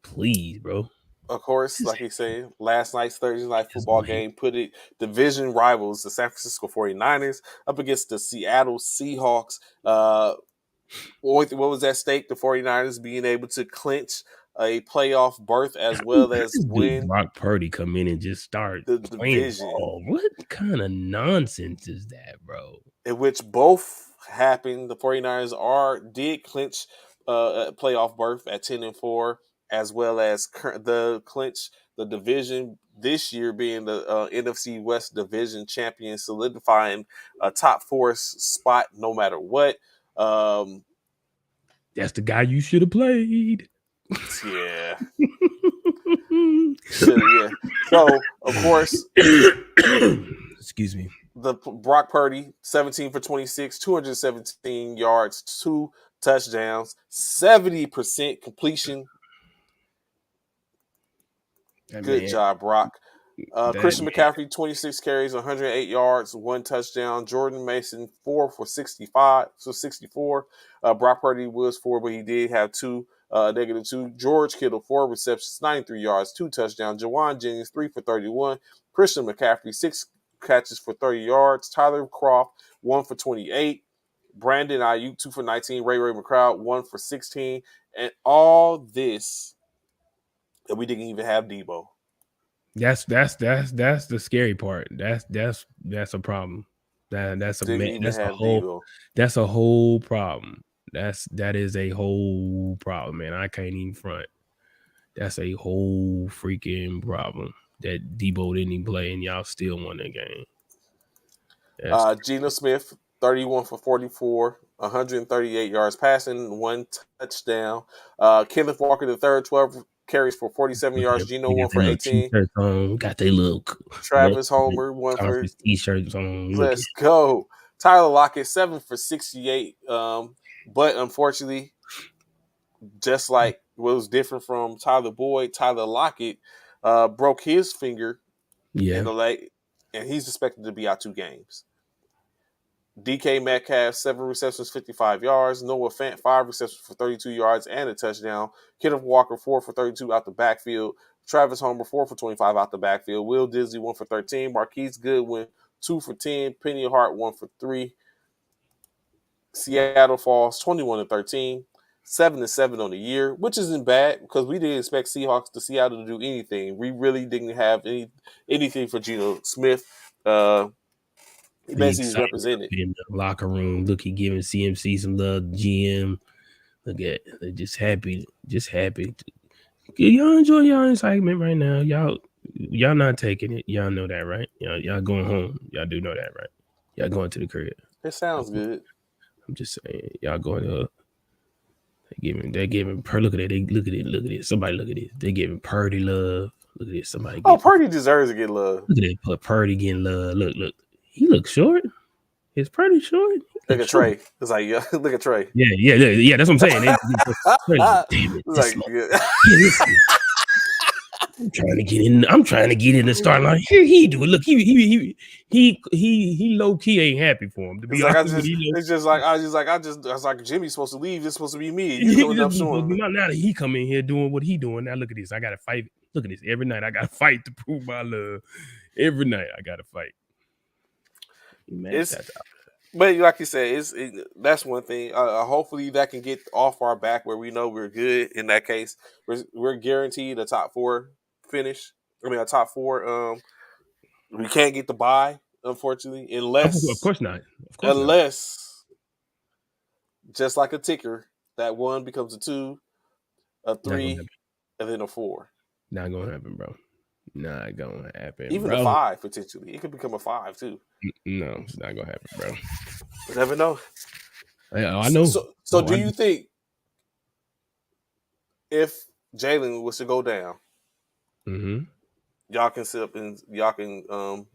Please, bro. Of course, Just like you said, last night's Thursday night just football wait. game put it division rivals, the San Francisco 49ers, up against the Seattle Seahawks. What was at stake? The 49ers being able to clinch a playoff berth as well How as does big win Brock Purdy come in and just start the playing division, ball? What kind of nonsense is that, bro? in which both happened. The 49ers did clinch a playoff berth at 10-4, as well as the clinch the division this year, being the NFC West division champion, solidifying a top four spot no matter what. Um, That's the guy you should have played. yeah, should yeah. So of course, Excuse me. the Brock Purdy, 17 for 26, 217 yards, 2 touchdowns, 70% completion. That Good man. job, Brock. That Christian man. McCaffrey, 26 carries, 108 yards, 1 touchdown. Jordan Mason, 4 for 65, so 64. Brock Purdy was 4, but he did have -2. George Kittle, 4 receptions, 93 yards, 2 touchdowns. Jawan Jennings, 3 for 31. Christian McCaffrey, 6 catches for 30 yards. Tyler Croft, 1 for 28. Brandon Ayuk, 2 for 19. Ray McCloud, 1 for 16. And all this, and we didn't even have Debo. That's the scary part. That's a problem. Didn't even That's a have whole Debo. problem. That is a whole problem, man. I can't even front. That's a whole freaking problem that Debo didn't even play and y'all still won the game. That's Geno Smith, 31 for 44, 138 yards passing, 1 touchdown. Kenneth Walker, the third, 12 carries for 47 yards. Geno, we got 1 their for little 18. t-shirts on. Got their little Travis Homer, 1 for. conference t-shirts on. Look at Let's go. Tyler Lockett, 7 for 68. But unfortunately, just like what was different from Tyler Boyd, Tyler Lockett broke his finger in yeah. the leg, and he's expected to be out 2 games. DK Metcalf, 7 receptions, 55 yards. Noah Fant, 5 receptions for 32 yards and a touchdown. Kenneth Walker, 4 for 32 out the backfield. Travis Homer, 4 for 25 out the backfield. Will Disley, 1 for 13. Marquise Goodwin, 2 for 10. Penny Hart, 1 for 3. Seattle falls 21-13. 7-7 on the year, which isn't bad because we didn't expect Seattle to do anything. We really didn't have anything for Geno Smith. He The basically was excitement up represented. in the locker room. Look, he giving CMC some love. GM. Look at they're just happy. Just happy. Y'all enjoy y'all excitement right now. Y'all not taking it. Y'all know that, right? Y'all going home. Y'all do know that, right? Y'all going to the crib. It sounds good. I'm just saying, y'all going to they giving look at it. Look at it. Somebody look at it. They giving Purdy love. Look at this. Somebody Oh, get. Purdy deserves to get love. Look at that. Put Purdy getting love. Look. He looks short. Is Purdy short? He Look looks at short. Trey. It's like, yeah, look at Trey. Yeah. That's what I'm saying. Purdy's like, damn it, It's this like, month. yeah. Yeah, listen. I'm trying to get in. I'm trying to get in the start line. Here he do it. Look, he low key ain't happy for him. To It's be like honest I with just, you, it's just like I was like Jimmy's supposed to leave. It's supposed to be me. You he coming just up be supposed to be showing. now that he come in here doing what he doing. Now look at this. I gotta fight. Look at this. Every night I gotta fight to prove my love. Every night I gotta fight. He maxed It's, that out. but like you said, that's one thing. Hopefully that can get off our back where we know we're good. In that case, we're guaranteed a top 4 finish. I mean, a top 4. We can't get the bye, unfortunately, Of course not. Of course not. unless just like a ticker, that 1 becomes a 2, a Not gonna 3, happen. and then a 4. Not gonna happen, bro. Not gonna happen, Even a bro. 5 potentially. It could become a 5 too. No, it's not gonna happen, bro. You never know. I know. So do you think if Jalen was to go down, Mm-hmm. y'all can sit up and y'all can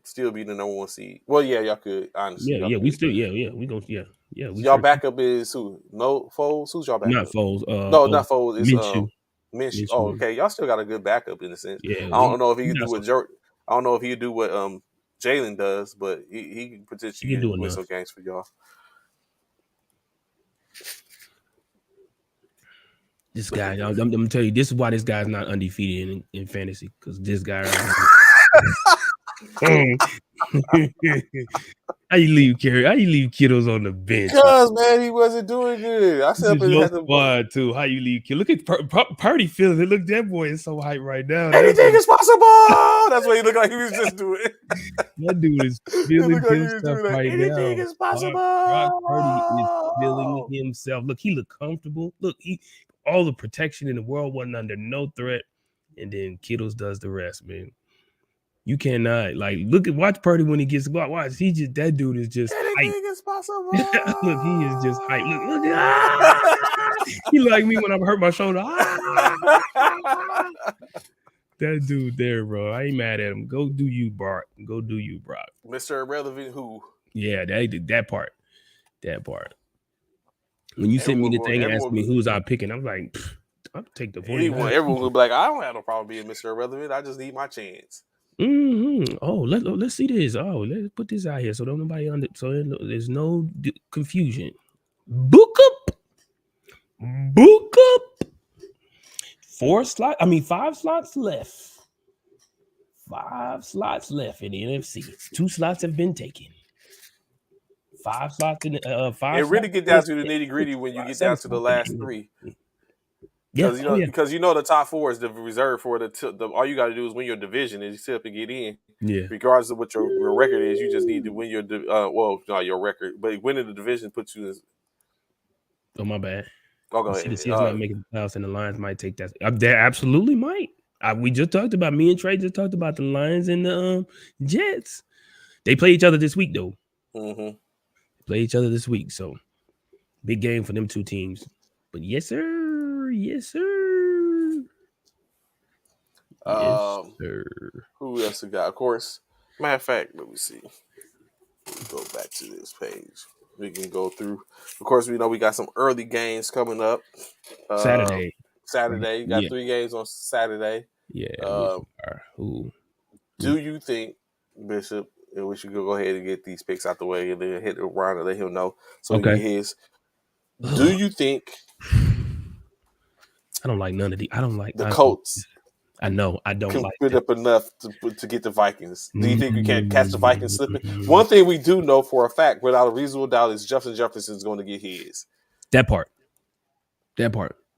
still be the number 1 seed? Well, yeah, y'all could. Honestly, y'all We could. still, we gonna, we Y'all sure. backup is who? No Foles. Who's y'all Not backup? Foles. No, not Foles. It's Minshew. Minshew. Oh, Minshew. okay. Y'all still got a good backup in a sense. Yeah, I don't know if he he can do not so. what I don't know if he can do what Jalen does, but he can He can potentially do win some enough. games for y'all. This Look guy, at I'm this. gonna tell you, this is why this guy's not undefeated in fantasy, because this guy right here. How you leave kiddos on the bench? Because man, he wasn't doing good. I This said up is and your had to. squad too. How you leave kid? Look at Purdy feels it. Look, that boy is so hype right now. Anything is possible. That's what he looked like he was just doing. That dude is He feeling looked like he was himself doing like right anything now. is Brock Purdy is feeling possible. himself. Look, he looked comfortable. Look, all the protection in the world wasn't under no threat. And then Kittles does the rest, man. You cannot watch Purdy when he gets blocked. Watch, that dude is just hype. Anything is possible. Look, he is just hype. Look, he like me when I hurt my shoulder. That dude there, bro. I ain't mad at him. Go do you, Brock. Go do you, Brock. Mr. Irrelevant who? Yeah, that part. That part. When you sent me the thing and asked me who's I picking, I'm like, I'll take the 49. Everyone will be like, I don't have no problem being Mr. Irrelevant. I just need my chance. Mm-hmm. Oh, let's see this. Oh, let's put this out here so don't nobody there's no confusion. Book up. 5 slots left. 5 slots left in the NFC. 2 slots have been taken. 5 slots in 5. It really get down to the nitty gritty when you get down to the last 3. Yeah. Because the top 4 is the reserve for the all you got to do is win your division and you still have to get in. Yeah. Regardless of what your record is, you just need to win your not your record, but winning the division puts you in. Oh, my bad. Oh, go ahead. The Seals not making the playoffs, and the Lions might take that. They absolutely might. We just talked about me and Trey just talked about the Lions and the Jets. They play each other this week, though. Mm-hmm. Play each other this week, so big game for them 2 teams. But yes, sir. Yes, sir. Yes, sir. Who else we got? Of course. Matter of fact, let me see. Go back to this page. We can go through. Of course, we know we got some early games coming up. Saturday. You got 3 games on Saturday. Yeah. Do you think, Bishop, and we should go ahead and get these picks out the way and then hit Ron and let him know so he can get his. Do you think I don't like none of I don't like the Colts? I know I don't can like put up enough to get the Vikings. Do you think we can't catch the Vikings slipping? One thing we do know for a fact, without a reasonable doubt, is Justin Jefferson is going to get his. That part.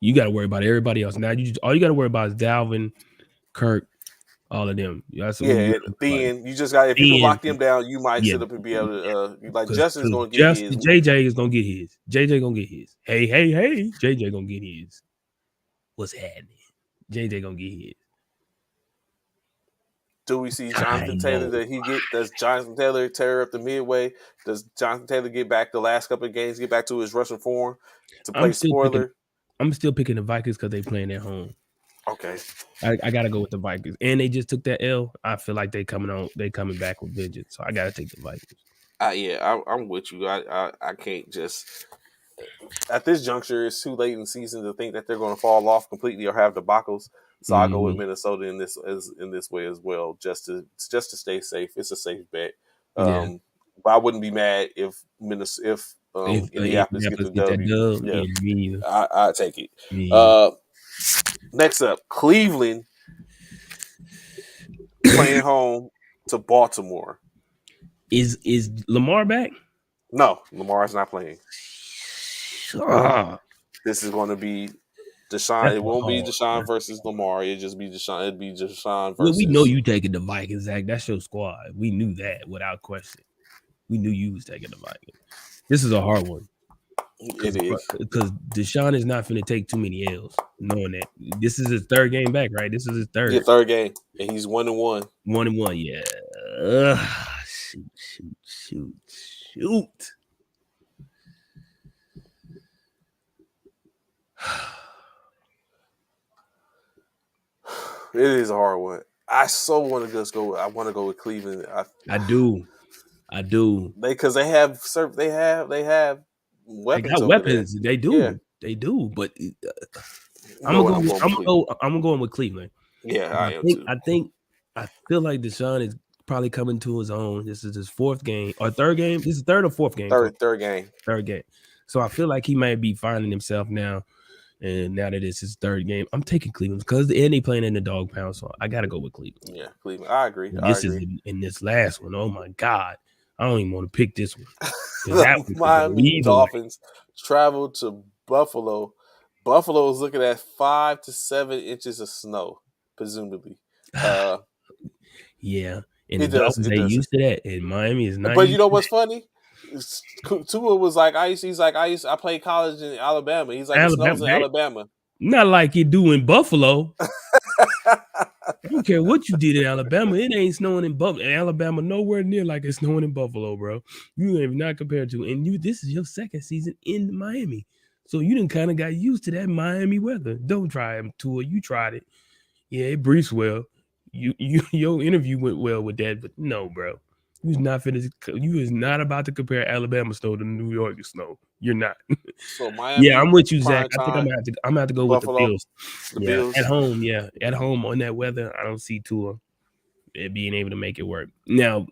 You got to worry about everybody else. Now all you got to worry about is Dalvin, Kirk, all of them. Then you just got if you can lock them down, you might sit up and be able to Justin's going to get his. JJ is going to get his. JJ going to get his. Hey, JJ going to get his. What's happening? JJ going to get his. Do we see Jonathan Taylor does Jonathan Taylor tear up the midway? Does Jonathan Taylor get back the last couple of games, get back to his rushing form to play spoiler? I'm still picking the Vikings because they playing at home. Okay. I gotta go with the Vikings, and they just took that L. I feel like they coming back with vengeance, so I gotta take the Vikings. Yeah, I'm with you. I can't just at this juncture. It's too late in the season to think that they're going to fall off completely or have debacles. So I go with Mhm. Minnesota in this way as well, just to stay safe. It's a safe bet. Yeah, But I wouldn't be mad if if Indianapolis get Indianapolis the get that W. dub, Yeah, yeah, me neither. I take it. Me either. Uh, Next up, Cleveland playing home to Baltimore. Is Lamar back? No, Lamar's not playing. Ah, This is going to be Deshaun. that's It a won't be hard. Deshaun versus Lamar. It'll just be Deshaun. It'd be Deshaun Well, we know versus. you taking the Vikings, Zach. That's your squad. We knew that without question. We knew you was taking the Vikings. This is a hard one It is. because Deshaun is not going to take too many L's. Knowing that this is his third game back, right? This is his Yeah, third third game, and he's 1-1. 1-1. Yeah. Ugh, shoot. It is a hard one. I so want to just go. I want to go with Cleveland. I do. Because they have They weapons got over there. weapons. They Yeah, do. They do. But I'm going with Cleveland. I'm gonna go in with Cleveland. Yeah, I am think too. I think I feel like Deshaun is probably coming to his own. This is his fourth game or third game. This is third or fourth game. Third game. Third game. So I feel like he might be finding himself now. And now that it's his third game, I'm taking Cleveland because and they playing in the dog pound. So I gotta go with Cleveland. Yeah, Cleveland. I agree. And I this is agree. in this last one. Oh my God. I don't even want to pick this one. That The one could go Miami either way. Dolphins travel to Buffalo. Buffalo is looking at 5 to 7 inches of snow, presumably. Yeah. And the It does. Dolphins It ain't does. used to that. And Miami is not But you used know to what's funny? Tua was like, I played college in Alabama. He's that. like, it Alabama. snows in Alabama. Not like you do in Buffalo. I don't care what you did in Alabama. It ain't snowing in Buffalo. Alabama nowhere near like it's snowing in Buffalo, bro. You have not compared to. And this is your second season in Miami. So you done kind of got used to that Miami weather. Don't try it, Tua. You tried it. Yeah, it breathes well. Your interview went well with that, but no, bro. You is not about to compare Alabama snow to New York snow. You're not. So Yeah, I'm Miami with you, Zach. prime I think time, I'm gonna have to go with the Buffalo, Bills. the Yeah, Bills. at home. Yeah, at home on that weather, I don't see Tua being able to make it work. Now,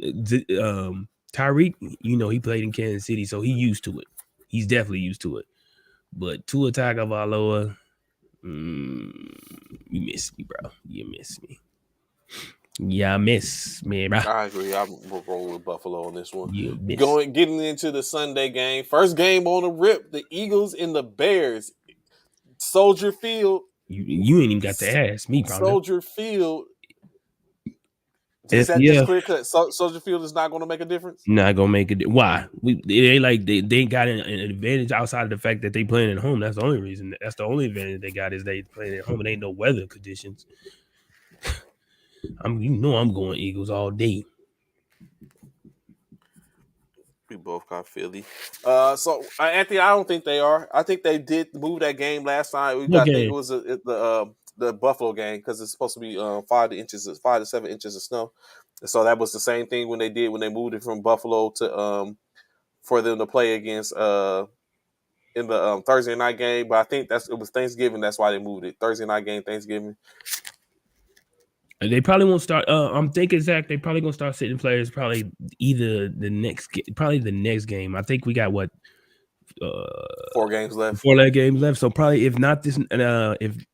Tyreek, he played in Kansas City, so he's used to it. He's definitely used to it. But Tua Tagovailoa, you miss me, bro. You miss me. Yeah, I miss me, bro. I agree. I'm rolling with Buffalo on this one. You miss. Getting into the Sunday game. First game on the rip. The Eagles and the Bears. Soldier Field. You ain't even got to ask me, partner. Soldier Field. Is that Yeah, just clear cut? Soldier Field is not going to make a difference. not gonna make it. Why? They got an advantage outside of the fact that they playing at home. That's the only reason. That's the only advantage they got is they playing at home. It ain't no weather conditions. I'm going Eagles all day. We both got Philly. So Anthony, I don't think they are. I think they did move that game last time. I think it was the Buffalo game because it's supposed to be 5 to 7 inches of snow. So that was the same thing when they moved it from Buffalo to for them to play against in the Thursday night game. But I think it was Thanksgiving. That's why they moved it. Thursday night game, Thanksgiving. They probably won't start. I'm thinking, Zach, they probably gonna start sitting players probably the next game. I think we got what 4 games left. 4 games left. So probably if not this, if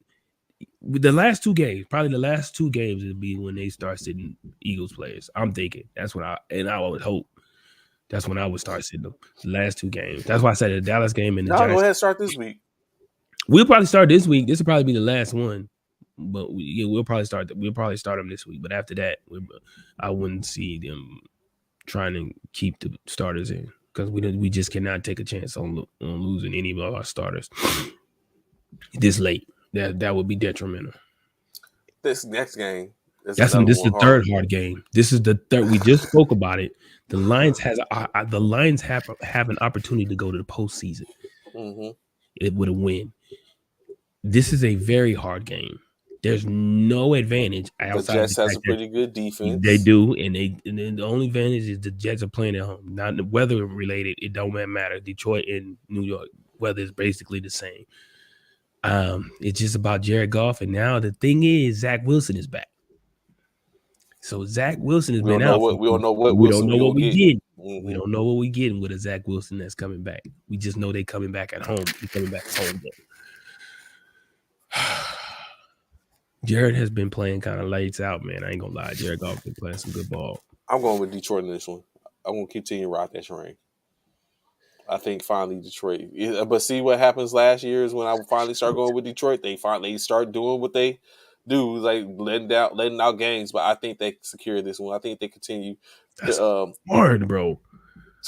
the last 2 games, probably the last 2 games would be when they start sitting Eagles players. I'm thinking that's when I would hope that's when I would start sitting them. The last 2 games. That's why I said the Dallas game and the No, Giants. go ahead and start this week. We'll probably start this week. This will probably be the last one. But we'll probably start them this week. But after that, I wouldn't see them trying to keep the starters in because we just cannot take a chance on losing any of our starters this late. That would be detrimental. This next game is This is the third hard game. This is the third. We just spoke about it. The Lions have an opportunity to go to the postseason. Mm-hmm. It would a win. This is a very hard game. There's no advantage The outside of the Jets has fact a that pretty good they defense. do, and then the only advantage is the Jets are playing at home. Not the weather related. It don't matter. Detroit and New York weather is basically the same. It's just about Jared Goff, and now the thing is Zach Wilson is back. So Zach Wilson has We been don't know out for what we don't know what we don't Wilson know we what gonna we get. get. We Hmm don't know what we getting with a Zach Wilson that's coming back. We just know they coming back at home. He coming back home though. Jared has been playing kind of lights out, man. I ain't gonna lie. Jared Goff been playing some good ball. I'm going with Detroit in this one. I'm gonna continue to ride that train. I think finally Detroit. But see what happens last year is when I finally start going with Detroit. They finally start doing what they do, like letting out games. But I think they secure this one. I think they continue That's to hard, bro.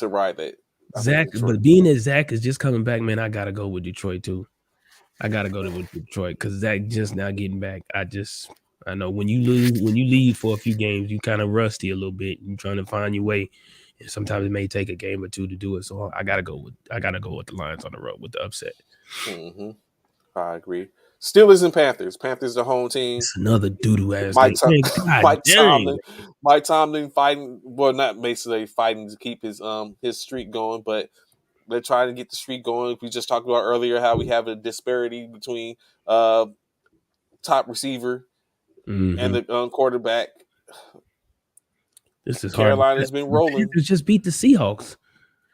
ride that. I think Zach, Detroit. but being that Zach is just coming back, man, I gotta go with Detroit too. I gotta go with Detroit because Zach just now getting back. I know when you leave for a few games, you kind of rusty a little bit. You're trying to find your way, and sometimes it may take a game or two to do it. So I gotta go with the Lions on the road with the upset. Hmm I agree. Steelers and Panthers. Panthers the home team. It's another doo doo ass Mike game. Tom- Man, God Mike dang, Tomlin. Mike Tomlin fighting. Well, not basically fighting to keep his streak going, but they're trying to get the streak going. We just talked about earlier how we have a disparity between uh, top receiver and mm-hmm. the quarterback. This is hard. Carolina's been The rolling. Panthers just beat the Seahawks.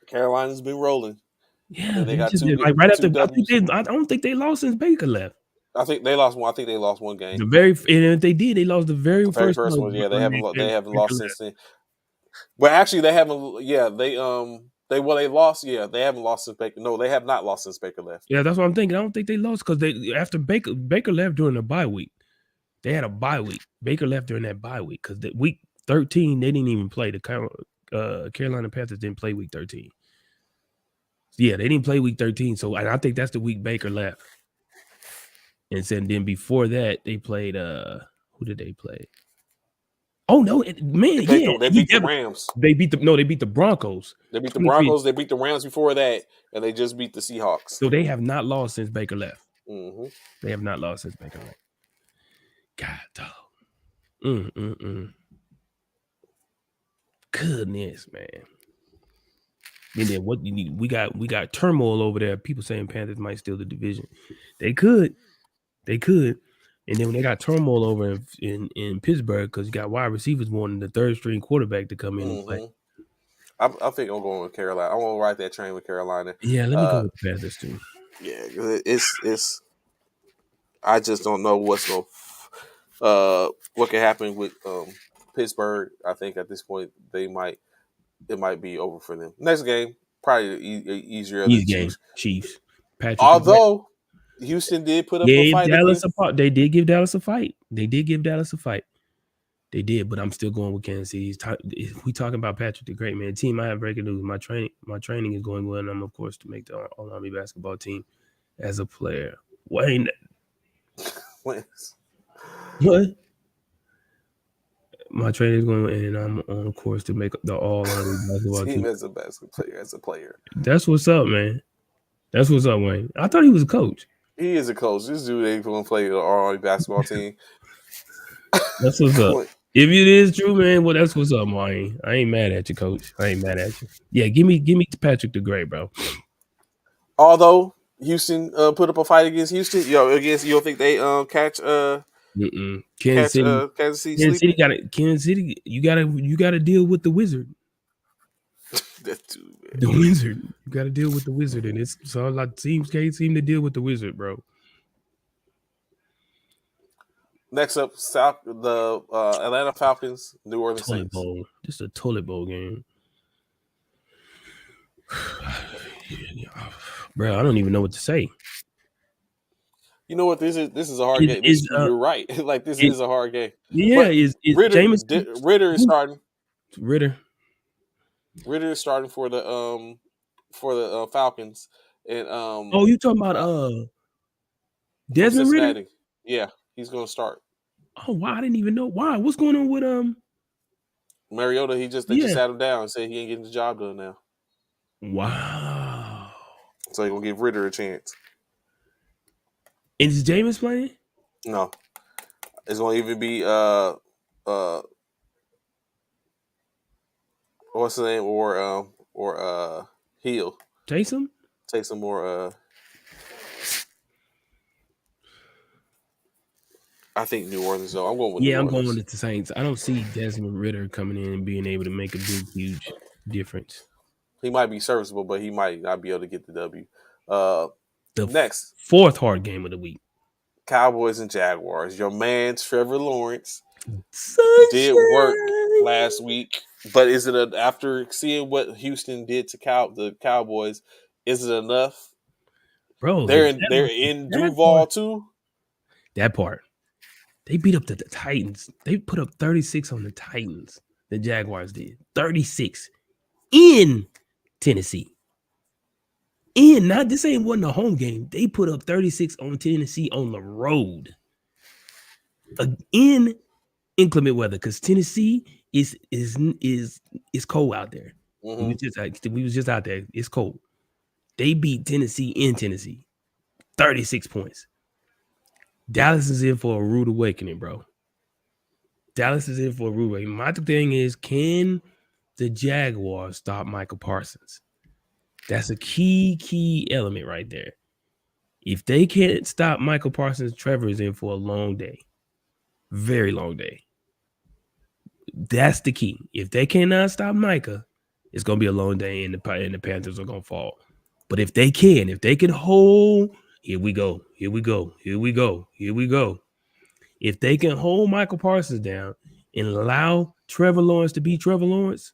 Carolina's been rolling. I Yeah, think they they got just did, like right two after. W's. I don't think they lost since Baker left. I think they lost one. I think they lost one game. And if they did, they lost the very The very first first time one. Yeah, they haven't Baker lost left. since then. Well, actually, they haven't. Yeah, they lost. Yeah, they haven't lost since Baker. No, they have not lost since Baker left. Yeah, that's what I'm thinking. I don't think they lost because they after Baker left during the bye week. They had a bye week. Baker left during that bye week because the week 13 they didn't even play. The Carolina Panthers didn't play week 13. Yeah, they didn't play week 13. So and I think that's the week Baker left. And then before that they played. Who did they play? Oh no, man, yeah, They beat the Rams. they beat the Broncos. They beat the 23. Broncos. They beat the Rams before that, and they just beat the Seahawks. So they have not lost since Baker left. Mm-hmm. They have not lost since Baker left. God, dog. Goodness, man. And then what you need? We got turmoil over there. People saying Panthers might steal the division. They could. And then when they got turmoil over in Pittsburgh because you got wide receivers wanting the third string quarterback to come in and play. I think I'm going with Carolina. I want to ride that train with Carolina. Yeah, let me go with the Panthers too. Yeah, it's. I just don't know what can happen with Pittsburgh. I think at this point it might be over for them. Next game, probably easier of the Easy game, Chiefs. Chiefs. Patrick. Although Houston did put up a fight Dallas against. They did give Dallas a fight. They did, but I'm still going with Kansas City. If we talking about Patrick the Great, man, team, I have breaking news. My training is going well, and I'm of course to make the All-Army basketball team as a player. Wayne, what? My training is going, and I'm on course to make the All-Army basketball team as a basketball player. As a player, that's what's up, man. That's what's up, Wayne. I thought he was a coach. He is a coach. This dude ain't going to play the All-Army basketball team. That's what's up. If it is true, man, well, that's what's up, Wayne. I ain't mad at you, coach. I ain't mad at you. Yeah, give me Patrick the Great, bro. Although Houston put up a fight against Houston, you don't think they catch Kansas City. Kansas City Kansas City sleeping? Kansas City. You gotta deal with the wizard. That dude, man. The wizard. You gotta deal with the wizard, and it's so a lot of teams can't seem to deal with the wizard, bro. Next up, the Atlanta Falcons, New Orleans Toilet Saints. bowl. Just a toilet bowl game. Bro, I don't even know what to say. You know what? This is a hard game. You're right. Like this is a hard game. Yeah, but is Ritter is starting. Ritter is starting for the Falcons. And oh, you talking about Desmond Ritter? Yeah, he's gonna start. Oh wow, I didn't even know. Why? What's going on with Mariota? They just sat him down and said he ain't getting the job done now. Wow. So they're gonna give Ritter a chance. And is Jameis playing? No. It's gonna even be what's the name, or Hill. Taysom? Take some more. I think New Orleans though. I'm going with New Yeah, I'm going Orleans. with the Saints. I don't see Desmond Ritter coming in and being able to make a big, huge difference. He might be serviceable, but he might not be able to get the W. Uh, The Next, fourth hard game of the week. Cowboys and Jaguars. Your man Trevor Lawrence did work last Sunshine. week, but is it after seeing what Houston did to the Cowboys? Is it enough? Bro, They're in that part, Duval too. that part. They beat up the Titans. They put up 36 on the Titans. The Jaguars did. 36 in Tennessee. In, not this ain't wasn't a home game. They put up 36 on Tennessee on the road. In inclement weather, because Tennessee is cold out there. Mm-hmm. We was just out there. It's cold. They beat Tennessee in Tennessee. 36 points. Dallas is in for a rude awakening, bro. Dallas is in for a rude awakening. My thing is, can the Jaguars stop Michael Parsons? That's a key element right there. If they can't stop Michael Parsons, Trevor is in for a long day. Very long day. That's the key. If they cannot stop Micah, it's gonna be a long day, and the Panthers are gonna fall. But if they can hold, here we go, here we go, here we go, here we go. If they can hold Michael Parsons down and allow Trevor Lawrence to be Trevor Lawrence,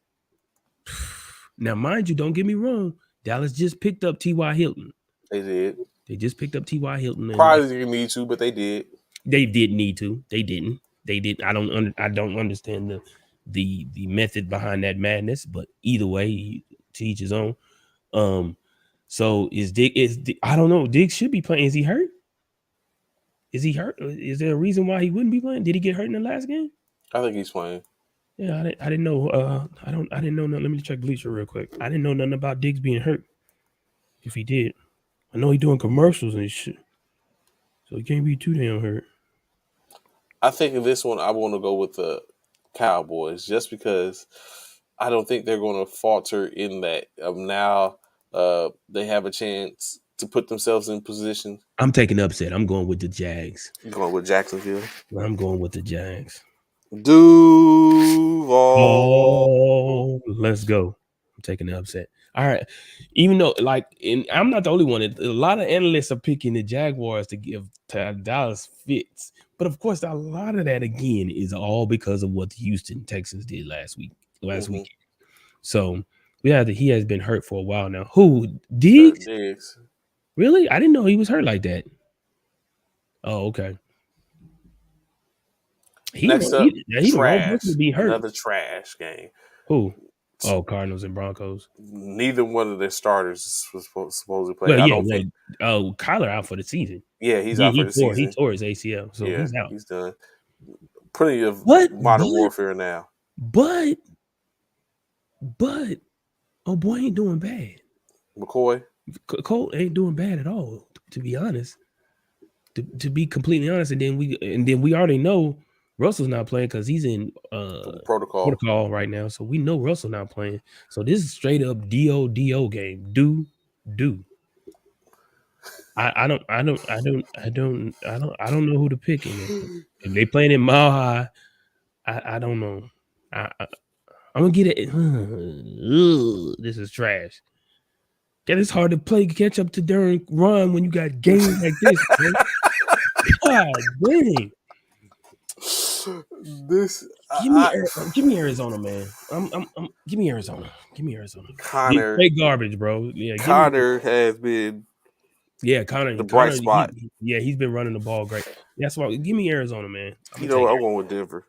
now mind you, don't get me wrong, Dallas just picked up T.Y. Hilton. They did. They just picked up T.Y. Hilton, and Probably didn't need to, but they did. they didn't need to. They didn't. They didn't. I don't understand the method behind that madness. But either way, to each his own. So I don't know. Diggs should be playing. Is he hurt? Is he hurt? Is there a reason why he wouldn't be playing? Did he get hurt in the last game? I think he's playing. Yeah, I didn't know. I didn't know nothing. Let me check Bleacher real quick. I didn't know nothing about Diggs being hurt. If he did, I know he doing commercials and shit, so he can't be too damn hurt. I think in this one, I want to go with the Cowboys just because I don't think they're going to falter in that. Now they have a chance to put themselves in position. I'm taking upset. I'm going with the Jags. You're going with Jacksonville. I'm going with the Jags. Duval. Oh, let's go. I'm taking the upset. All right. Even though, I'm not the only one. A lot of analysts are picking the Jaguars to give to Dallas fits. But of course, a lot of that again is all because of what the Houston Texans did last week. So he has been hurt for a while now. Who? Diggs? Diggs. Really? I didn't know he was hurt like that. Oh, okay. Next up, He trash. don't be hurt. Another trash game. Who? Oh, Cardinals and Broncos. Neither one of their starters was supposed to play. Well, I yeah. don't think. Kyler out for the season. Yeah, he's out for the season. He tore his ACL, so yeah, he's out. He's done. Plenty of But modern warfare now. But oh boy, ain't doing bad. McCoy. Colt ain't doing bad at all, to be honest. To be completely honest, and then we already know Russell's not playing because he's in protocol right now. So we know Russell not playing. So this is straight up DO game. Do. I don't know who to pick in it. If they playing in Mile High, I don't know. I'm gonna get it. This is trash. That is hard to play catch up to during run when you got games like this. God dang. Give me Arizona, man. Give me Arizona. Connor. Straight garbage, bro. Yeah, Connor has been. Yeah, Connor. The bright spot. He's been running the ball great. That's why. Give me Arizona, man. I'm going with Denver.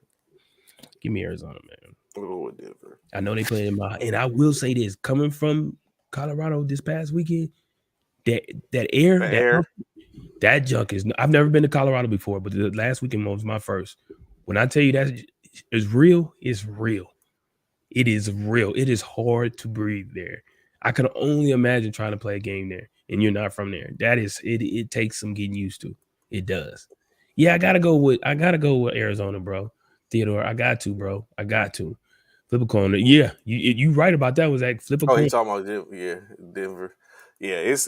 Give me Arizona, man. I'm going with Denver. I know they playing in my, and I will say this: coming from Colorado this past weekend, that air. That junk is. I've never been to Colorado before, but the last weekend was my first. When I tell you that is real, it's real. It is real. It is hard to breathe there. I can only imagine trying to play a game there, and you're not from there. That is it. It takes some getting used to. It does. Yeah, I gotta go with Arizona, bro. Theodore, I got to, bro. I got to. Flip a coin. Yeah, you right about that. Was that flip a Oh, he coin? talking about yeah, Denver. Yeah, it's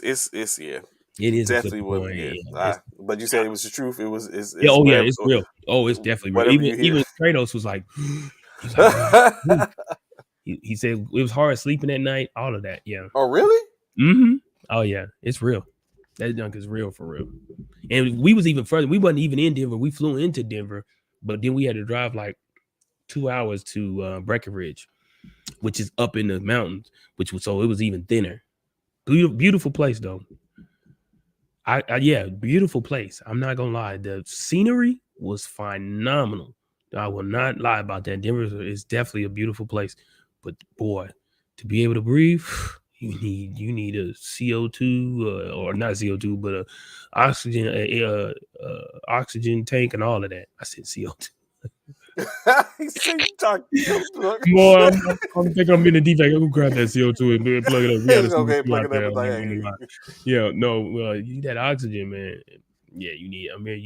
yeah, It is a flip definitely a what coin. yeah. Yeah, it's But you said it was the truth. It was yeah. it's Oh yeah, whatever it's real. Oh, it's definitely real. whatever Even you hear. even Kratos was like, he was like, man. He said it was hard sleeping at night. All of that. Yeah. Oh really? Mm-hmm. Oh yeah, it's real. That junk is real for real. And we was even further. We wasn't even in Denver. We flew into Denver, but then we had to drive like 2 hours to Breckenridge, which is up in the mountains. Which was so it was even thinner. Beautiful place though. Yeah, beautiful place. I'm not gonna lie. The scenery was phenomenal. I will not lie about that. Denver is definitely a beautiful place. But boy, to be able to breathe, you need a CO2 or not CO2, but a oxygen tank and all of that. I said CO2. He said you talk kill drunk. Boy, I'm thinking I'm in the defect. I'm gonna grab that CO2 and plug it up. We got a He's okay, CO2 plug out it up there. and I'm not like, gonna lie. hey, Yeah, no, you need that oxygen, man. Yeah, you need. I mean,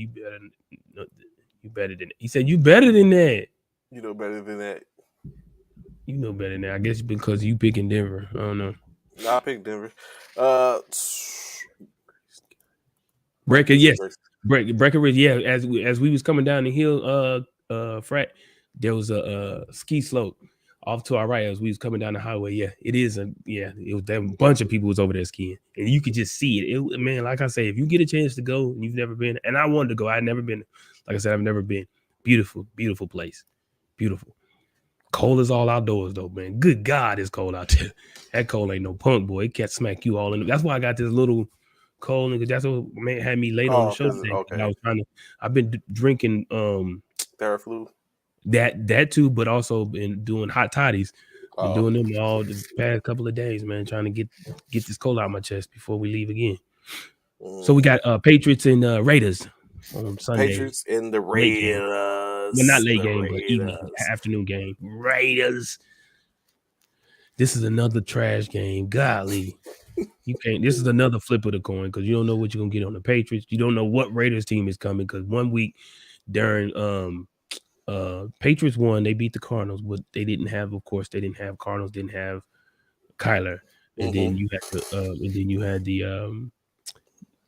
you better than. He said you better than that. you know better than that. You know better than that. I guess because you picking Denver. I don't know. Nah, I picked Denver. Uh, Breaker, Goodness yes. gracious. Breckenridge, yeah. As we was coming down the hill, frat, there was a ski slope off to our right as we was coming down the highway. Yeah, it is a yeah. It was a bunch of people was over there skiing, and you could just see it. Man, like I say, if you get a chance to go and you've never been, and I wanted to go, I'd never been. Like I said, I've never been. Beautiful, beautiful place, beautiful. Cold as all outdoors though, man. Good God, it's cold out there. That cold ain't no punk, boy. It can't smack you all in. That's why I got this little cold, because that's what had me late on the Oh, show because today. 'Cause I okay, was trying to. I've been drinking Theraflu. that too, but also been doing hot toddies. Been Oh, doing them all the past couple of days, man. Trying to get this cold out of my chest before we leave again. So we mm. got Patriots and Raiders on Sunday, Patriots and the late game. Well, not Raiders. late The game, but evening, Raiders. afternoon game. Raiders. This is another trash game. Golly. You can't. This is another flip of the coin because you don't know what you're gonna get on the Patriots. You don't know what Raiders team is coming because one week during Patriots won, they beat the Cardinals, but they didn't have, of course, they didn't have Cardinals, didn't have Kyler, and Mm-hmm. then you had the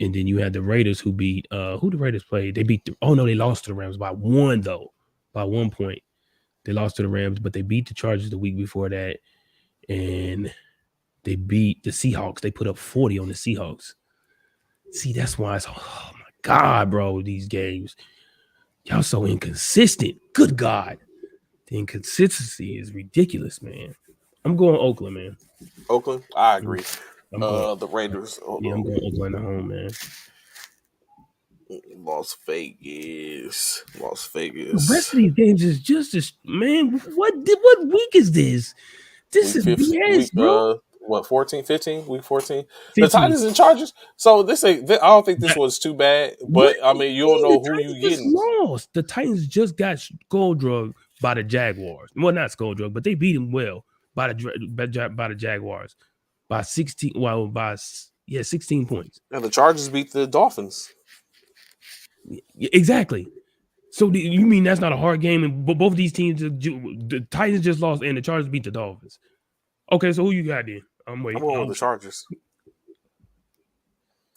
and then you had the Raiders who beat who the Raiders played. They beat the oh no, they lost to the Rams by one though, by 1 point. They lost to the Rams, but they beat the Chargers the week before that, and they beat the Seahawks. They put up 40 on the Seahawks. See, that's why it's oh my God, bro. These games, y'all so inconsistent. Good God, the inconsistency is ridiculous, man. I'm going Oakland, man. Oakland. I Mm, agree. I'm going. The Raiders. Yeah, I'm going Oakland at home, man. Las Vegas. Las The rest Vegas. of these games is just as man. What week is this? This Week is 15, BS, week bro. what 14, 15, week 14. The 15. Titans and Chargers. So I don't think this was too bad, What but I do you mean you don't mean? The know who you Titans just getting. lost. The Titans just got skull drugged by the Jaguars. Well, not skull drugged, but they beat them well by the Jaguars by 16. Well, by 16 points. And the Chargers beat the Dolphins. Exactly. So you mean that's not a hard game? And both of these teams, the Titans just lost, and the Chargers beat the Dolphins. Okay, so who you got then? I'm I'm waiting. going with the Chargers.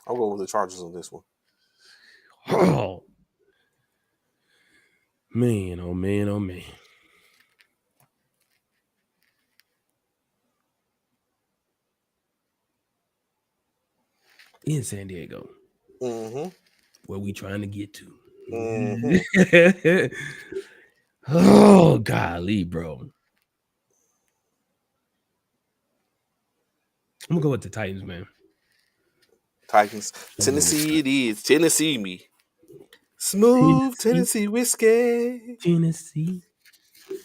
I'm going with the Chargers on this one. Oh man! Oh man! Oh man! In San Diego, Mm-hmm. where we trying to get Mm-hmm. to. Oh golly, bro! I'm gonna go with the Titans, man. Titans. I'm going with Tennessee it is. Tennessee me. Smooth Tennessee. Tennessee whiskey. Tennessee.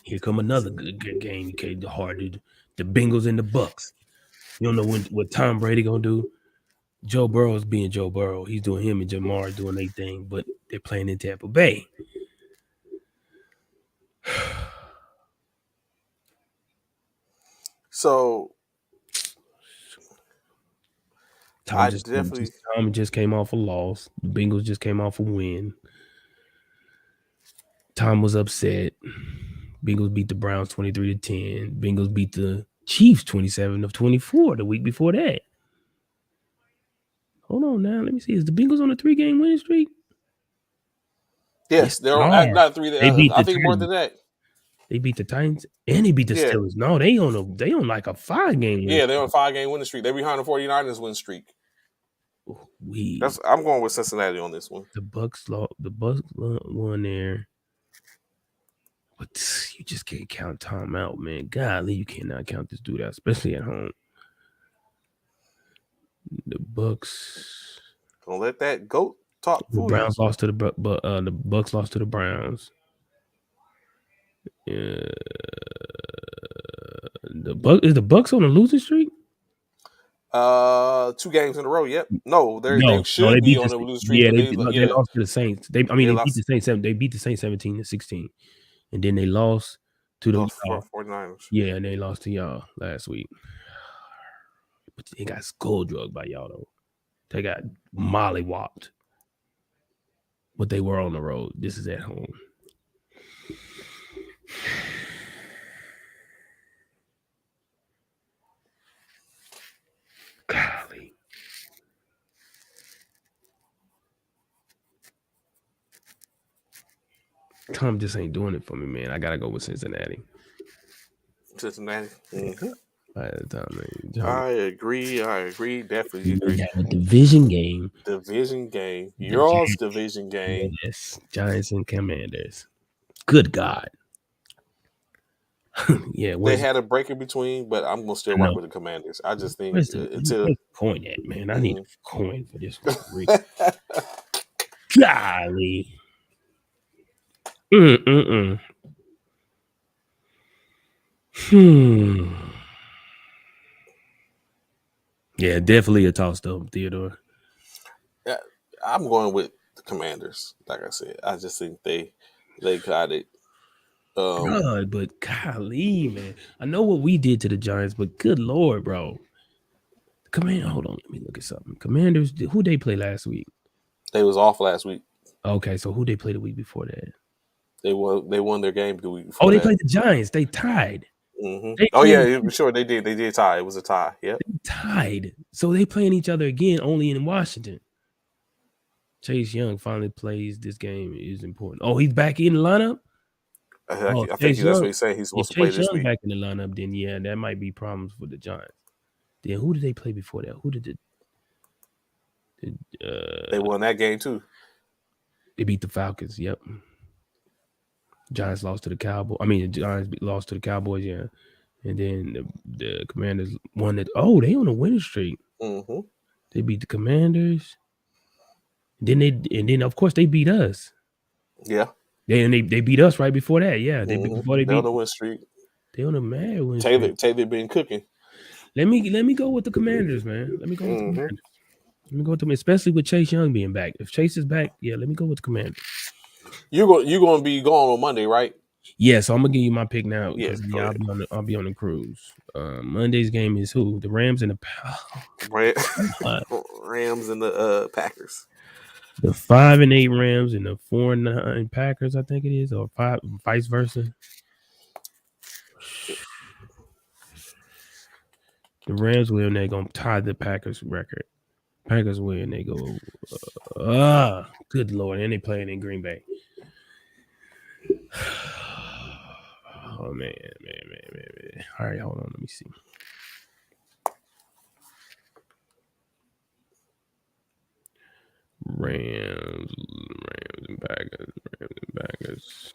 Here come another good game. Okay, the hard dude. The Bengals and the Bucks. You don't know what Tom Brady gonna do. Joe Burrow is being Joe Burrow. He's doing him and Jamar doing their thing, but they're playing in Tampa Bay. So Tom I just definitely Tom just came off a loss. The Bengals just came off a win. Tom was upset. Bengals beat the Browns 23-10. Bengals beat the Chiefs 27-24 the week before that. Hold on now. Let me see. Is the Bengals on a 3-game winning streak? Yes, Yes, they're they on, are. not three. They beat I the think more Titans. than that. They beat the Titans and they beat the Yeah, Steelers. No, they on like a 5-game win yeah, they're on a streak. 5-game winning streak. They're behind the 49ers win streak. We I'm going with Cincinnati on this one. the Bucks won there. But you just can't count Tom out, man. Golly, you cannot count this dude out, especially at home. The Bucks. Don't let that goat talk The fool you. Browns lost to the Bucks lost to the Browns. Yeah. The Bucks on a losing streak? 2 games in a row. Yep. No, they No, they should be beat on the a losing streak, yeah, but they lost to the Saints. They they beat the lost Saints they beat the Saints 17-16. And then they lost to the for y'all. 49ers. Yeah, and they lost to y'all last week. But they got skull drugged by y'all though. They got mollywopped. But they were on the road. This is at home. Golly. Tom just ain't doing it for me, man. I gotta go with Cincinnati. Cincinnati. Mm-hmm. I agree. Definitely we agree. have a division game. Division game. Y'all's division game. Yes, Giants and Commanders. Good God. Yeah, They had a break in between, but I'm gonna still I rock know. with the Commanders. I just think Where's until the coin at, man? I need a coin for this one. mm-hmm. Golly. Mm-mm-mm. Yeah, definitely a toss up, Theodore. I'm going with the Commanders. Like I said, I just think they got it. God, but golly, man. I know what we did to the Giants, but good Lord, bro. Hold on, let me look at something. Commanders, who they play last week? They was off last week. Okay, so who they play the week before that? They won their game the week Oh, before they that. played the Giants. They tied. Mm-hmm. They Oh playing, yeah, sure they did. They did tie. It was a tie. Yep. they tied. So they playing each other again, only in Washington. Chase Young finally plays this game. It is important. Oh, he's back in the lineup. Oh, I think Chase that's what Young. he's saying. He's If supposed to play Chase this Young week. back in the lineup, then yeah, that might be problems for the Giants. Then who did they play before that? Who did They won that game too. they beat the Falcons? Yep. Giants lost to the Cowboys. I mean, the Giants lost to the Cowboys. Yeah, and then the Commanders won it. Oh, they on a winning streak. Mm-hmm. They beat the Commanders. And then of course they beat us. Yeah. They beat us right before that. Yeah, before they They're on beat. the win streak. They on a mad win streak. Taylor been cooking. Let me go with the Commanders, man. Let me go with the Commanders. Let me go with them, especially with Chase Young being back. If Chase is back, yeah, let me go with the Commanders. You're going to be gone on Monday, right? Yeah, so I'm gonna give you my pick now Yeah, because go ahead. I'll be on the cruise. Monday's game is who? The Rams and the Rams and the Packers. The 5-8 Rams and the 4-9 Packers, I think it is, or vice versa. The Rams win, they're gonna tie the Packers record. Packers win, they go. Good Lord, and they playing in Green Bay. Oh man. All right, hold on, let me see. Rams and Packers.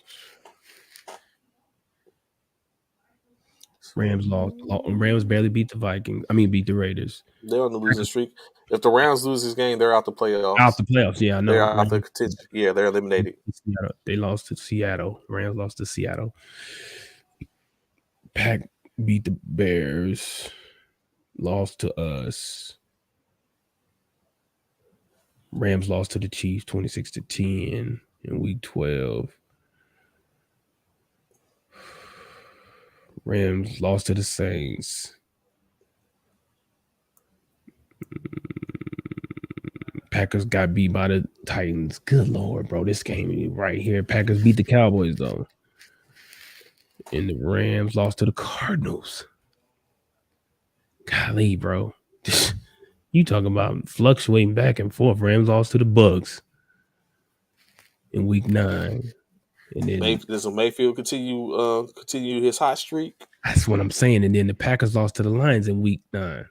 Rams lost. Rams barely beat the Vikings. I mean, beat the Raiders. They're on the losing streak. If the Rams lose this game, they're out the playoffs. Out the playoffs, yeah, I know. They're out the contention. Yeah, they're eliminated. They lost to Seattle. Rams lost to Seattle. Pack beat the Bears. Lost to us. Rams lost to the Chiefs 26-10 in week 12. Rams lost to the Saints. Packers got beat by the Titans. Good lord, bro. This game right here. Packers beat the Cowboys though. And the Rams lost to the Cardinals. Golly, bro. You talking about fluctuating back and forth. Rams lost to the Bucks in week 9. And then Does Mayfield continue his hot streak? that's what I'm saying. And then the Packers lost to the Lions in week 9.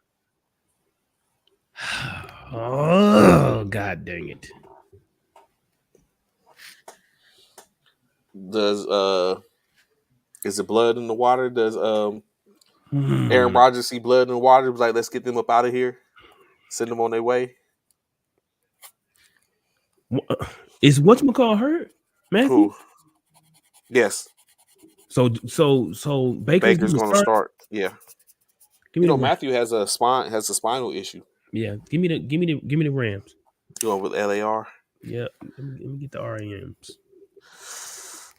Oh, god dang it. Does is it blood in the water? Does Aaron Rodgers see blood in the water? Like, let's get them up out of here. Send them on their way. Is whatchamacall hurt? Matthew? Who? Yes. So Baker's going to start. Yeah. Give me the Matthew has a spinal issue. Yeah, give me the Rams. Going with LAR. Yeah, let me get the RAMs.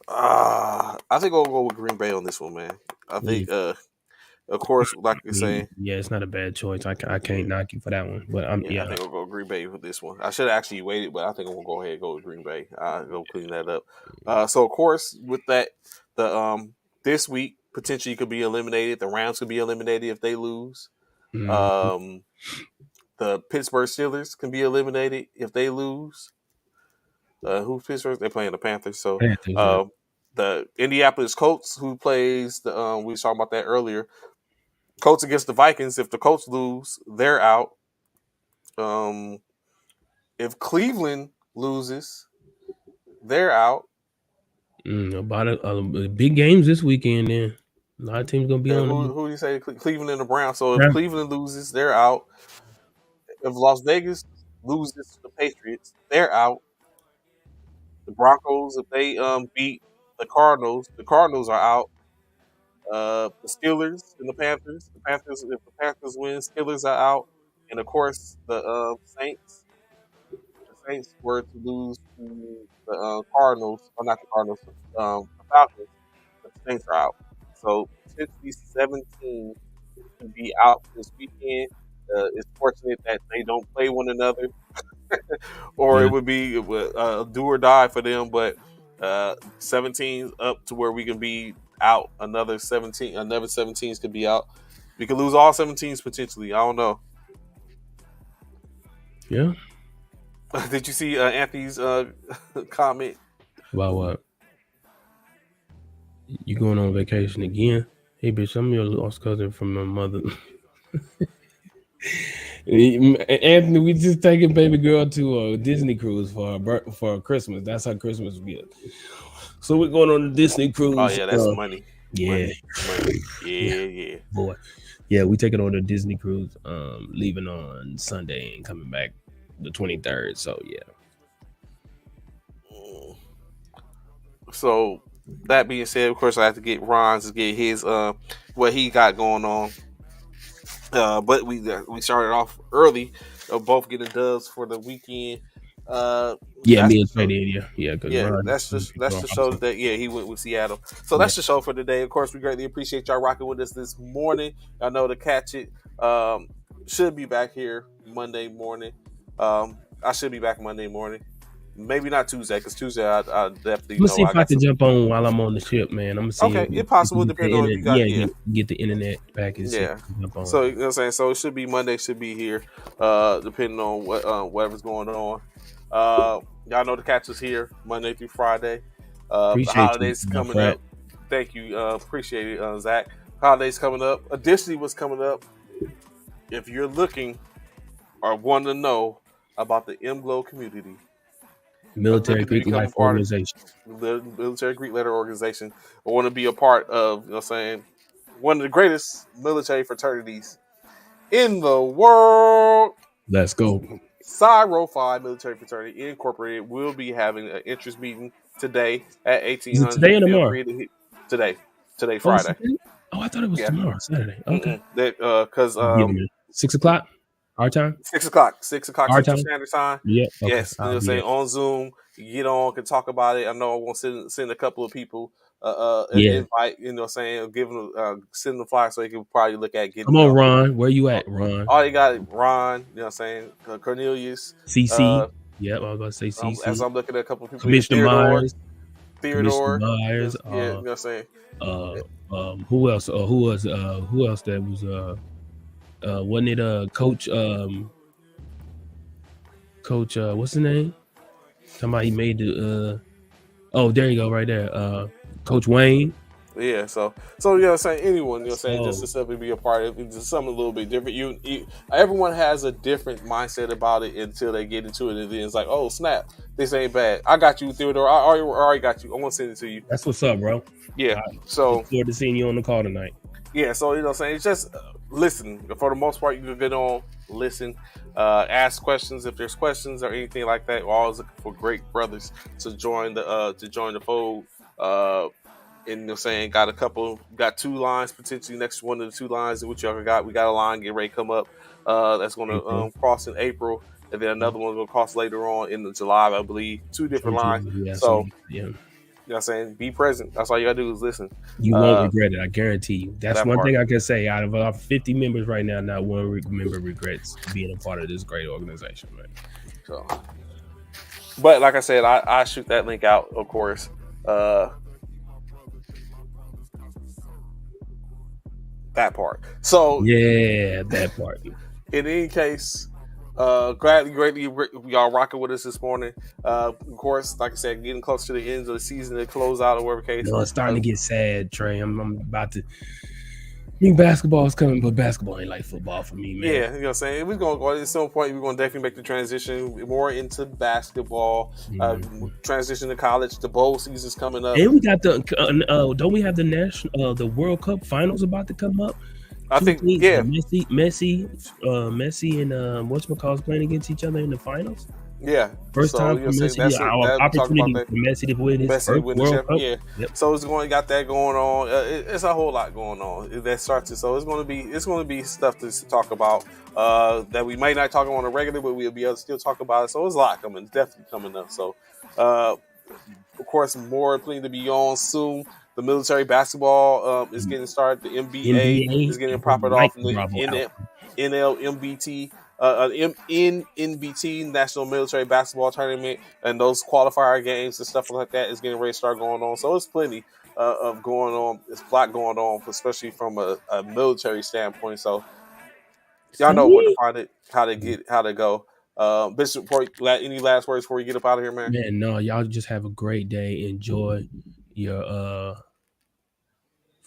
I think I'll go with Green Bay on this one, man. I think, of course, like you're saying. Yeah, it's not a bad choice. I can't knock you for that one. But I think I'll go Green Bay with this one. I should have actually waited, but I think I'm gonna go ahead and go with Green Bay. I'll go clean that up. So of course, with that, the this week potentially could be eliminated. The Rams could be eliminated if they lose. Mm-hmm. The Pittsburgh Steelers can be eliminated if they lose. Who's Pittsburgh? They're playing the Panthers. So Panthers, the Indianapolis Colts, who plays the we were talking about that earlier. Colts against the Vikings. If the Colts lose, they're out. If Cleveland loses, they're out. About big games this weekend. Then a lot of teams gonna be on. Who do you say? Cleveland and the Browns. So if Cleveland loses, they're out. If Las Vegas loses to the Patriots, they're out. The Broncos, if they beat the Cardinals are out. The Steelers and the Panthers. If the Panthers win, Steelers are out. And of course, the Saints. The Saints were to lose to the Cardinals, or not the Cardinals, the Falcons. The Saints are out. So potentially 17 can be out this weekend. It's fortunate that they don't play one another, or it would be do or die for them. But 17 up to where we can be out. Another 17s could be out. We could lose all 17s potentially. I don't know. Yeah. Did you see Anthony's comment? About what? You going on vacation again? Hey, bitch, I'm your lost cousin from my mother. Anthony, we just taking baby girl to a Disney cruise for Christmas. That's how Christmas gift. So we're going on a Disney cruise. Oh yeah, that's money. Yeah, money. Yeah, boy. Yeah, we taking on a Disney cruise. Leaving on Sunday and coming back the 23rd. So yeah. So that being said, of course, I have to get Ron to get his what he got going on. But we started off early, both getting dubs for the weekend. Me and Trey did, yeah. That's the show that he went with Seattle. So that's the show for today. Of course, we greatly appreciate y'all rocking with us this morning. I know to catch it. Should be back here Monday morning. I should be back Monday morning. Maybe not Tuesday, because Tuesday I definitely. Let's see if I can jump on while I'm on the ship, man. I'm gonna see. Okay, it's possible depending on if you got get the internet package. Yeah. So you know what I'm saying. So it should be Monday. Should be here, depending on whatever's going on. Y'all know the catch is here Monday through Friday. The holidays coming up. Thank you. Appreciate it, Zach. Holidays coming up. Additionally, what's coming up? If you're looking or want to know about the M-Glow community. Military Greek Life Organization. The Military Greek Letter Organization. I want to be a part of, you know what I'm saying, one of the greatest military fraternities in the world. Let's go. Cyro 5 Military Fraternity Incorporated will be having an interest meeting today at 1800. Today or tomorrow? Today, Friday. Oh, I thought it was tomorrow, Saturday. Okay. Because 6 o'clock. Our time? 6 o'clock. 6 o'clock our Central time? Standard Time. Yeah. Okay. Yes. You know what I'm saying? On Zoom. You get on, can talk about it. I know I want to send a couple of people an Yeah. invite. You know, what I'm saying, give him send the flyer so he can probably look at getting Come on, y'all. Ron. Where you Uh, at, Ron? all you got, Ron. You know, what I'm saying, Cornelius. CC. Uh, Yep, I was gonna say as CC. I'm looking at a couple of people here, Commissioner Myers. Commissioner Theodore. Myers. Yeah, you know, what I'm saying. Uh, who else? Who else that was wasn't it Coach Coach what's his name? Somebody made the oh, there you go, right there. Coach Wayne. Yeah, so you know what I'm saying, anyone, you know what I'm saying, just to So simply be a part of it, just something a little bit different. Everyone has a different mindset about it until they get into it, and then it's like, oh snap, this ain't bad. I got you, Theodore. I already got you. I'm gonna send it to you. that's what's up, bro. Yeah. I look So forward to seeing you on the call tonight. yeah, so you know what I'm saying, it's just listen. For the most part, you can get on, listen, ask questions if there's questions or anything like that. We're always looking for great brothers to join the fold. And you know, saying got two lines potentially next to one of the two lines that which y'all got. We got a line getting ready to come up that's going to April. cross in April, and then another one's going to cross later on in July, I believe. Two different lines. Sometime, yeah, So yeah. you know what I'm saying, be present. That's all you gotta do is listen. You won't regret it. I guarantee you. That's That one part. thing I can say. Out of our 50 members right now, not one member regrets being a part of this great organization, man. So, but like I said, I shoot that link out, of course. That part. So Yeah, that part. in any case, greatly y'all rocking with us this morning. Of course, like I said, getting close to the end of the season to close out or whatever case. No, it's starting to get sad, Trey. I'm about to. I mean, basketball is coming, but basketball ain't like football for me, man. Yeah, you know what I'm saying? We're going to go at some point, we're going to definitely make the transition more into basketball, transition to college. The bowl season's coming up. And we got the don't we have the national the World Cup finals about to come up? I Two think, teams, yeah. Messi and whatchamacallit's playing against each other in the finals. Yeah. First So, time you for know what I'm Messi, saying? our We talk about opportunity that. for Messi to win his Messi first win the World champion. Cup. Yeah. Yep. So it's going got that going on. It's a whole lot going on that starts it. So it's going to be stuff to talk about that we might not talk on a regular, but we'll be able to still talk about it. So there's a lot coming, definitely coming up. So of course, more plenty to be on soon. The military basketball is getting started. The NBA is getting propped Mike off. And the Bravo out. NLMBT, NBT National Military Basketball Tournament, and those qualifier games and stuff like that is getting ready to start going on. So it's plenty of going on. It's a lot going on, especially from a military standpoint. So y'all know where to See? find it, how to go. Bishop, any last words before you get up out of here, man? Man, no, y'all just have a great day. Enjoy your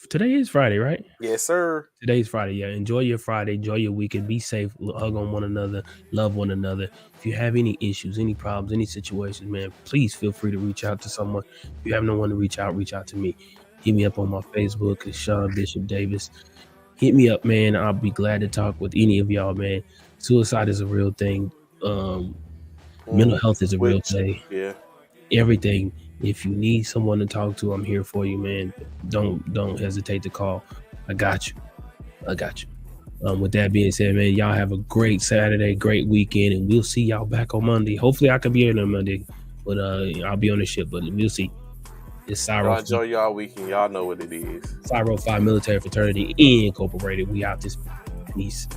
today is Friday, right? Yes, sir. Today's Friday. Yeah. Enjoy your Friday. Enjoy your weekend. Be safe. Hug on one another. Love one another. If you have any issues, any problems, any situations, man, please feel free to reach out to someone. If you have no one to reach out to me. Hit me up on my Facebook. It's Sean Bishop Davis. Hit me up, man. I'll be glad to talk with any of y'all, man. Suicide is a real thing. Mental health is a real thing. Yeah. Everything. If you need someone to talk to, I'm here for you, man. Don't hesitate to call. I got you. With that being said, man, y'all have a great Saturday, great weekend, and we'll see y'all back on Monday. Hopefully, I can be here on Monday, but I'll be on the ship. But we'll see. It's Y'all enjoy y'all weekend. Y'all know what it is. Cyro 5 Military Fraternity Incorporated. We out this piece.